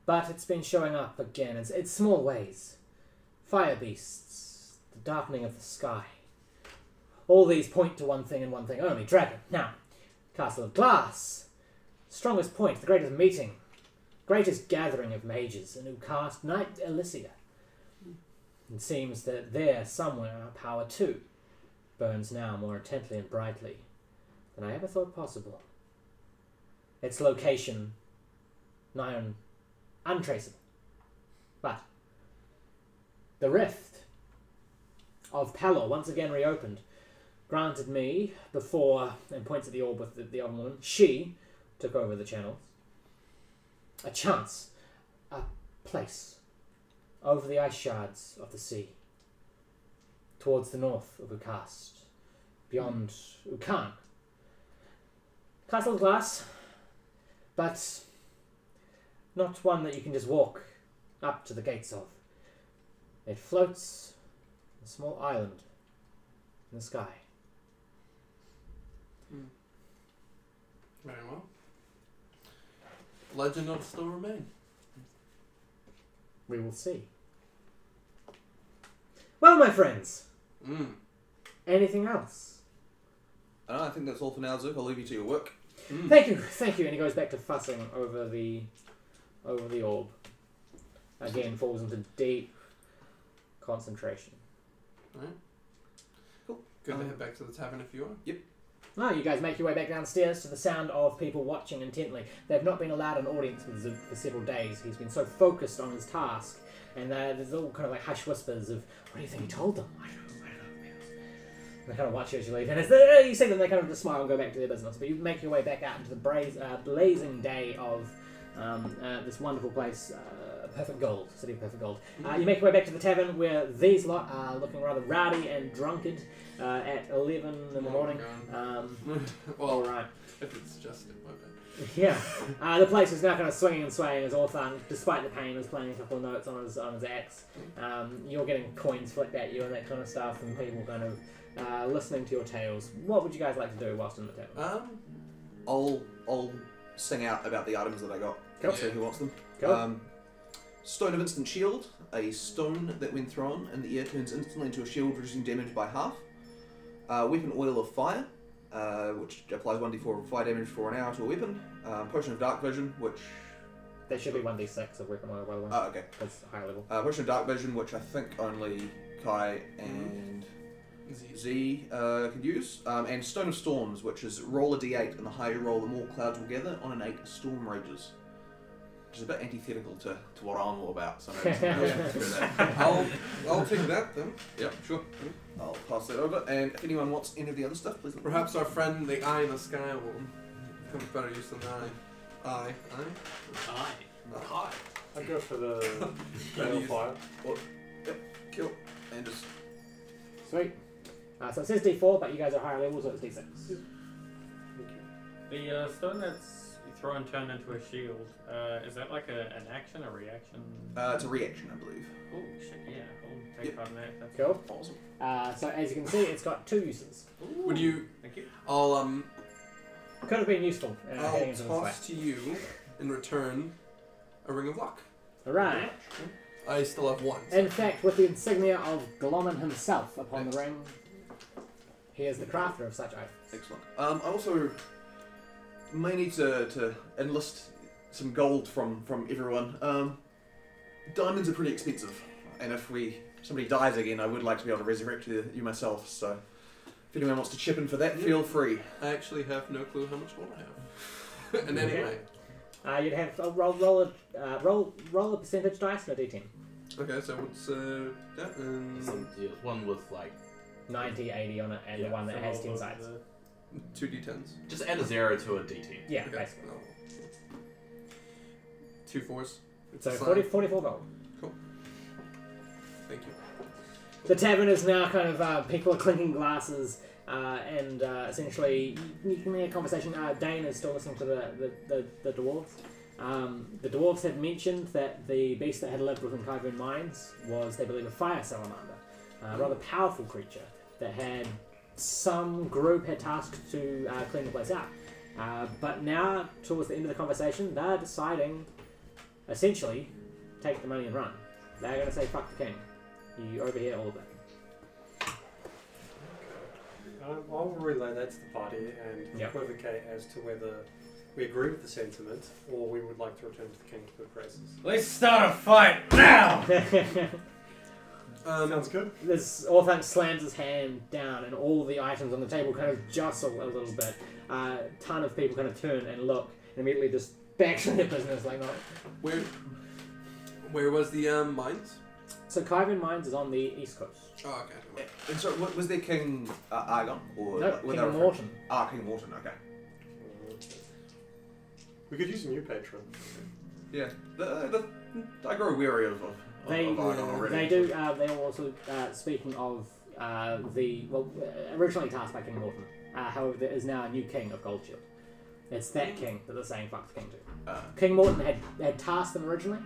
but it's been showing up again. It's small ways. Fire beasts, the darkening of the sky. All these point to one thing and one thing only, dragon. Now, Castle of Glass, strongest point, the greatest meeting, greatest gathering of mages, and who cast Knight Elisia. It seems that there, somewhere, our power too burns now more intently and brightly than I ever thought possible. Its location, nigh untraceable. But the rift of Pelor, once again reopened, granted me before, and points at the orb with the other woman, she took over the channels, a chance, a place, over the ice shards of the sea, towards the north of Ukast, beyond Ukan. Castle of glass, but not one that you can just walk up to the gates of. It floats a small island in the sky. Very well. Legend will still remain. We will see. Well, my friends, anything else? I think that's all for now, Zook. I'll leave you to your work. Thank you. And he goes back to fussing over the orb. Again, falls into deep concentration. Alright. Cool. Good to head back to the tavern if you are. Yep. Oh, you guys make your way back downstairs to the sound of people watching intently. They've not been allowed an audience with Zook for several days. He's been so focused on his task. And there's all kind of like hush whispers of, what do you think he told them? I don't know. They kind of watch you as you leave. And you see them, they kind of just smile and go back to their business. But you make your way back out into the blazing day of this wonderful place, Perfect Gold, City of Perfect Gold. You make your way back to the tavern where these lot are looking rather rowdy and drunkard at 11 in the morning. Well, alright. If it's just it, my bad. Yeah. The place is now kind of swinging and swaying as Orthanc, despite the pain, is playing a couple of notes on his axe. You're getting coins flicked at you and that kind of stuff, and people kind of listening to your tales. What would you guys like to do whilst in the tavern? I'll sing out about the items that I got. Cool. See who wants them. Cool. Stone of Instant Shield. A stone that when thrown in the air turns instantly into a shield, reducing damage by half. Weapon Oil of Fire, which applies 1d4 fire damage for an hour to a weapon. Potion of Dark Vision, which... There should be 1d6 of weapon oil, by the way. Oh, okay. That's higher level. Potion of Dark Vision, which I think only Kai and Z can use. And Stone of Storms, which is roll a d8, and the higher you roll, the more clouds will gather. On an 8, a storm rages. Which is a bit antithetical to what I'm all about. So I'll take that then. Yep, sure. I'll pass that over. And if anyone wants any of the other stuff, please let me know. Perhaps our friend, the eye in the sky, will come to better use than I. I'd go for the metal fire. Yep, kill. And just... Sweet. So it says d4, but you guys are higher level, so it's d6. The stone that's you throw and turn into a shield, is that like an action or reaction? It's a reaction, I believe. Oh, shit, yeah. I'll take part in that. That's Cool. Awesome. So as you can see, it's got 2 uses. Ooh, Would you... Thank you. I'll Could have been useful. I'll heading into this way. toss to you in return a ring of luck. Alright. I still have one. In fact, with the insignia of Glommen himself upon the ring, he is the crafter of such items. Excellent. I also may need to enlist some gold from everyone. Diamonds are pretty expensive, and if somebody dies again, I would like to be able to resurrect you myself. So, if anyone wants to chip in for that, feel free. I actually have no clue how much gold I have. And anyway. You'd have roll a percentage dice and a d10. Okay, so what's that? Some deals. One with like 90, 80 on it, and the one that has 10 sides. 2 d10s. just add a 0 to a d10. Yeah, Okay. basically. 2 4s. It's So a sign. 44 gold. Cool. Thank you. The tavern is now kind of, people are clinking glasses, and essentially, you can hear a conversation. Dain is still listening to the dwarves. The dwarves had mentioned that the beast that had lived within Kyvern mines was, they believe, a fire salamander. A rather powerful creature that had some group had tasked to clean the place out. But now, towards the end of the conversation, they're deciding, essentially, take the money and run. They're going to say, fuck the king. You overhear all of that. I'll relay that to the party and equivocate as to whether we agree with the sentiment or we would like to return to the king's good graces. Let's start a fight now! Sounds good. This Orthanc slams his hand down, and all the items on the table kind of jostle a little bit. A ton of people kind of turn and look, and immediately just back to their business like not. Where was the mines? So Kyvan Mines is on the east coast. Oh, okay. And so, was there King Argon? Or No, were King there- Morton. Ah, King Morton, okay. We could use a new patron. Yeah. I grow weary of Argon already. They do. They are also speaking of originally tasked by King Morton. However, there is now a new king of Goldshield. It's that king that they're saying fuck the king to. King Morton had tasked them originally,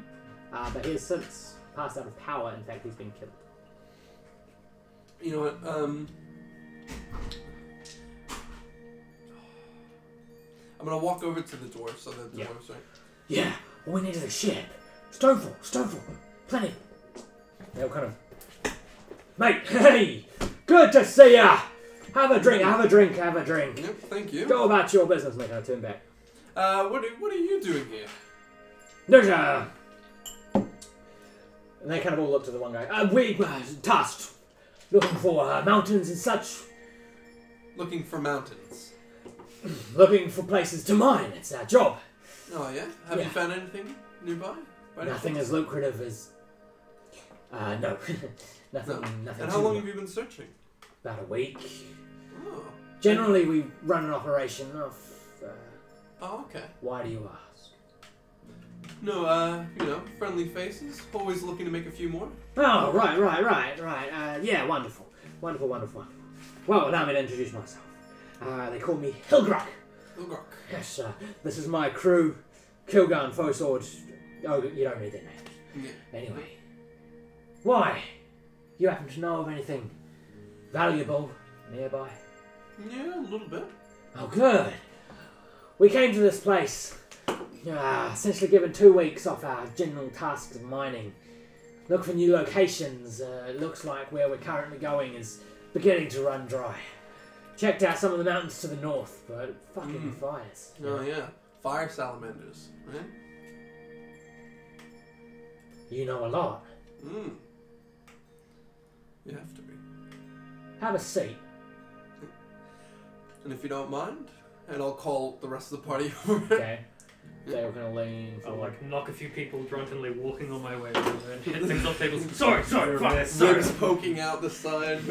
but he has since passed out of power. In fact, he's been killed. You know what? I'm gonna walk over to the dwarves. So the dwarves, right? Yeah, all we need is a ship. Stoneful, plenty. They'll kind of, mate. Hey, good to see ya. Have a drink. Yep. Thank you. Go about your business, mate. I turn back. What are you doing here? There's a. And they kind of all look to the one guy. We tasked looking for mountains and such. Looking for mountains. Looking for places to mine. It's our job. Oh yeah. Have you found anything nearby? Nothing as lucrative as. No. Nothing. And how long have you been searching? About a week. Oh. Generally, we run an operation of. Oh, okay. Why do you ask? No, friendly faces. Always looking to make a few more. Oh, right. Yeah, wonderful. Well, allow me to introduce myself. They call me Hilgruk. Hilgruk. Yes, this is my crew. Kilgarn, Fosword. Oh, you don't need their names. Yeah. Anyway. Why? You happen to know of anything valuable nearby? Yeah, a little bit. Oh, good. We came to this place, essentially given 2 weeks off our general tasks of mining. Look for new locations. Looks like where we're currently going is beginning to run dry. Checked out some of the mountains to the north, but fucking fires. Oh yeah, fire salamanders, right? You know a lot. You have to be. Have a seat. And if you don't mind, and I'll call the rest of the party over. Okay. They were gonna lean I'll forward. knock a few people drunkenly walking on my way over and hit things off tables. Sorry, fuck, Ribs poking out the side.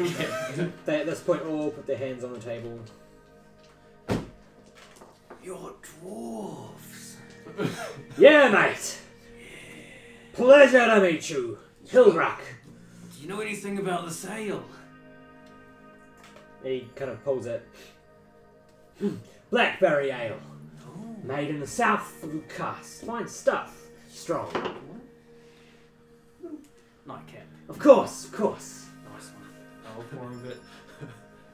They at this point all put their hands on the table. You're dwarves. Yeah, mate. Pleasure to meet you, Hilgruk. Do you know anything about the sail? He kind of pulls it. Blackberry ale. Made in the south of the cast. Fine stuff. Strong. Nightcap. Of course. Nice one. I'll pour a bit.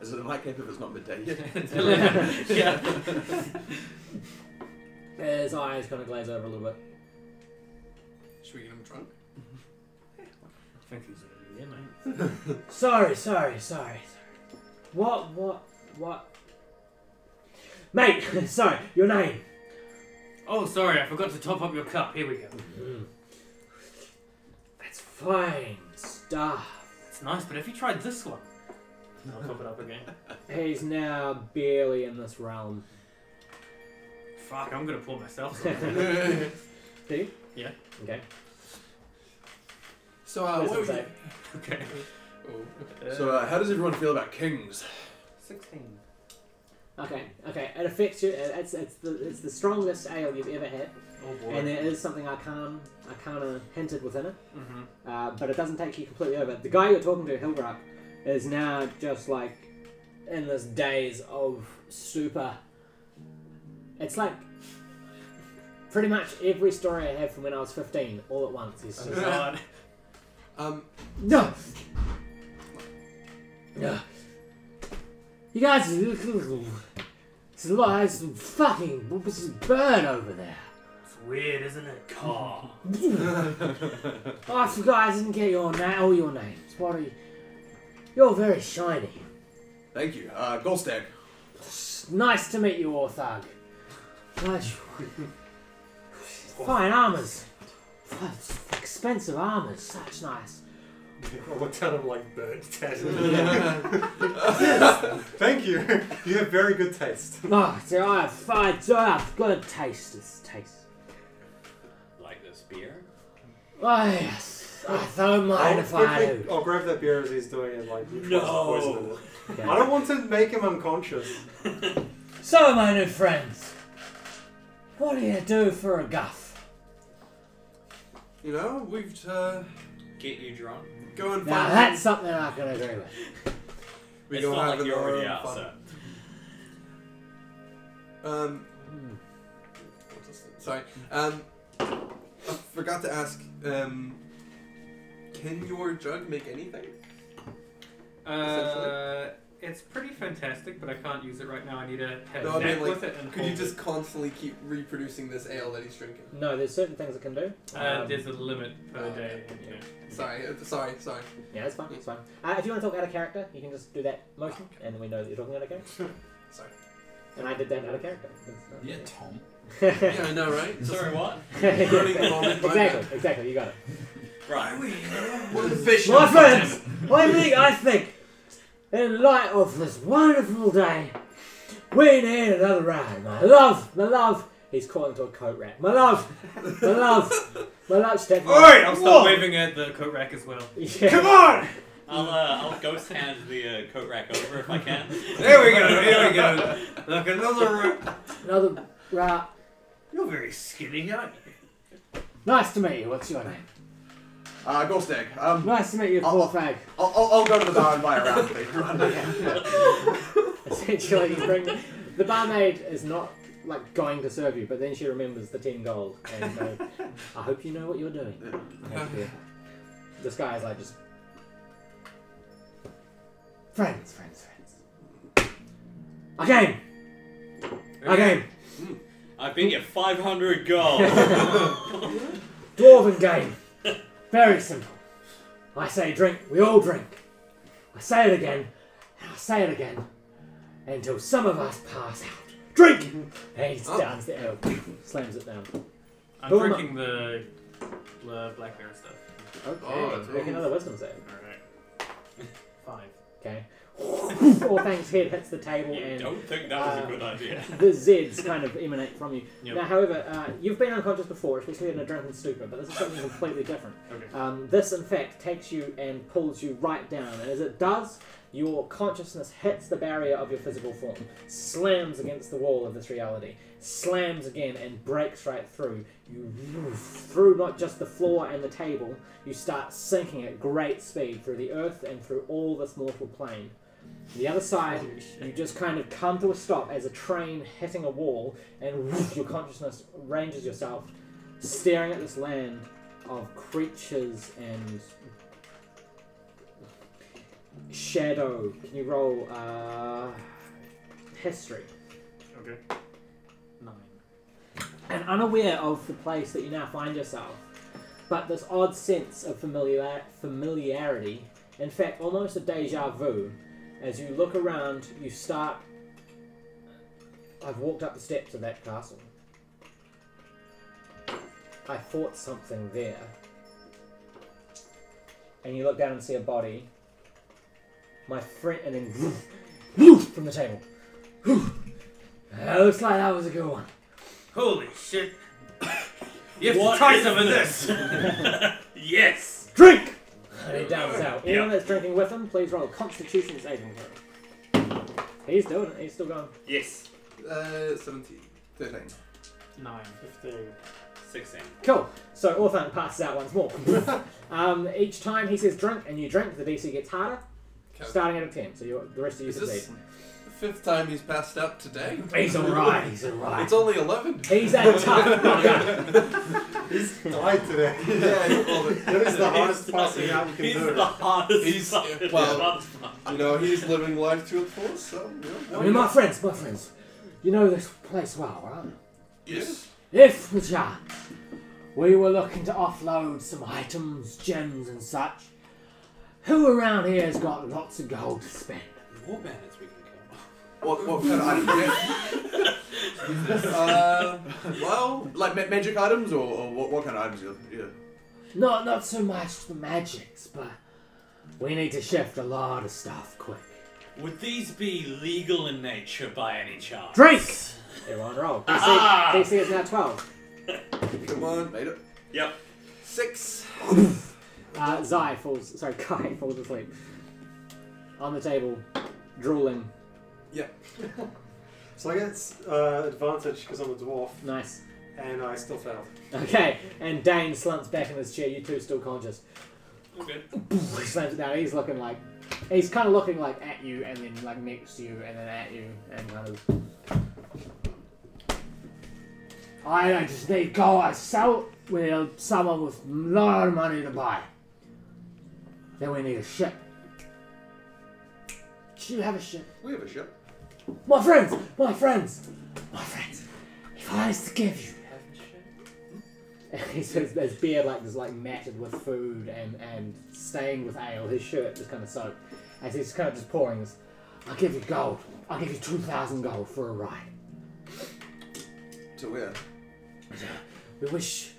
Is it a nightcap if it's not midday? Yeah. His eyes kind of glaze over a little bit. Should we get him drunk? I think he's over here, mate. Sorry. What? Mate, sorry, your name. Oh, sorry, I forgot to top up your cup. Here we go. That's fine stuff. It's nice, but have you tried this one? I'll top it up again. He's now barely in this realm. Fuck, I'm gonna pour myself some. Do you? Yeah. Okay. So, What what does were it you... say? Okay. So, how does everyone feel about kings? 16. Okay. It affects you. It's the strongest ale you've ever had, Oh boy. and there is something I kind of hinted within it, Mm-hmm. but it doesn't take you completely over. The guy you're talking to, Hilgruk, is now just like in this daze of super. It's like pretty much every story I have from when I was 15, all at once. He's just God. No. You guys, there's a lot of fucking what's this bird over there. It's weird, isn't it? Car. Oh, I forgot I didn't get all your names. What are you? You're very shiny. Thank you. Gorstag. Nice to meet you, Orthanc. Fine armors. Expensive armors. Such nice I looked at him like bird tattoo. Yes, thank you. You have very good taste. Oh, so I've got a taste. It's taste. Like this beer? Oh, yes. I don't mind if I do. I'll grab that beer as he's doing it, like, No. poison it. Okay. I don't want to make him unconscious. So, my new friends, what do you do for a guff? You know, we've Get you drunk? go and Now, find. that's something I can agree with. We It's go not have like you're our already own out, fun. so. What's this thing? Sorry. I forgot to ask. Can your jug make anything? It's pretty fantastic, but I can't use it right now. I need to have No, a I mean, knack like, with it. And could you hold just constantly keep reproducing this ale that he's drinking? No, there's certain things it can do. it? There's a limit per day. yeah. Sorry. Yeah, it's fine. It's fine. If you want to talk out of character, you can just do that motion, and then we know that you're talking out of character. Sorry. And I did that out of character. Yeah, Tom. Yeah, I know, right? Sorry, what? Running the moment, my Exactly. You got it. Right. We're the fish. My friends, I think, in light of this wonderful day, we need another ride. My love. He's calling to a coat rack. My love. Step. Alright, I'll start waving at the coat rack as well. Yeah. Come on! I'll ghost hand the coat rack over if I can. There we go. Look, Another rat. You're very skinny, aren't you? Nice to meet you. What's your name? Gorstag. Nice to meet you, poor fag. I'll go to the bar and buy a round thing. Essentially, you bring the barmaid is not like going to serve you, but then she remembers the 10 gold, and I hope you know what you're doing. This guy is like just friends. Again. I bet you 500 gold. Dwarven game. Very simple. I say drink, we all drink. I say it again, and I say it again, until some of us pass out. Drink! And he downs the ale, slams it down. I'm Who am I? drinking the blackberry stuff. Okay, Oh, that's make another wisdom save. Alright. 5. Okay. Orthanc's head hits the table You and don't think that was a good idea. the Zeds kind of emanate from you. Yep. Now, however, you've been unconscious before, especially in a drunken stupor, but this is something completely different. Okay. This, in fact, takes you and pulls you right down, and as it does, your consciousness hits the barrier of your physical form, slams against the wall of this reality, slams again, and breaks right through. You move through not just the floor and the table, you start sinking at great speed through the earth and through all this mortal plane. The other side, you just kind of come to a stop as a train hitting a wall, and your consciousness ranges yourself, staring at this land of creatures and shadow. Can you roll history? Okay. 9. And unaware of the place that you now find yourself, but this odd sense of familiarity, in fact almost a deja vu. As you look around, you start... I've walked up the steps of that castle. I fought something there. And you look down and see a body. My friend... And then... from the table. Looks like that was a good one. Holy shit. You have to try some of this. Yes. Drink! And he downs out. Anyone that's drinking with him, please roll a Constitution saving throw. He's doing it. He's still going. Yes. 17. 13. 9. 15. 16. Cool. So Orthanc passes out once more. Each time he says drink and you drink, the DC gets harder, Okay. starting at a 10. So the rest of you Is succeed. this the 5th time he's passed out today? He's alright. He's alright. It's only 11. He's that tough bugger. He's died today. That is the hardest passing out you can He's do. the hardest. He's- fucking well, bastard. You know, he's living life to its fullest, so, I mean, my friends, you know this place well, right? Yes. If, perchance, we were looking to offload some items, gems and such, who around here has got lots of gold to spend? More bandits we can kill. What kind of items? Well, like magic items or what kind of items? Yeah. Not so much the magics, but We need to shift a lot of stuff quick. Would these be legal in nature by any chance? Drink! Everyone roll. Ah! DC is now 12. Come on, made it. Yep. 6. Kai falls asleep. On the table, drooling. Yeah. So I get advantage because I'm a dwarf, Nice. and I still failed. Okay, and Dain slumps back in his chair. You two still conscious. Okay. He slams it down. He's looking like... He's kind of looking like at you, and then like next to you, and then at you, and kind of... I just need gold. Sell with someone with a lot of money to buy. Then we need a ship. Do you have a ship? We have a ship. My friends! My friends! My friends! If I was to give you... His beard is matted with food and stained with ale. His shirt just kind of soaked. As he's kind of just pouring this. I'll give you gold. I'll give you 2,000 gold for a ride. To where? We wish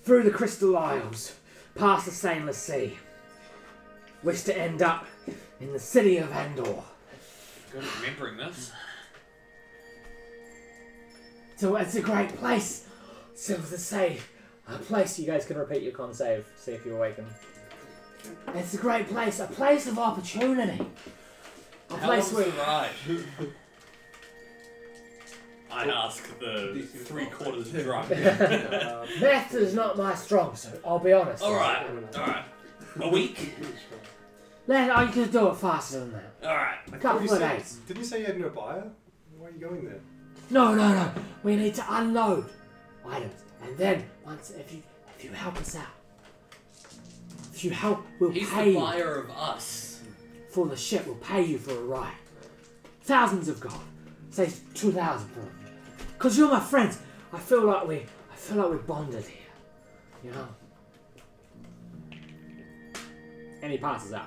through the Crystal Isles, past the Stainless Sea. Wish to end up in the city of Andor. Good at remembering this. So it's a great place. So to say, a place. You guys can repeat your con save. See if you awaken. It's a great place. A place of opportunity. A place where. Right. I ask the 3/4 drunk. Math is not my strong suit. I'll be honest. Alright. A week? I could do it faster than that. Alright. A couple of days. Didn't you say you had no buyer? Why are you going there? No. We need to unload items, and then if you help us out, we'll He's pay the you buyer of us. for the ship. We'll pay you for a ride. Thousands of gold. Say 2,000 for it. Cause you're my friends. I feel like we're bonded here. You know. And he passes out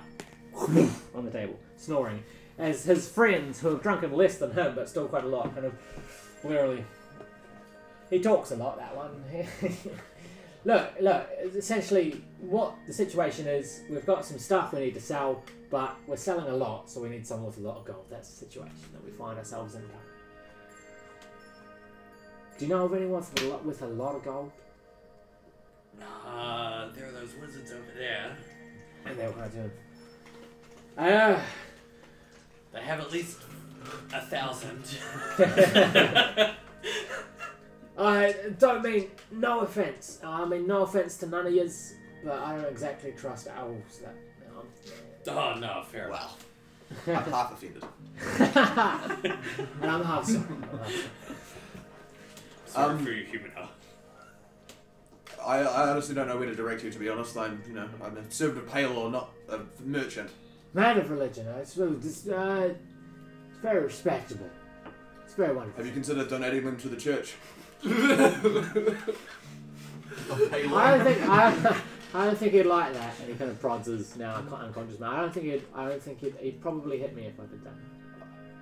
on the table, snoring, as his friends, who have drunken less than him but still quite a lot, kind of literally. He talks a lot, that one. Look, essentially what the situation is, we've got some stuff we need to sell, but we're selling a lot, so we need someone with a lot of gold. That's the situation that we find ourselves in. Do you know of anyone with a lot of gold? There are those wizards over there. And they were kind of doing... They have at least 1,000. I don't mean no offense. I mean no offense to none of yous, but I don't exactly trust owls. Oh no, fair Wow. I'm half offended. And I'm half sorry. Sorry for your human heart. I honestly don't know where to direct you. To be honest, I'm a servant of Palor, not a merchant. Man of religion. It's very respectable. It's very wonderful. Have you considered donating them to the church? I don't think he'd like that. And he kind of prods his now unconscious man. I don't think he'd probably hit me if I did that.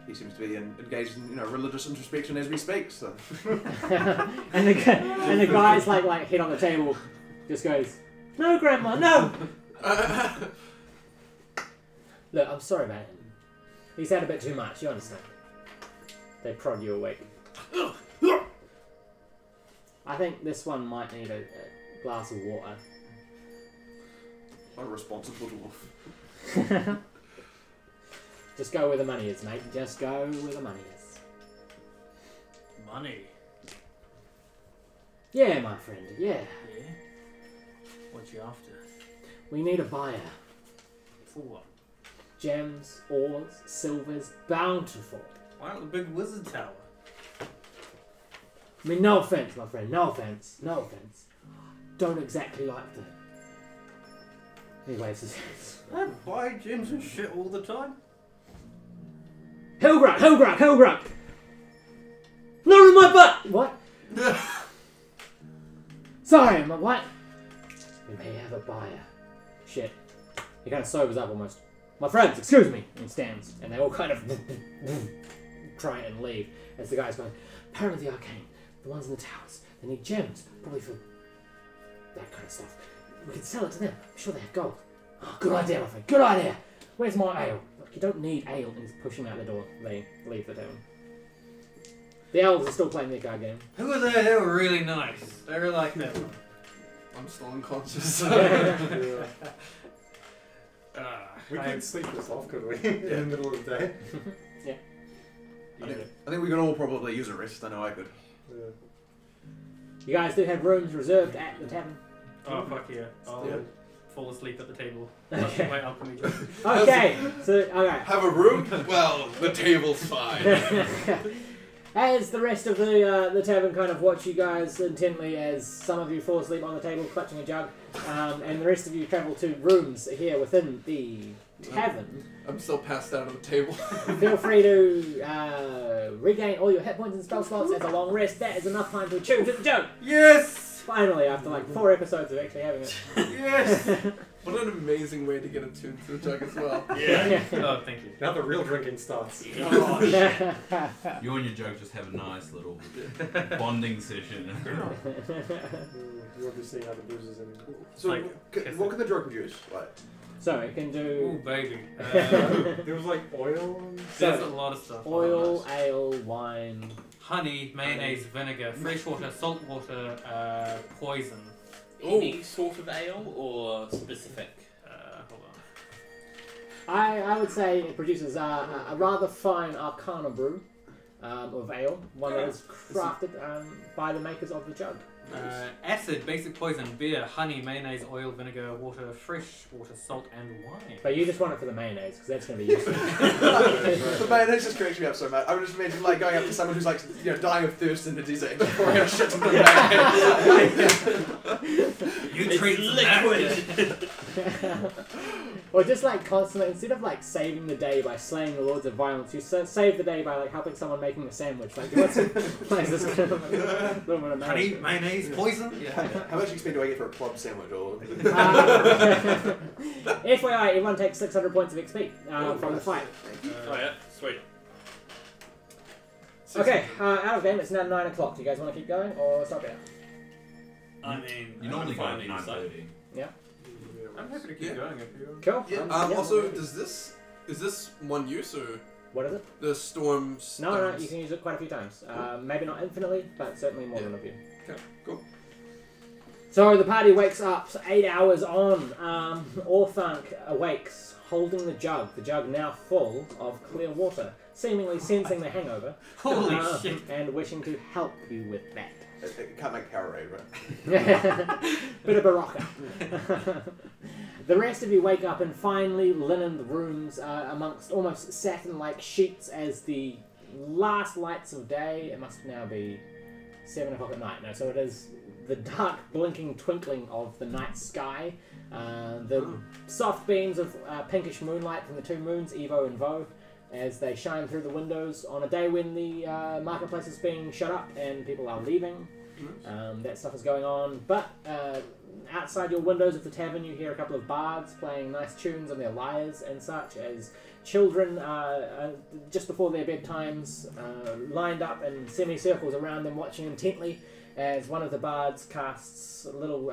He seems to be engaged in religious introspection as we speak. So. and the guy's like head on the table, just goes, "No, Grandma, no." Look, I'm sorry about him. He's had a bit too much. You understand? They prod you awake. I think this one might need a glass of water. What a responsible dwarf. Just go where the money is, mate. Just go where the money is. Money? Yeah, my friend, yeah. Yeah? What you after? We need a buyer. For what? Gems, ores, silvers, bountiful. Why not the big wizard tower? I mean, no offense, my friend. No offense. Don't exactly like the... He waves his hands. I buy gems and shit all the time. Hillgrunt! Not in my butt! What? Sorry, my what? We may have a buyer. Shit. He kind of sobers up almost. My friends, excuse me! And he stands. And they all kind of try and leave as the guy's going, apparently the arcane, the ones in the towers, they need gems, probably for that kind of stuff. We can sell it to them. I'm sure they have gold. Oh, good idea, my friend. Good idea. Where's my ale? Look, you don't need ale. And he's pushing out the door. They leave the tavern. The elves are still playing their card game. Who were they? They were really nice. They were like that. I'm still unconscious. We could sleep this off, could we? In the middle of the day. I think we could all probably use a rest. I know I could. Yeah. You guys do have rooms reserved at the tavern. Oh fuck yeah! I'll Yeah. fall asleep at the table. Okay. My alchemy. Okay, so alright. Have a room? Well, the table's fine. As the rest of the tavern kind of watch you guys intently as some of you fall asleep on the table clutching a jug, and the rest of you travel to rooms here within the tavern, I'm still passed out on the table. feel free to regain all your hit points and spell slots as a long rest. That is enough time to attune to the jug. Yes! Finally, after like 4 episodes of actually having it. Yes! What an amazing way to get attuned to a jug as well. Yeah. Oh, thank you. Now the real drinking starts. You and your jug just have a nice little bonding session. You won't be seeing other bruises in. So, Like, what can the drug produce? Like, So it can Ooh, do baby. There was like oil. And... There's a lot of stuff. oil, ale, wine. Honey, mayonnaise, vinegar, freshwater, saltwater, poison. Any sort of ale or specific? Hold on. I would say it produces a rather fine arcana brew of ale, one that is crafted by the makers of the jug. Acid, basic poison, beer, honey, mayonnaise, oil, vinegar, water, fresh water, salt, and wine. But you just want it for the mayonnaise, because that's going to be useful. the mayonnaise just cracks me up so much. I would just imagine like going up to someone who's like, you know, dying of thirst in the desert and just pouring out shit on the mayonnaise. You treat liquid. Or just like constantly, instead of like saving the day by slaying the lords of violence, you save the day by like helping someone making a sandwich. Like, what's like this kind of like, a little bit of Honey, mayonnaise, poison. Yeah. How much XP do I get for a club sandwich? Or FYI, everyone takes 600 points of XP from the fight. Oh yeah, sweet. Okay, out of game, it's now 9 o'clock. Do you guys want to keep going or stop here? I mean, You normally go at fine either side. 9:30. I'm happy to keep going if you want. Cool. Yeah. Yeah. Also, is this one use or What is it? the storms? No, you can use it quite a few times. Maybe not infinitely, but certainly more than a few. Okay, cool. So the party wakes up 8 hours on. Orthanc awakes, holding the jug now full of clear water, seemingly sensing the hangover. Holy shit. And wishing to help you with that. it can't make Powerade, right? Bit of Barocca. The rest of you wake up in finely linened rooms amongst almost satin-like sheets as the last lights of day. It must now be 7 o'clock at night. No, so it is the dark blinking twinkling of the night sky. The soft beams of pinkish moonlight from the two moons, Evo and Vo, as they shine through the windows on a day when the marketplace is being shut up and people are leaving. That stuff is going on. But outside your windows of the tavern, you hear a couple of bards playing nice tunes on their lyres and such, as children, just before their bedtimes, lined up in semicircles around them, watching intently as one of the bards casts a little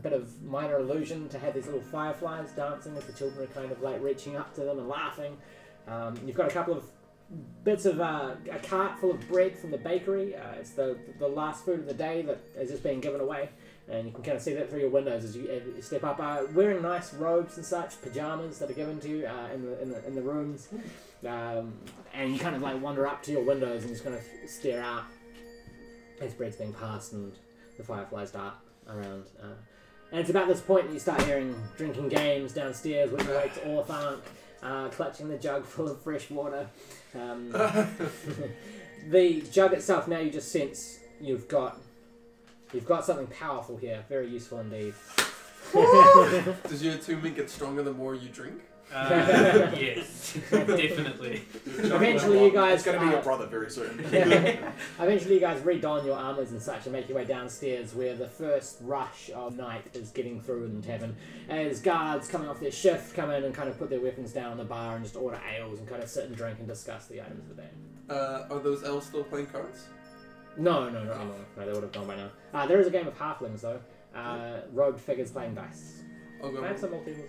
bit of minor illusion to have these little fireflies dancing as the children are kind of like reaching up to them and laughing. You've got a couple of bits of a cart full of bread from the bakery. It's the last food of the day that is just being given away, and you can kind of see that through your windows as you step up, wearing nice robes and such, pajamas that are given to you in the rooms, and you kind of like wander up to your windows and just kind of stare out as bread's being passed and the fireflies dart around. And it's about this point that you start hearing drinking games downstairs, which wakes Orthanc, clutching the jug full of fresh water. The jug itself, now you just sense you've got something powerful here, very useful indeed. Does your attunement get stronger the more you drink? Yes, definitely. Eventually you guys... It's going to be your brother very soon. Eventually you guys re-don your armours and such and make your way downstairs where the first rush of night is getting through in the tavern, as guards coming off their shift come in and kind of put their weapons down on the bar and just order ales and kind of sit and drink and discuss the items of the day. Are those elves still playing cards? No, they would have gone by now. There is a game of halflings though. Robed figures playing dice. I'll go. I have some more people.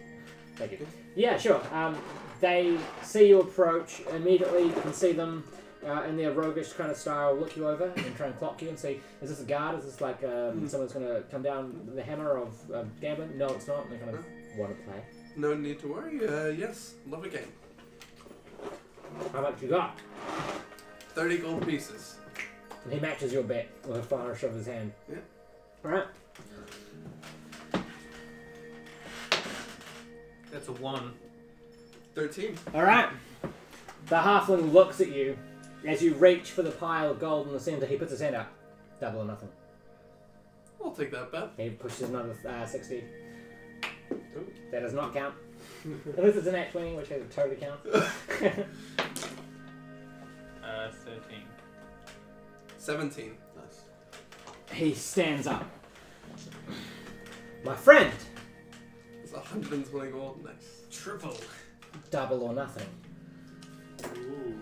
Thank you. Yeah, sure. They see you approach immediately. You can see them in their roguish kind of style look you over and try and clock you and say, "Is this a guard? Is this like someone's going to come down with the hammer of gambling?" No, it's not. And they kind of want to play. No need to worry. Yes, love a game. How much you got? 30 gold pieces. And he matches your bet with a flourish of his hand. Yeah. All right. That's a 1. 13. All right. The halfling looks at you as you reach for the pile of gold in the center. He puts his hand out. Double or nothing. I'll take that bet. He pushes another 60. That does not count. Unless it's an nat 20, which has totally count. 13. 17. Nice. He stands up. My friend! It's 120 gold. Nice. Triple. Double or nothing. Ooh.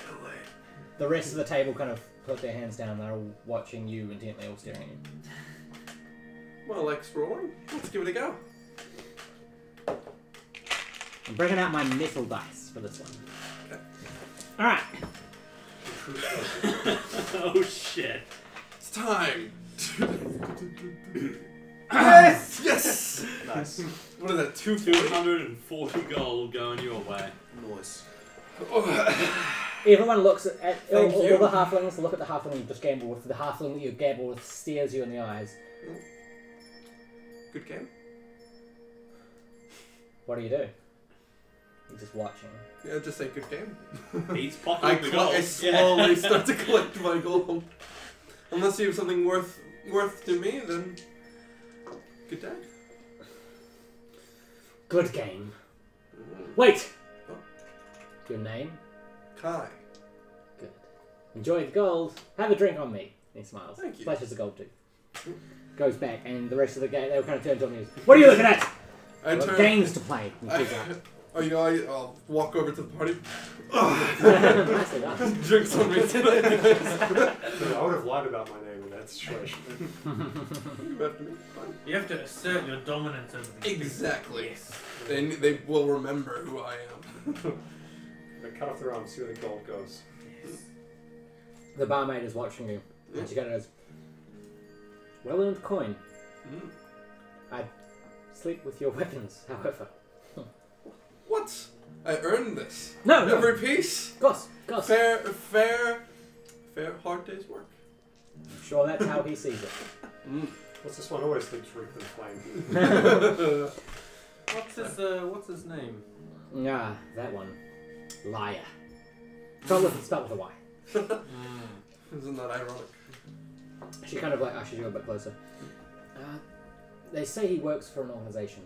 No way. The rest of the table kind of put their hands down. They're all watching you intently, all staring at you. Well, exploring. Let's give it a go. I'm bringing out my metal dice for this one. Okay. Alright. Oh shit. It's time. Yes! Yes! Nice. What is that? 240? 240 gold going your way. Nice. Everyone looks at all Thank you. the halflings look at the halfling you just gambled with. The halfling that you gambled with stares you in the eyes. Good game. What do you do? You're just watching. Yeah, just say good game. He's pocketing the gold. I slowly start to collect my gold. Unless you have something worth to me, then good day. Good game. Wait! Oh. Your name? Kai. Good. Enjoy the gold. Have a drink on me. He smiles. Thank you. Flashes the gold too. Goes back, and the rest of the game, they all kind of turn on you. What are you looking at? I Got turn. games to play. He pulls out. Oh, you know, I'll walk over to the party. Nicely done. Drinks on me tonight. I would have lied about my name in that situation. You after me? Fine. You have to assert your dominance over the Exactly. They will remember who I am. I cut off their arms, see where the gold goes. The barmaid is watching you. Yeah. And she kind of goes, well-earned coin. Mm. I'd sleep with your weapons, however. What? I earned this. No, no. Every piece. Goss. Fair, hard day's work. I'm sure that's how he sees it. Mm. What's this one? Always sleeps wreathed in flame. What's his name? Ah, that one. Liar. Spelled with a Y. Isn't that ironic? She kind of like ushers you a bit closer. They say he works for an organization.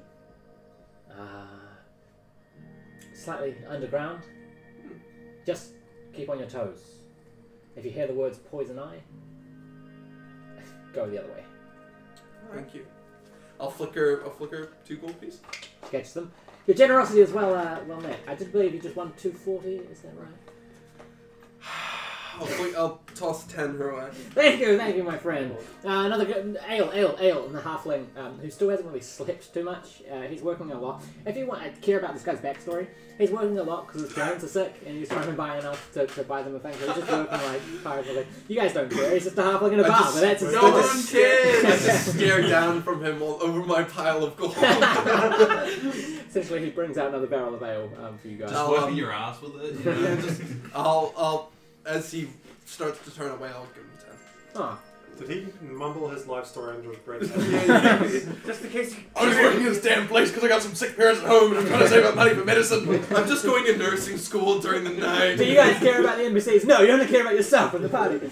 Slightly underground. Just keep on your toes. If you hear the words poison eye, go the other way. Thank you. I'll flicker 2 gold pieces. Catch them. Your generosity is well met. I did believe you just won 240, is that right? I'll toss 10 her way. Thank you, my friend. Another good ale, and the halfling, who still hasn't really slept too much. He's working a lot. If you want to care about this guy's backstory, he's working a lot because his parents are sick, and he's trying to buy enough to buy them a thing. So he's just working like tirelessly. You guys don't care. He's just a halfling in a bar, but that's his no one cares. I just stare down from him all over my pile of gold. Essentially, he brings out another barrel of ale for you guys. Just wiping your ass with it. You know? Yeah, just I'll as he starts to turn away, I'll give him 10. Oh. Did he mumble his life story under his breath? Just in case you... I was working in this damn place because I got some sick parents at home and I'm trying to save up money for medicine. I'm just going to nursing school during the night. Do you guys care about the NPCs? No, you only care about yourself and the party.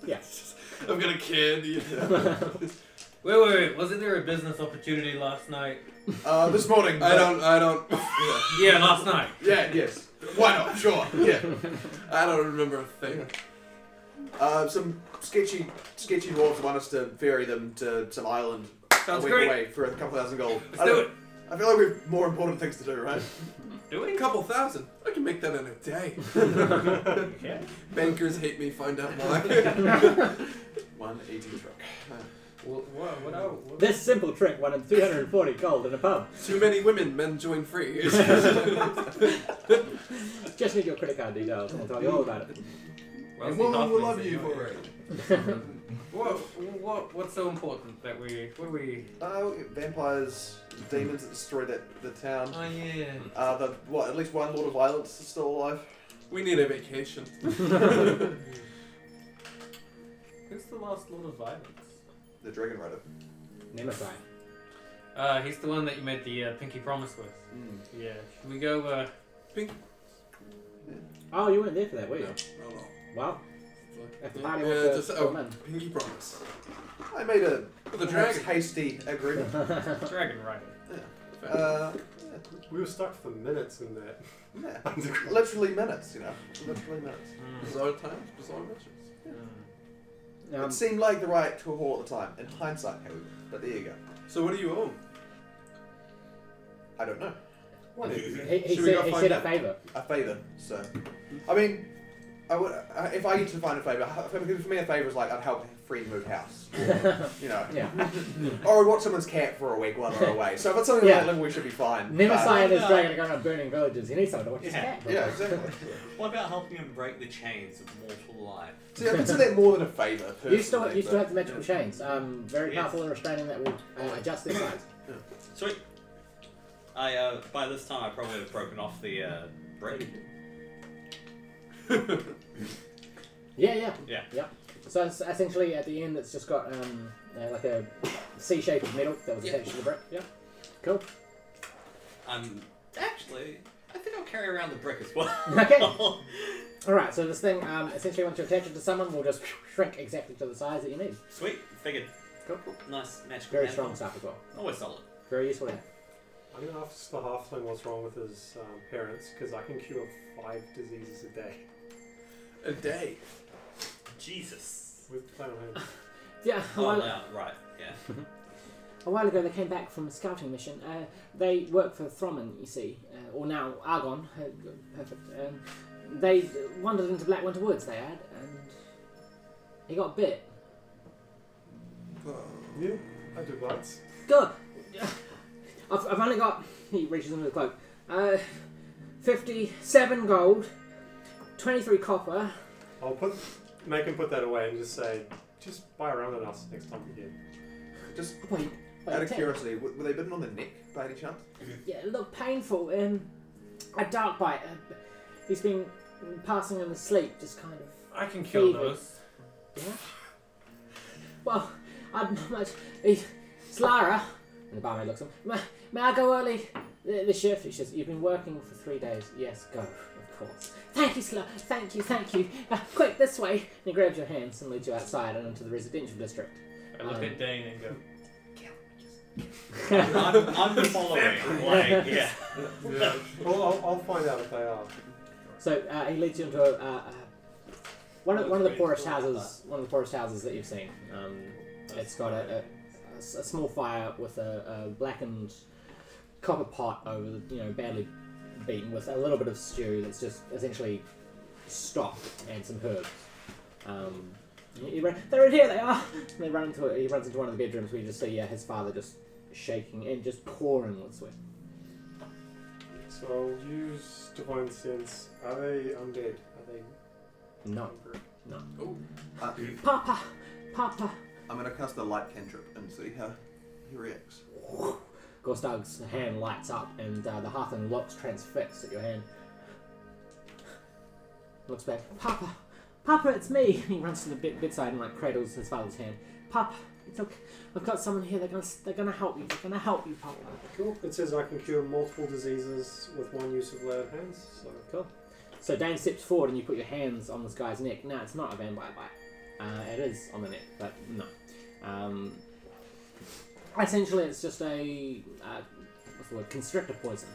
Yeah. I've got a kid. Yeah. Wait. Wasn't there a business opportunity last night? This morning. I don't. Yeah, last night. Yeah, yes. Why not? Sure. Yeah. I don't remember a thing. Some sketchy dwarves want us to ferry them to some island Sounds a week great. away for a couple thousand gold. Let's do it. I feel like we've more important things to do, right? Do A we? couple thousand. I can make that in a day. Yeah. Bankers hate me. Find out why. 180 truck. What This simple trick won him 340 gold in a pub. Too many women, men join free. Just need your credit card details and I'll tell you all about it. And woman will love you for it. What's so important that we Vampires, demons that destroy the town. Oh yeah. At least one Lord of Violence is still alive. We need a vacation. Who's the last Lord of Violence? The Dragon Rider. Nemesis. He's the one that you made the pinky promise with. Yeah. Should we go? Pink. Oh, you weren't there for that, were you? No. Wow. If the Yeah, party wants to just come in. pinky promise. I made a With a dragon. hasty agreement. Dragon Rider. We were stuck for minutes in that. Yeah. Literally minutes, you know. Literally minutes. Bizarre times, bizarre measures. It seemed like the right cohort at the time. In hindsight, however. But there you go. So what do you own? I don't know. He Should we go said find a out? favour. A favour, so. I mean, I would, if I get to find a favour, for me a favour is like I'd help a friend move house. Or, you know. Yeah. Or I'd watch someone's cat for a week while they're away. So if it's something like that level, we should be fine. Nemesis But- and his dragon are going on burning villages. He needs someone to watch his cat. Yeah, exactly. What about helping him break the chains of mortal life? See, I consider that more than a favour. You still personally, have the magical chains. Very Yes. powerful and restraining that will adjust their size. Sweet. I by this time I probably have broken off the braid. Yeah. Yeah. So it's essentially at the end, it's just got like a C shape of metal that was attached to the brick. Yeah. Cool. Actually, I think I'll carry around the brick as well. Okay. All right. So this thing, essentially, once you attach it to someone, will just shrink exactly to the size that you need. Sweet. Figured. Cool. Nice magical. Very handle. strong stuff as well. Always solid. Very useful to have. I'm going to ask the halfling what's wrong with his parents, because I can cure 5 diseases a day. A day. Jesus. With plan on hand. Yeah. Oh, no, right. Yeah. A while ago, they came back from a scouting mission. They work for Thromin, you see, or now Argon. Perfect. They wandered into Blackwinter Woods. They had, and he got bit. Yeah, I do bites. Good. I've only got. He reaches into the cloak. 57 gold, 23 copper. I'll make him put that away and just say, just buy around on us next time we get. Just Wait, out of 10. curiosity, were they bitten on the neck by any chance? Yeah, it looked painful. A dark bite. He's been passing in his sleep, just kind of. I can kill Fever. those. Yeah. Well, I'm not much. It's Lara. And the barmaid looks at him. May I go early? The shift. He says, you've been working for 3 days. Yes, go. Of course. Thank you, Slara. Thank you. Quick, this way. And he grabs your hands and leads you outside and into the residential district. I look at Dain and go, I'm following. Like, yeah. Well, I'll find out if they are. So he leads you into one of the poorest houses. One of the poorest houses that you've seen. It's got a small fire with a blackened copper pot over the, badly beaten with a little bit of stew that's just essentially stock and some herbs. They're in here. They are. And they run into it. He runs into one of the bedrooms where you just see his father just shaking and just pouring with sweat. So I'll use Divine Sense. Are they undead? Are they No. Oh. Papa. I'm going to cast a light cantrip and see how he reacts. Gorstag's hand lights up and the halfling looks transfixed at your hand. Looks back. Papa, it's me! He runs to the bedside and cradles his father's hand. Papa, it's okay. I've got someone here. They're gonna help you. They're gonna help you, Papa. Cool. It says I can cure multiple diseases with one use of layered hands. So Cool. So Dain steps forward and you put your hands on this guy's neck. Now it's not a vampire bite. It is on the neck, but no. Essentially, it's just a what's the word? Constrictor poison.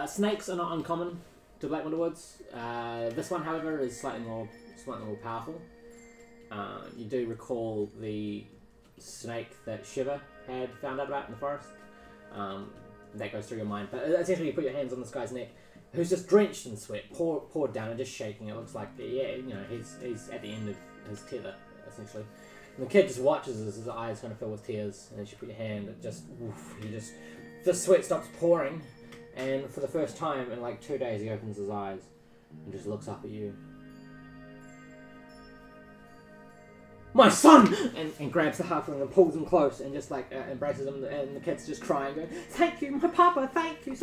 Snakes are not uncommon to Blackwinter Woods. This one, however, is slightly more powerful. You do recall the snake that Shiva had found out about in the forest. That goes through your mind. But essentially, you put your hands on this guy's neck, who's just drenched in sweat, poured down and just shaking. It looks like he's at the end of his tether, essentially. And the kid just watches as his eyes kind of fill with tears, and as you put your hand, it just, the sweat stops pouring, and for the first time in like 2 days, he opens his eyes and just looks up at you. My son! And grabs the halfling and pulls him close and just like embraces him, and the kid's just crying, going, thank you, my papa, thank you,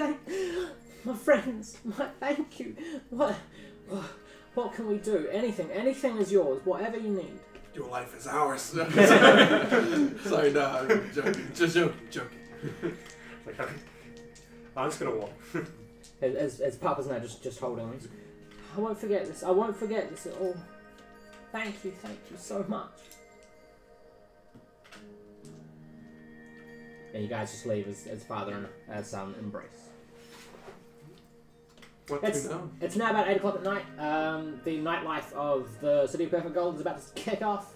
my friends, thank you. What can we do? Anything is yours, whatever you need. Your life is ours. Sorry, no, I'm joking. Just joking. I'm just gonna walk. As Papa's now just holding him. I won't forget this. I won't forget this at all. Thank you so much. And you guys just leave as father and son embrace. It's now about 8 o'clock at night. The nightlife of the City of Perfect Gold is about to kick off.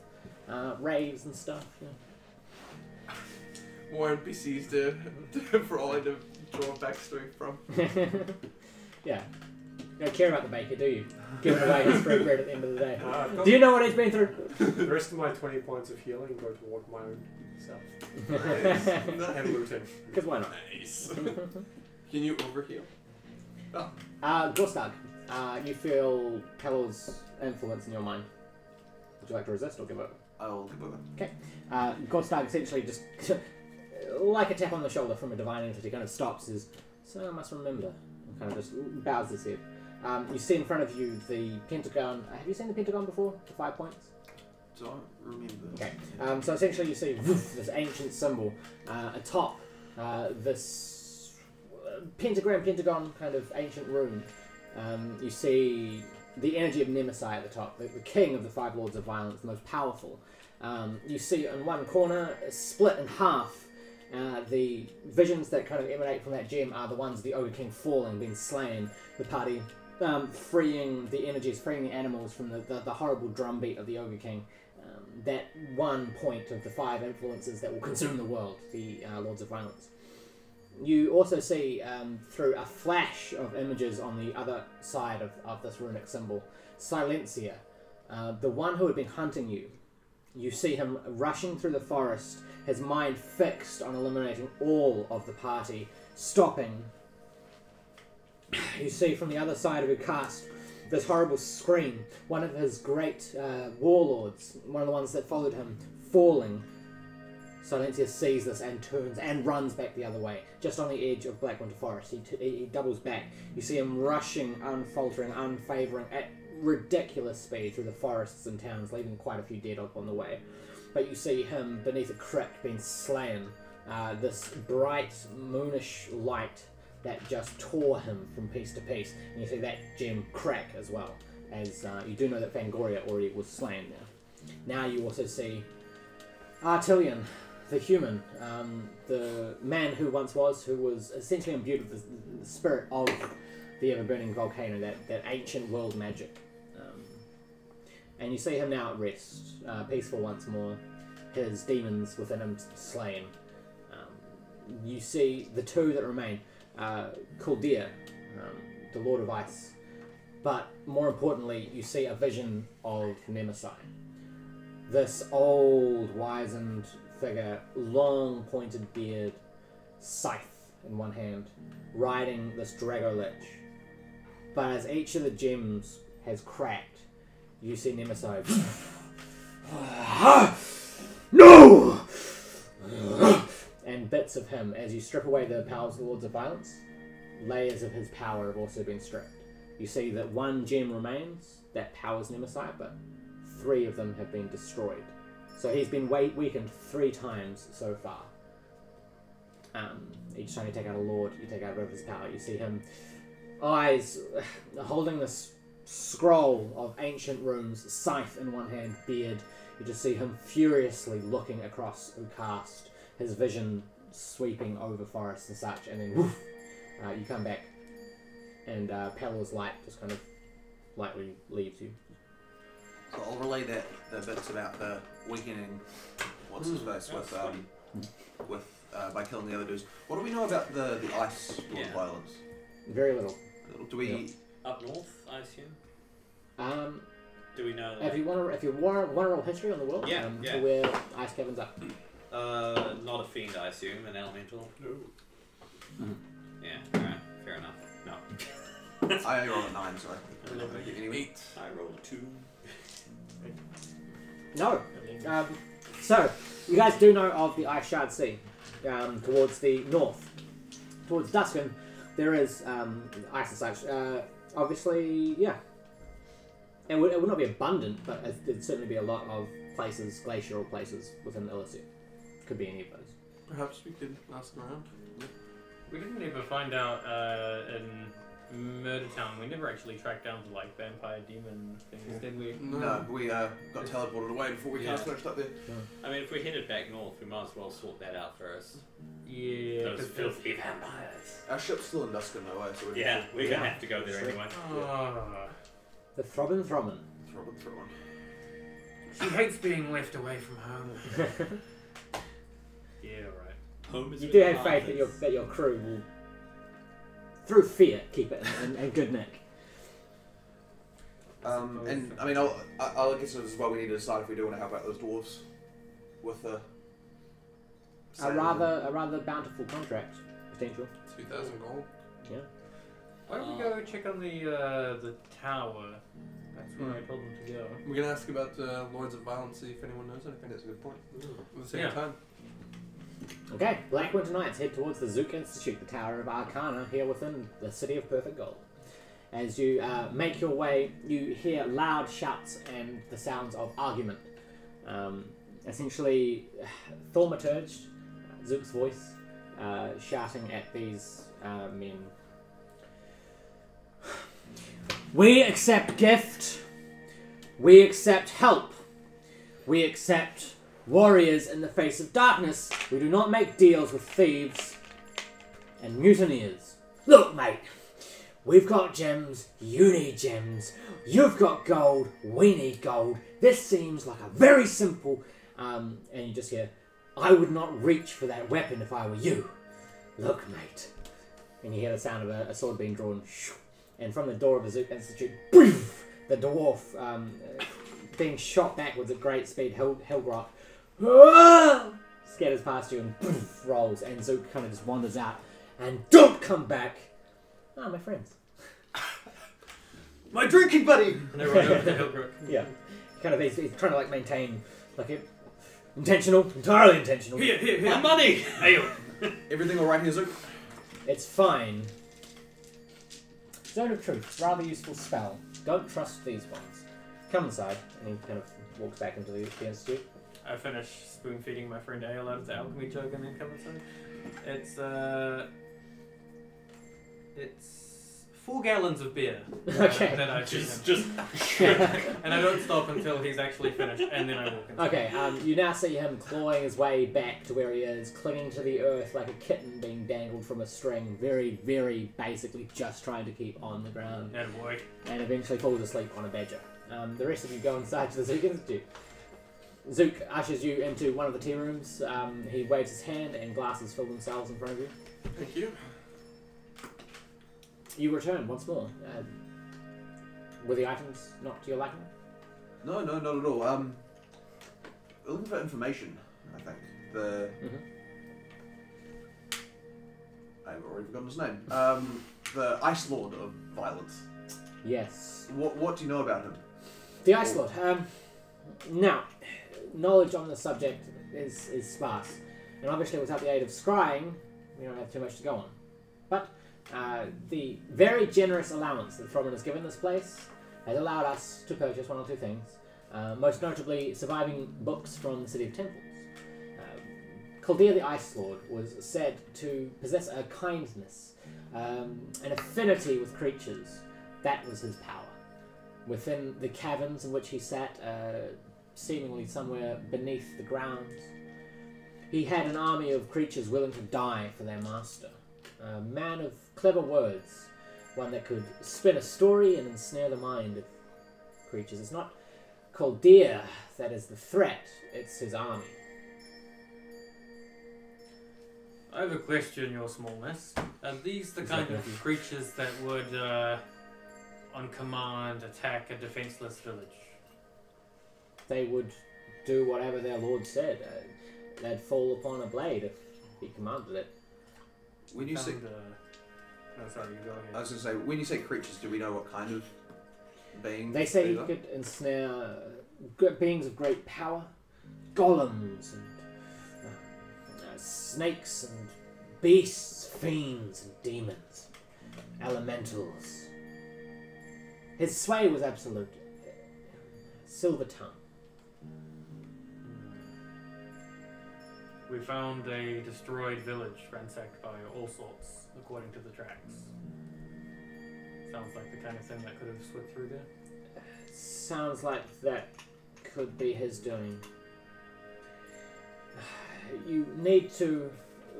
Raves and stuff. Yeah. More NPCs to for all I to draw a backstory from. Yeah. You don't care about the baker, do you? Giving away his free bread at the end of the day. Do you know what he's been through? The rest of my 20 points of healing go toward my own self. And looting. Because why not? Nice. Can you overheal? Oh. Gorstag, you feel Pelor's influence in your mind. Would you like to resist or give over? I'll give over. Okay. Gorstag essentially just, like a tap on the shoulder from a divine entity, kind of stops, so I must remember, and kind of just bows his head. You see in front of you the pentagon. Have you seen the pentagon before? The 5 points? Don't remember. Okay. So essentially you see this ancient symbol atop this pentagon kind of ancient rune. You see the energy of Nemesis at the top, the king of the 5 lords of violence, the most powerful. You see in one corner, split in half, the visions that kind of emanate from that gem are the ones of the Ogre King falling, being slain, the party freeing the energies, freeing the animals from the horrible drumbeat of the Ogre King. That one point of the 5 influences that will consume the world, the Lords of Violence. You also see, through a flash of images on the other side of this runic symbol, Silencia, the one who had been hunting you. You see him rushing through the forest, his mind fixed on eliminating all of the party, stopping. You see from the other side of your cast this horrible scream, one of his great warlords, one of the ones that followed him, falling. Silencia sees this and turns and runs back the other way, just on the edge of Blackwinter Forest. He doubles back. You see him rushing, unfaltering, unfavouring, at ridiculous speed through the forests and towns, leaving quite a few dead up on the way. But you see him beneath a crypt being slain, this bright, moonish light that just tore him from piece to piece. And you see that gem crack as well, as you do know that Fangoria already was slain now. Now you also see Arttilian, the human, the man who was essentially imbued with the spirit of the ever-burning volcano, that ancient world magic. And you see him now at rest, peaceful once more, his demons within him slain. You see the 2 that remain, Kuldir, the Lord of Ice, but more importantly, you see a vision of Nemesis. This old, wizened figure, long pointed beard, scythe in one hand, riding this Drago Lich. But as each of the gems has cracked, you see Nemesis. No! And bits of him, as you strip away the powers of the Lords of Violence, layers of his power have also been stripped. You see that 1 gem remains that powers Nemesis, but 3 of them have been destroyed. So he's been weakened 3 times so far. Each time you take out a lord, you take out a bit of his power. You see him, eyes, holding this scroll of ancient runes, scythe in one hand, beard. You just see him furiously looking across Ukast, his vision sweeping over forests and such, and then woof, you come back, and Pelor's light just kind of lightly leaves you. So I'll relay the bits about the weakening what's his face with by killing the other dudes. What do we know about the ice Lord violence? Very little. Do we up north, I assume? Do we know? If you want to roll history on the world, Yeah, to where ice caverns are. Not a fiend, I assume. An elemental. Mhm. Yeah. All right. Fair enough. No. I only rolled a 9, sorry. I'm not going to give you any. I rolled a 2. No. So, you guys do know of the Ice Shard Sea towards the north. Towards Duskin, there is ice and such. Obviously, yeah. It would not be abundant, but there'd certainly be a lot of places, glacial places within Elisia. Could be any of those. Perhaps we could ask around. We didn't ever find out in Murder Town. We never actually tracked down the like vampire demon things, did we? No, we got teleported away before we cast finished up there. I mean, if we headed back north, we might as well sort that out first. Yeah. Those filthy vampires. Our ship's still in Duskin, though, so we're gonna have to go there anyway. The Throbbin'. Throbbin'. She hates being left away from home. Yeah, right. Home is You with do the have faith fathers. that your crew will, through fear, keep it in good nick. And I mean, I guess this is why we need to decide if we do want to help out those dwarves with the. A rather bountiful contract potential. 2,000 gold. Yeah. Why don't we go check on the tower? That's where I told them to go. We're gonna ask about Lords of Violence, see if anyone knows anything. That's a good point. At the same Yeah. time. Okay, Black Winter Knights head towards the Zook Institute, the Tower of Arcana, here within the City of Perfect Gold. As you make your way, you hear loud shouts and the sounds of argument. Essentially, Thaumaturge, Zook's voice, shouting at these men. We accept gift. We accept help. We accept warriors in the face of darkness. We do not make deals with thieves and mutineers. Look, mate. We've got gems. You need gems. You've got gold. We need gold. This seems like a very simple... and you just hear, I would not reach for that weapon if I were you. Look, mate. And you hear the sound of a sword being drawn. And from the door of the Zook Institute, the dwarf being shot backwards at great speed, Hilgrock scatters past you and rolls, and Zook kind of just wanders out. And don't come back. Ah, my friends. My drinking buddy! And I run over to Hilgrock. Yeah. Kind of, he's trying to like maintain, like, entirely intentional. Here. My money! Hey, Everything alright here, Zook? It's fine. Zone of Truth, rather useful spell. Don't trust these ones. Come inside. And he kind of walks back into the institute. I finish spoon feeding my friend ale out of the alchemy jug and then come inside. It's 4 gallons of beer. Okay. That I feed him. And I don't stop until he's actually finished, and then I walk inside. Okay, you now see him clawing his way back to where he is, clinging to the earth like a kitten being dangled from a string, very, very basically just trying to keep on the ground. Attaboy. And eventually falls asleep on a badger. The rest of you go inside to the Zook Institute. Zook ushers you into one of the tea rooms. He waves his hand and glasses fill themselves in front of you. Thank you. You return once more. Were the items not to your liking? No, not at all. We're looking for information, I think. I've already forgotten his name. The Ice Lord of Violence. Yes. What do you know about him? The Ice Lord. Now, knowledge on the subject is sparse. And obviously without the aid of scrying, we don't have too much to go on. But the very generous allowance that Throbbin has given this place has allowed us to purchase one or two things. Most notably, surviving books from the City of Temples. Chaldear the Ice Lord was said to possess a kindness, an affinity with creatures. That was his power. Within the caverns in which he sat, seemingly somewhere beneath the grounds, he had an army of creatures willing to die for their master. A man of clever words, one that could spin a story and ensnare the mind of creatures. It's not Chaldear that is the threat, it's his army. I have a question, Your Smallness. Are these the kind of creatures that would, on command, attack a defenseless village? they would do whatever their lord said. They'd fall upon a blade if he commanded it. When you say, No, sorry, you go ahead. I was going to say, when you say creatures, do we know what kind of being? They say these you are? could ensnare beings of great power, golems and snakes and beasts, fiends and demons, elementals. His sway was absolute. Silver tongue. We found a destroyed village ransacked by all sorts, according to the tracks. Sounds like the kind of thing that could have slipped through there. Sounds like that could be his doing. You need to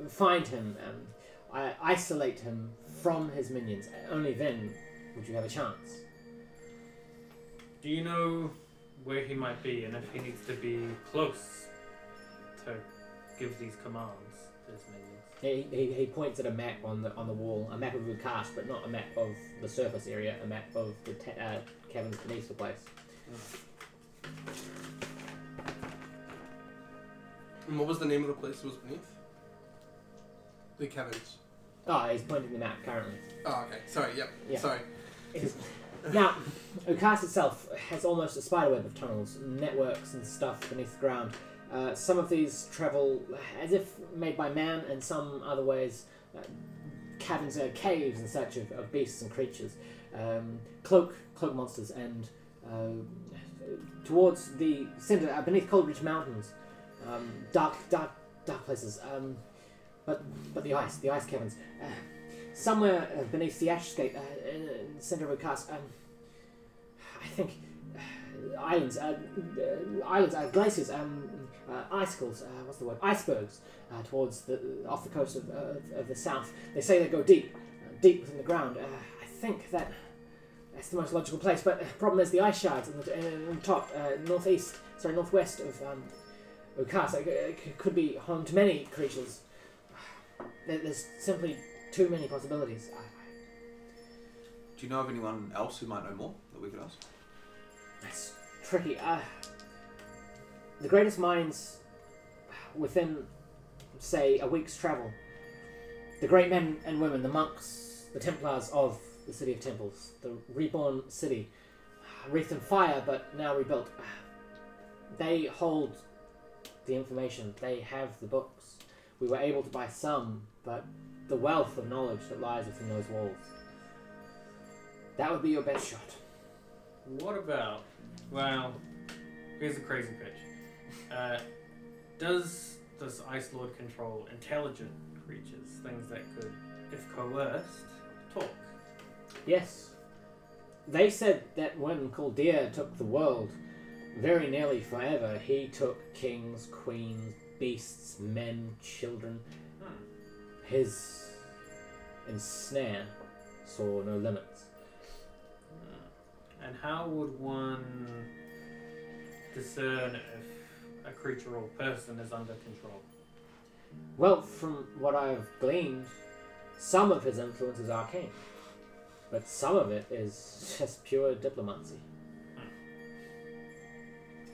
find him and isolate him from his minions. Only then would you have a chance. Do you know where he might be and if he needs to be close to give these commands to his minions? He points at a map on the wall, a map of the cast, but not a map of the surface area, a map of the caverns beneath the place. And what was the name of the place it was beneath? The caverns. Oh, he's pointing the map currently. Oh, okay. Sorry, yep. Yeah. Sorry. Now, Ukas itself has almost a spiderweb of tunnels, networks and stuff beneath the ground. Some of these travel as if made by man, and some other ways, caverns, caves and such of beasts and creatures, cloak monsters, and towards the centre, beneath Coldridge Mountains, dark places. But the ice caverns. Somewhere beneath the Ashscape, in the centre of Ukas, I think islands, glaciers, icicles, what's the word? Icebergs, towards off the coast of the south. They say they go deep within the ground. I think that's the most logical place. But the problem is the ice shards on the top, northwest of Ukas. It could be home to many creatures. There's simply too many possibilities. Do you know of anyone else who might know more that we could ask? That's tricky. The greatest minds within, say, a week's travel. The great men and women, the monks, the Templars of the City of Temples, the reborn city, wreathed in fire but now rebuilt. They hold the information. They have the books. We were able to buy some, but the wealth of knowledge that lies within those walls. That would be your best shot. What about, well, here's a crazy pitch. Does Ice Lord control intelligent creatures, things that could, if coerced, talk? Yes. They said that when Kuldir took the world, very nearly forever, he took kings, queens, beasts, men, children. His ensnare saw no limits. And how would one discern if a creature or person is under control? Well, from what I've gleaned, some of his influence is arcane, but some of it is just pure diplomacy.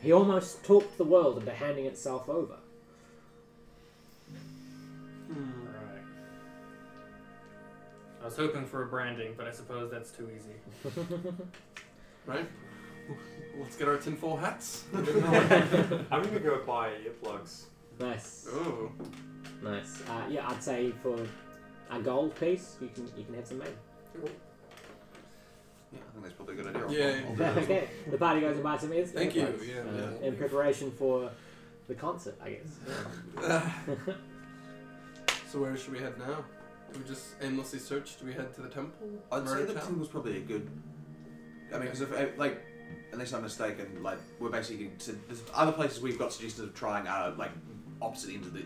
He almost talked the world into handing itself over. Right. I was hoping for a branding, but I suppose that's too easy. Right? Let's get our tinfoil hats. I'm gonna go buy earplugs. Nice. Oh. Nice. Yeah, I'd say for a gold piece, you can have some made. Yeah, I think that's probably a good idea. Yeah. I'll do that as well. Okay. The party goes and buys some ears. Thank you. earplugs, Yeah. in preparation for the concert, I guess. So where should we head now? Do we just aimlessly search? Do we head to the temple? I'd say Murder the town? temple's probably a good. I mean, because if like, unless I'm mistaken, like we're basically there's other places we've got suggestions of trying like opposite ends of the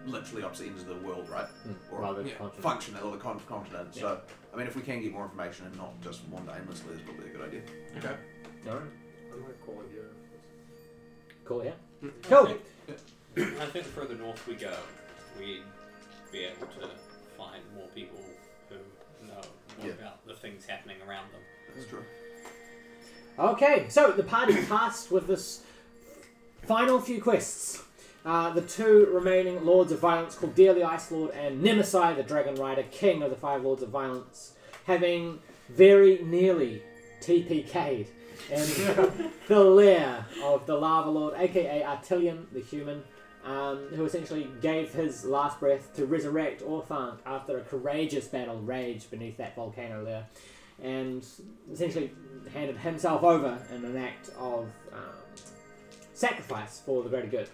literally opposite ends of the world, right? Or Rather yeah, continent. function or the continent. Yeah. So I mean, if we can get more information and not just wander aimlessly, it's probably a good idea. Okay. Alright. I might call it here. Cool, yeah. Mm. Cool. I think the further north we go, we'd be able to find more people who know more Yeah. about the things happening around them. That's true. Okay, so the party tasked with this Final few quests. The two remaining Lords of Violence, Cordelia the Ice Lord and Nemesis the Dragon Rider, King of the Five Lords of Violence, having very nearly TPK'd in the lair of the Lava Lord, aka Arttilian the Human, who essentially gave his last breath to resurrect Orthanc after a courageous battle raged beneath that volcano lair, and essentially handed himself over in an act of sacrifice for the greater good.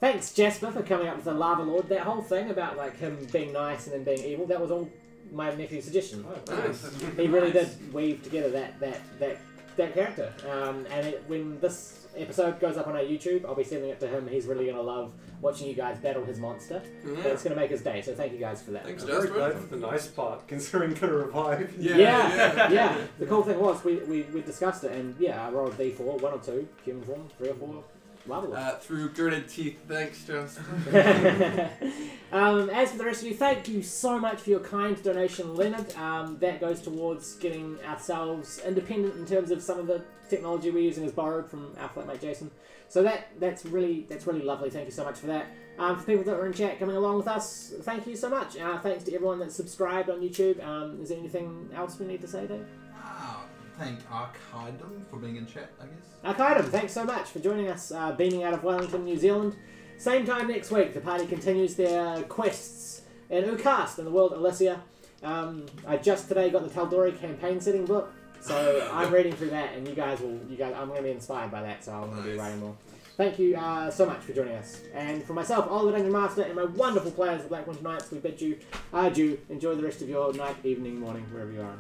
Thanks, Jasper, for coming up with the Lava Lord. That whole thing about like him being nice and then being evil, that was all my nephew's suggestion. Nice. He really did weave together that character. When this episode goes up on our YouTube, I'll be sending it to him. He's really going to love watching you guys battle his monster. Yeah. It's going to make his day, so thank you guys for that. Thanks, I'm very Jasper. glad for the nice part, considering gonna revive. Yeah. The cool thing was, we discussed it, and yeah, I rolled D4, 1 or 2, human form, 3 or 4, Lava Lord. Through gritted teeth. Thanks, Jasper. As for the rest of you, thank you so much for your kind donation, Leonard. That goes towards getting ourselves independent in terms of some of the technology we're using is borrowed from our flatmate Jason. So that's really lovely. Thank you so much for that. For people that are in chat coming along with us, thank you so much. Thanks to everyone that's subscribed on YouTube. Is there anything else we need to say, Dave? Thank Archidum for being in chat, I guess. Archidum, thanks so much for joining us, beaming out of Wellington, New Zealand. Same time next week, the party continues their quests in Ukast in the world of Elisia. I just today got the Taldori campaign setting book, so I'm reading through that, and you guys, I'm going to be inspired by that, so I'm going to be writing more. Thank you so much for joining us. And for myself, Oliver Dungeon Master, and my wonderful players of Black Winter Nights, we bid you adieu. Enjoy the rest of your night, evening, morning, wherever you are.